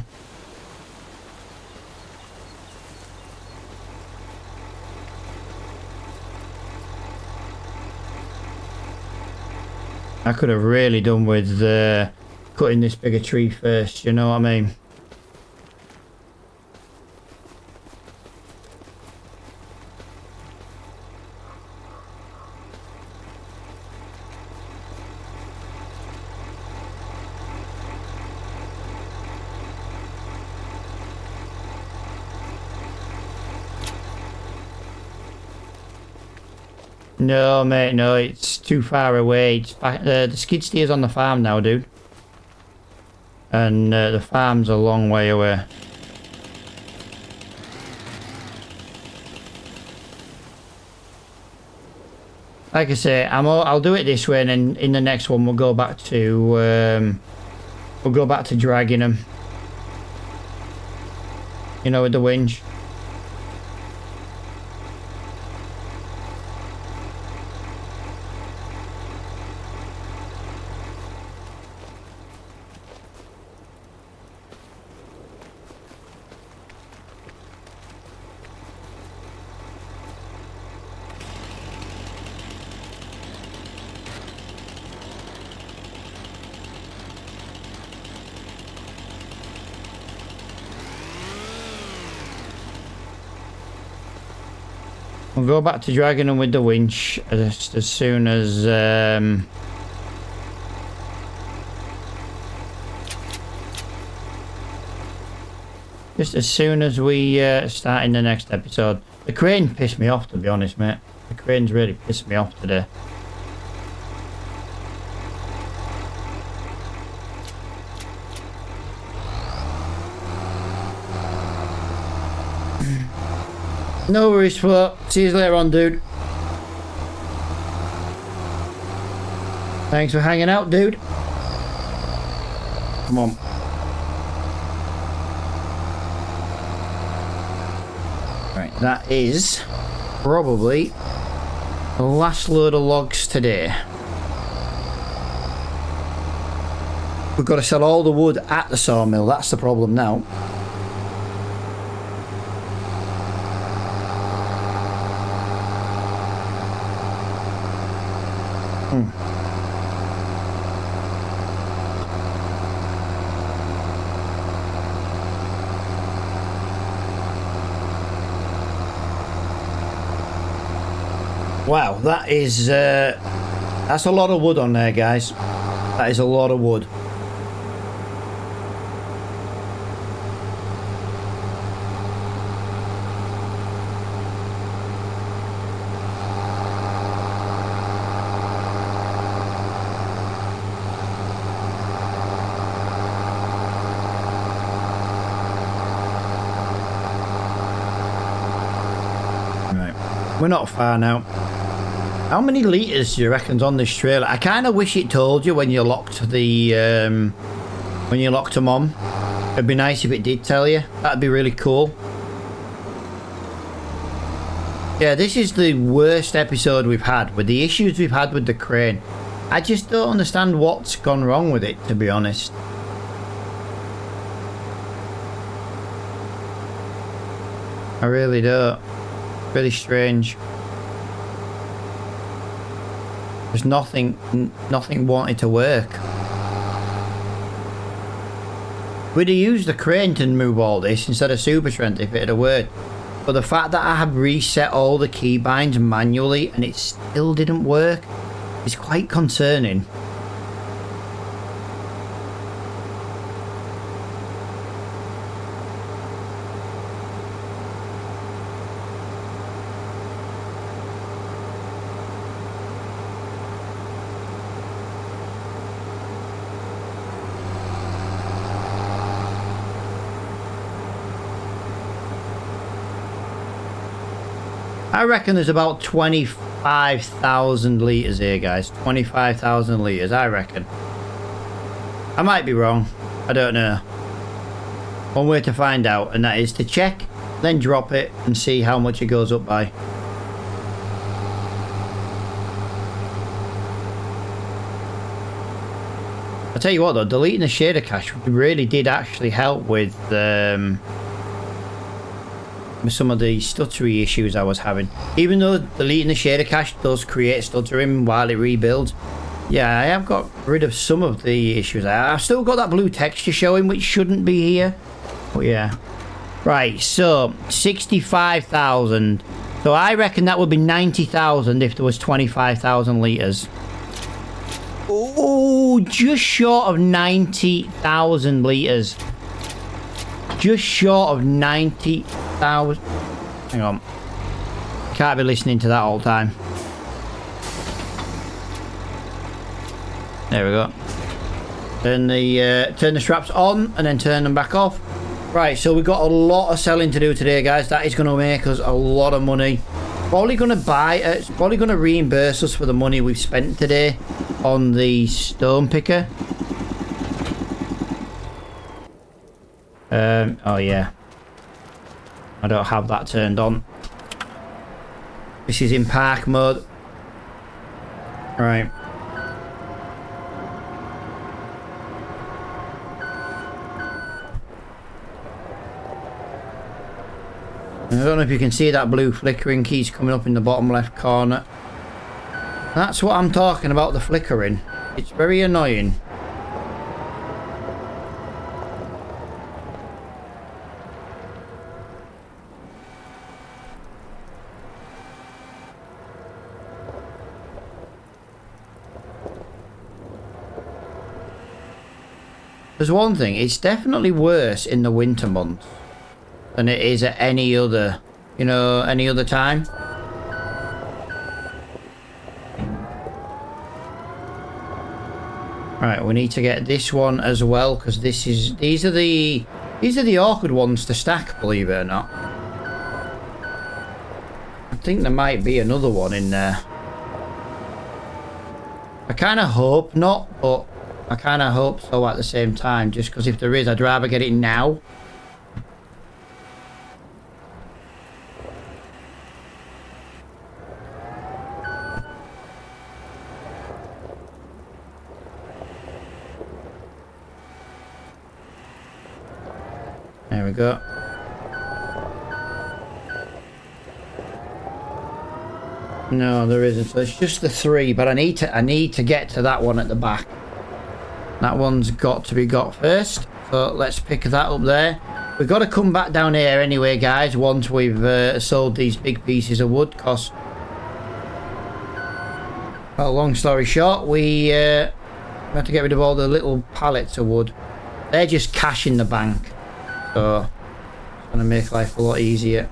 I could have really done with cutting this bigger tree first, you know what I mean? No, mate, no, it's too far away. It's the skid steer's on the farm now, dude. And the farm's a long way away. Like I say, I'll do it this way, and then in the next one we'll go back to dragging them. You know, with the winch. We'll go back to dragging them with the winch as soon as just as soon as we start in the next episode. The crane pissed me off, to be honest, mate. The crane's really pissed me off today. No worries, Flo. See you later on, dude. Thanks for hanging out, dude. Come on. Right, that is probably the last load of logs today. We've got to sell all the wood at the sawmill. That's the problem now. Wow, that is that's a lot of wood on there, guys. That is a lot of wood. Right, we're not far now. How many litres do you reckon's on this trailer? I kind of wish it told you when you locked the when you locked them on. It'd be nice if it did tell you. That'd be really cool. Yeah, this is the worst episode we've had with the issues we've had with the crane. I just don't understand what's gone wrong with it, to be honest. I really don't. Really strange. There's nothing wanted to work. We'd have used the crane to move all this instead of super strength if it had worked. But the fact that I have reset all the keybinds manually and it still didn't work is quite concerning. I reckon there's about 25,000 litres here, guys. 25,000 litres, I reckon. I might be wrong. I don't know. One way to find out, and that is to check, then drop it, and see how much it goes up by. I'll tell you what though, deleting the shader cache really did actually help with some of the stuttery issues I was having. Even though deleting the shader cache does create stuttering while it rebuilds, Yeah, I have got rid of some of the issues. I've still got that blue texture showing, which shouldn't be here. But yeah. Right, so 65,000. So I reckon that would be 90,000 if there was 25,000 litres. Oh, just short of 90,000 litres. Just short of 90,000. Hang on. Can't be listening to that all the time. There we go. Turn the straps on and then turn them back off. Right, so we've got a lot of selling to do today, guys. That is going to make us a lot of money. Probably going to probably going to reimburse us for the money we've spent today on the stone picker. Oh yeah. I don't have that turned on. This is in park mode. Right. I don't know if you can see that blue flickering keys coming up in the bottom left corner. That's what I'm talking about, the flickering. It's very annoying. There's one thing, it's definitely worse in the winter months than it is at any other, you know, any other time. Right, we need to get this one as well, because these are the awkward ones to stack, believe it or not. I think there might be another one in there. I kind of hope not, but I kind of hope so at the same time, just because if there is, I'd rather get it now. There we go. No, there isn't. So it's just the three, but I need to get to that one at the back. That one's got to be got first. So let's pick that up there. We've got to come back down here anyway, guys, once we've sold these big pieces of wood, because well, long story short, we have to get rid of all the little pallets of wood. They're just cash in the bank. So it's going to make life a lot easier.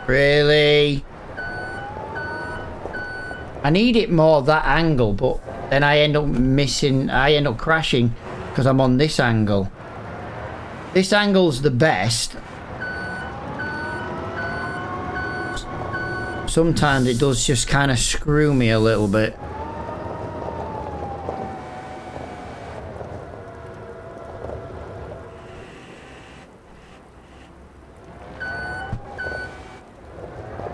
Really? I need it more that angle, but then I end up crashing because I'm on this angle. This angle's the best. Sometimes it does just kind of screw me a little bit.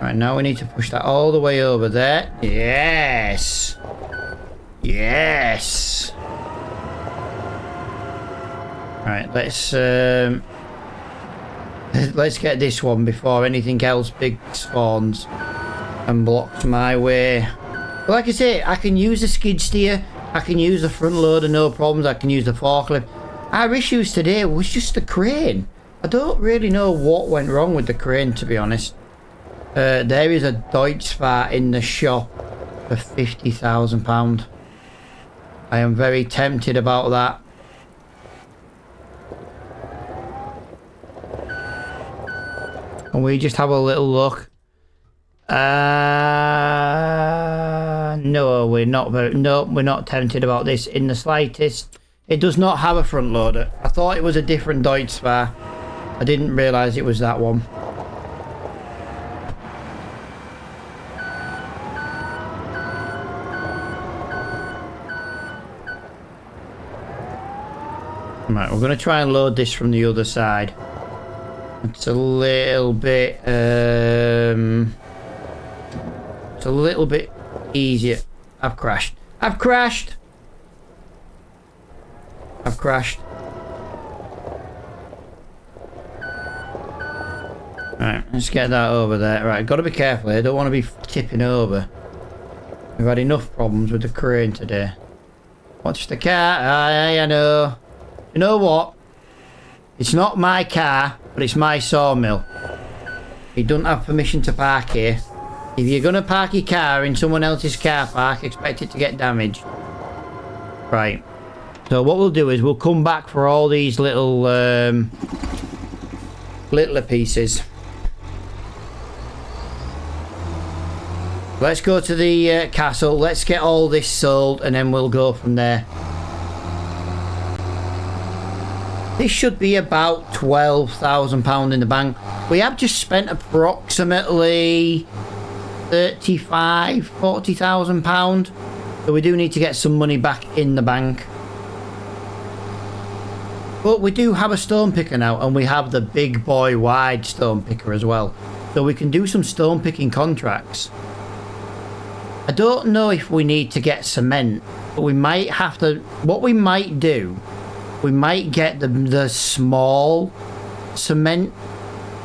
Right, now we need to push that all the way over there. Yes! Yes! Right, let's get this one before anything else big spawns and blocks my way. But like I say, I can use the skid steer, I can use the front loader, no problems, I can use the forklift. Our issues today was just the crane. I don't really know what went wrong with the crane, to be honest. There is a Deutschfahrt in the shop for £50,000. I am very tempted about that. Can we just have a little look? No, we're not we're not tempted about this in the slightest. It does not have a front loader. I thought it was a different Deutschfahrt. I didn't realise it was that one. Right, we're going to try and load this from the other side. It's a little bit easier. I've crashed. I've crashed. I've crashed. Right, let's get that over there. Right, got to be careful here. Don't want to be tipping over. We've had enough problems with the crane today. Watch the car. I know. You know what? It's not my car, but it's my sawmill. You don't have permission to park here. If you're going to park your car in someone else's car park, expect it to get damaged. Right. So what we'll do is we'll come back for all these little littler pieces. Let's go to the castle. Let's get all this sold and then we'll go from there. This should be about £12,000 in the bank. We have just spent approximately £40,000. So we do need to get some money back in the bank. But we do have a stone picker now, and we have the big boy wide stone picker as well. So we can do some stone picking contracts. I don't know if we need to get cement, but we might have to. What we might do, we might get the small cement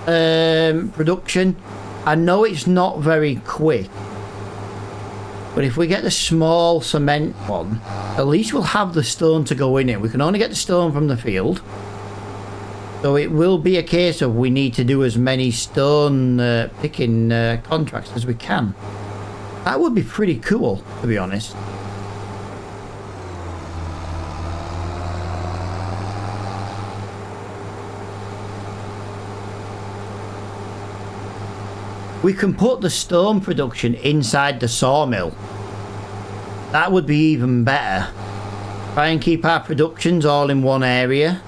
production. I know it's not very quick, but if we get the small cement one, at least we'll have the stone to go in it. We can only get the stone from the field, so it will be a case of we need to do as many stone picking contracts as we can. That would be pretty cool, to be honest. We can put the stone production inside the sawmill. That would be even better. Try and keep our productions all in one area.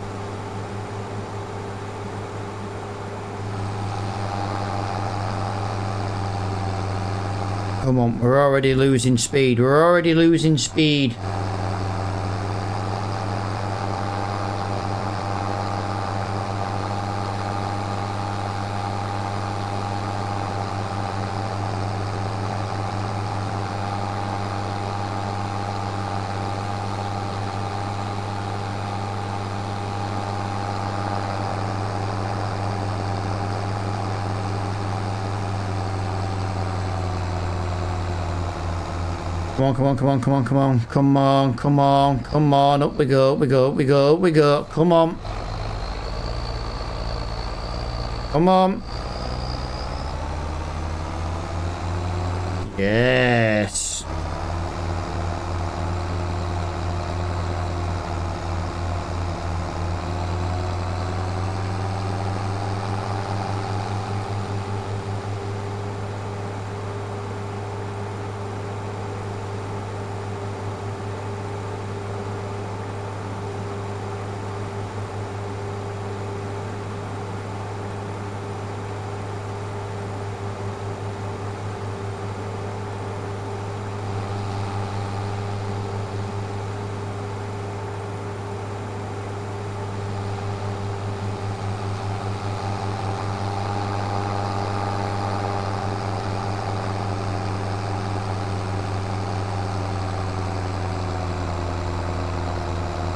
Come on, we're already losing speed. We're already losing speed. Come on, come on, come on, come on, come on, come on, come on, come on, up we go, we go, we go, we go, come on. Come on. Yes.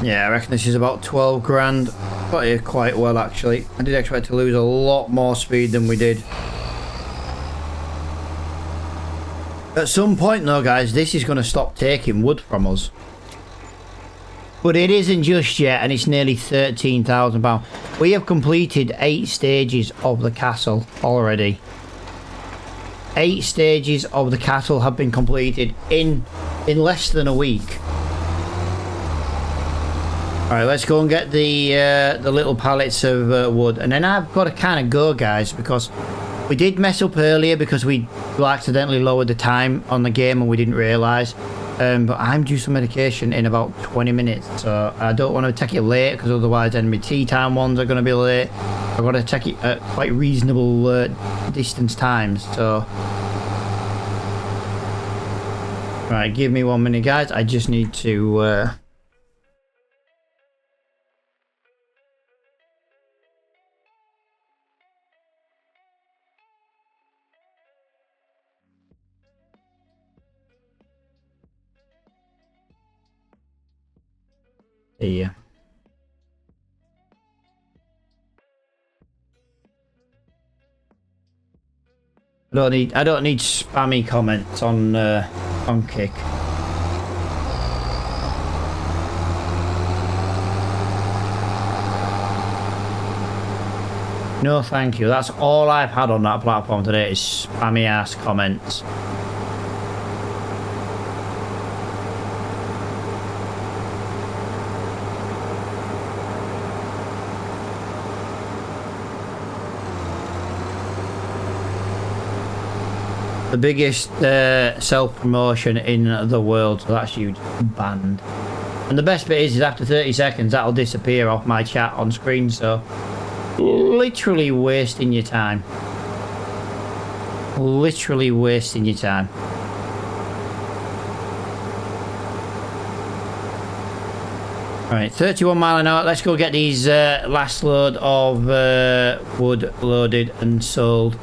Yeah, I reckon this is about 12 grand. Got here quite well, actually. I did expect to lose a lot more speed than we did. At some point, though, guys, this is going to stop taking wood from us. But it isn't just yet, and it's nearly £13,000. We have completed 8 stages of the castle already. 8 stages of the castle have been completed in less than a week. Alright, let's go and get the little pallets of wood. And then I've got to kind of go, guys, because we did mess up earlier because we accidentally lowered the time on the game and we didn't realise. But I'm due some medication in about 20 minutes. So I don't want to take it late because otherwise then my tea time ones are going to be late. I've got to take it at quite reasonable distance times. So... Right, give me 1 minute, guys. I just need to... Yeah. I don't need spammy comments on Kick. No, thank you. That's all I've had on that platform today is spammy ass comments. The biggest self-promotion in the world, so that's huge. Banned. And the best bit is after 30 seconds that'll disappear off my chat on screen, so literally wasting your time. Literally wasting your time. Alright, 31 mile an hour. Let's go get these last load of wood loaded and sold.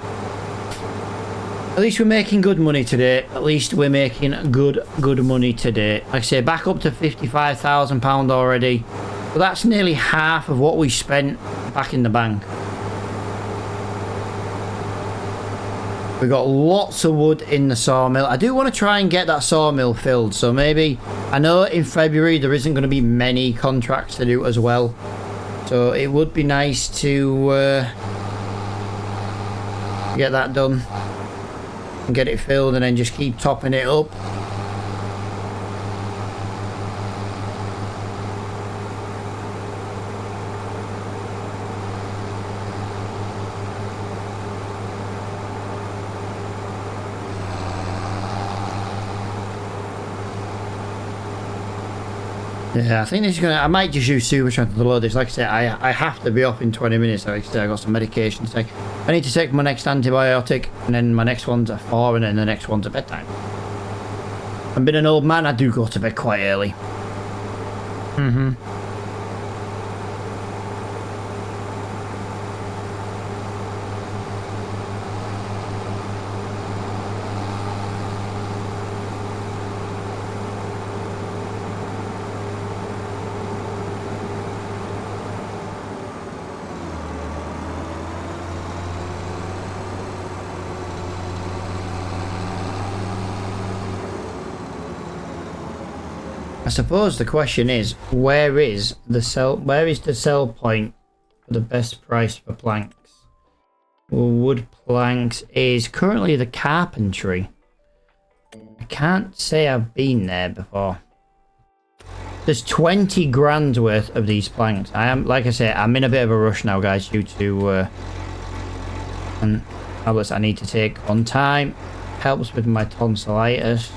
At least we're making good money today. At least we're making good money today. Like I say, back up to £55,000 already. But that's nearly half of what we spent back in the bank. We got lots of wood in the sawmill. I do want to try and get that sawmill filled. So maybe, I know in February there isn't going to be many contracts to do as well. So it would be nice to get that done. And get it filled and then just keep topping it up. Yeah, I think this is gonna. I might just use super strength to load this. Like I said, I have to be off in 20 minutes. Like I said, I got some medication to take. I need to take my next antibiotic, and then my next one's at 4, and then the next one's at bedtime. I'm being an old man. I do go to bed quite early. I suppose the question is, where is the sell point for the best price for planks? Well, wood planks is currently the carpentry. I can't say I've been there before. There's 20 grand worth of these planks. I am, like I say, I'm in a bit of a rush now, guys, due to tablets I need to take on time. Helps with my tonsillitis.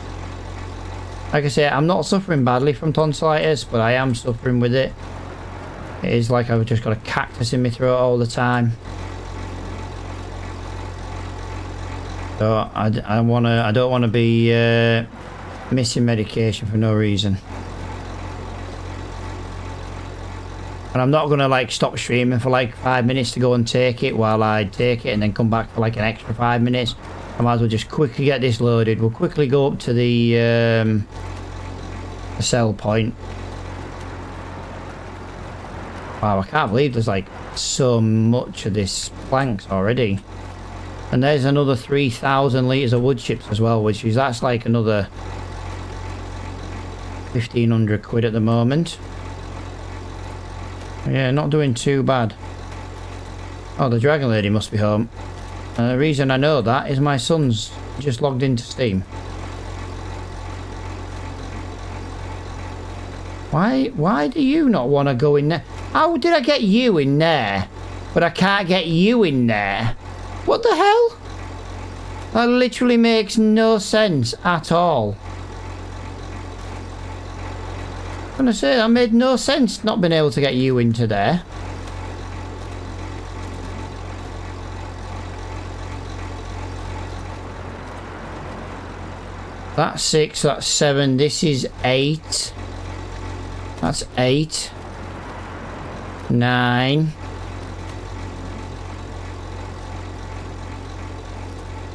Like I say, I'm not suffering badly from tonsillitis, but I am suffering with it. It is like I've just got a cactus in my throat all the time. So I don't want to be missing medication for no reason. And I'm not going to like stop streaming for like 5 minutes to go and take it while I take it and then come back for like an extra 5 minutes. I might as well just quickly get this loaded. We'll quickly go up to the sell point. Wow, I can't believe there's like so much of this planks already. And there's another 3,000 litres of wood chips as well, which is, that's like another 1,500 quid at the moment. Yeah, not doing too bad. Oh, the Dragon Lady must be home. The reason I know that is my son's just logged into Steam. Why do you not want to go in there? How did I get you in there, but I can't get you in there? What the hell? That literally makes no sense at all. I'm gonna say that made no sense not being able to get you into there. That's 6, that's 7, this is 8. That's 8. 9.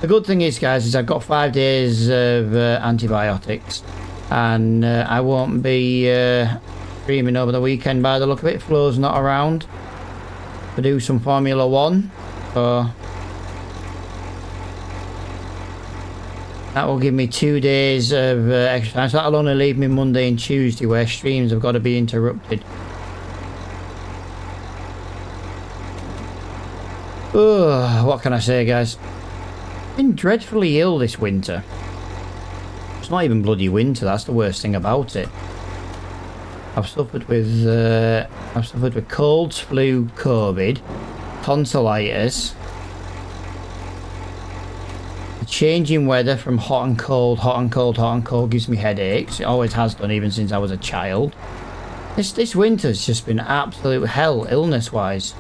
The good thing is, guys, is I've got 5 days of antibiotics. And I won't be streaming over the weekend by the look of it. Flo's not around to do some Formula 1. So That will give me 2 days of extra time. So that'll only leave me Monday and Tuesday where streams have got to be interrupted. Oh, what can I say, guys? Been dreadfully ill this winter. It's not even bloody winter. That's the worst thing about it. I've suffered with colds, flu, COVID, tonsillitis. The changing weather from hot and cold, hot and cold, hot and cold gives me headaches. It always has done, even since I was a child. This winter's just been absolute hell, illness-wise.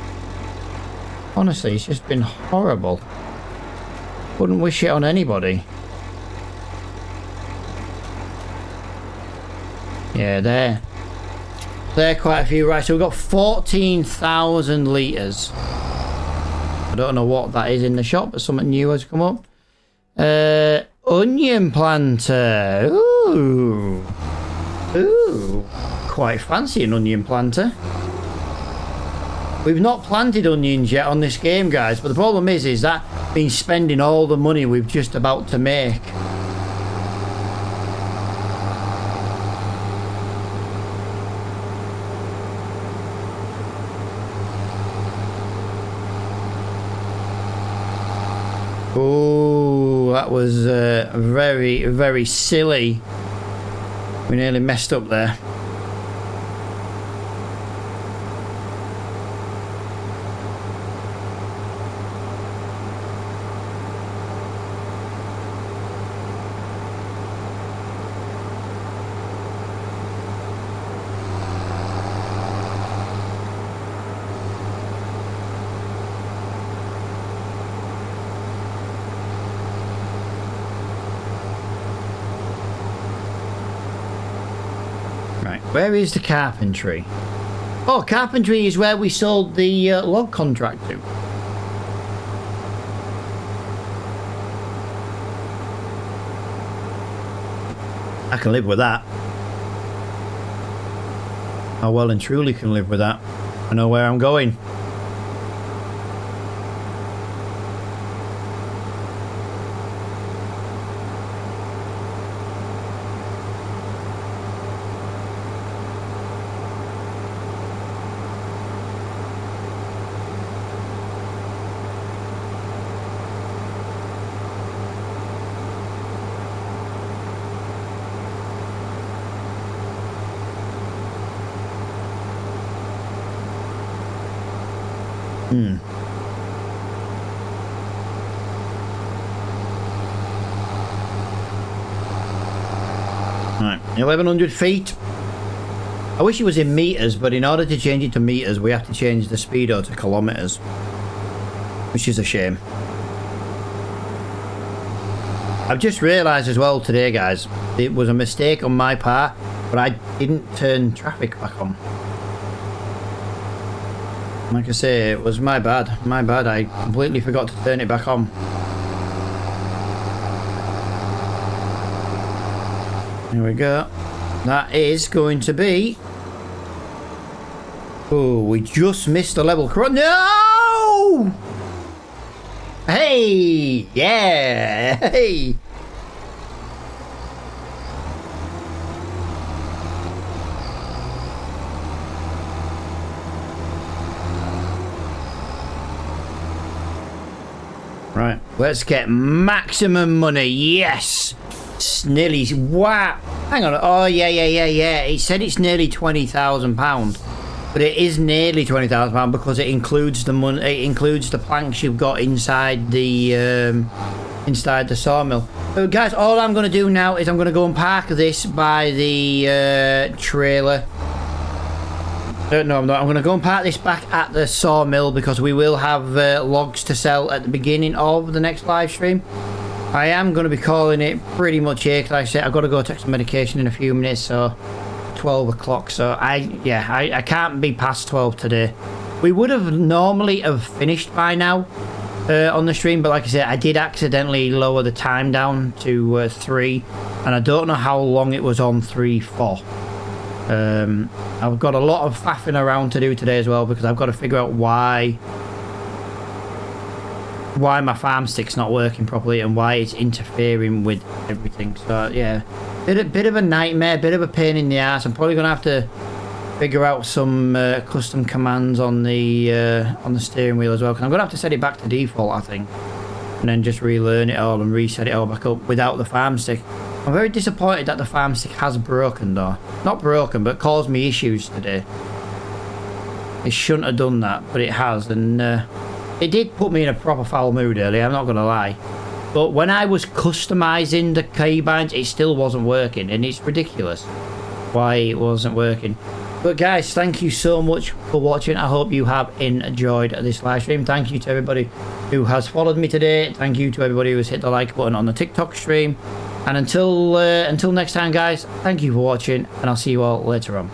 Honestly, it's just been horrible. Wouldn't wish it on anybody. Yeah, they're quite a few. Right, so we've got 14,000 litres. I don't know what that is in the shop, but something new has come up. Onion planter. Ooh. Ooh. Quite fancy an onion planter. We've not planted onions yet on this game, guys, but the problem is that means spending all the money we've just about to make. Oh, that was very, very silly. We nearly messed up there. Where is the carpentry? Oh, carpentry is where we sold the log contract to. I can live with that. I well and truly can live with that. I know where I'm going. Right, 1100 feet. I wish it was in meters, but in order to change it to meters, we have to change the speedo to kilometers, which is a shame. I've just realised as well today, guys, it was a mistake on my part, but I didn't turn traffic back on. Like I say, it was my bad. My bad. I completely forgot to turn it back on. Here we go. That is going to be... Oh, we just missed the level. No! Hey! Yeah! Hey! Right, let's get maximum money. Yes! It's nearly... Wow! Hang on. Oh, yeah. It said it's nearly £20,000. But it is nearly £20,000 because it includes the money. It includes the planks you've got inside the sawmill. So guys, all I'm going to do now is I'm going to go and park this by the trailer. No, I'm not. I'm going to go and park this back at the sawmill because we will have logs to sell at the beginning of the next live stream. I am going to be calling it pretty much here because like I said I've got to go take some medication in a few minutes, so 12 o'clock. So I can't be past 12 today. We would have normally have finished by now on the stream, but like I said, I did accidentally lower the time down to 3, and I don't know how long it was on 3 for. I've got a lot of faffing around to do today as well because I've got to figure out why why my farm stick's not working properly and why it's interfering with everything. So yeah, bit of a nightmare, bit of a pain in the ass. I'm probably gonna have to figure out some custom commands on the steering wheel as well, because I'm gonna have to set it back to default, I think, and then just relearn it all and reset it all back up without the farm stick. I'm very disappointed that the farm stick has broken though. Not broken, but caused me issues today. It shouldn't have done that, but it has, and it did put me in a proper foul mood earlier, I'm not going to lie. But when I was customising the keybinds, it still wasn't working, and it's ridiculous why it wasn't working. But guys, thank you so much for watching. I hope you have enjoyed this live stream. Thank you to everybody who has followed me today. Thank you to everybody who's hit the like button on the TikTok stream. And until next time, guys, thank you for watching, and I'll see you all later on.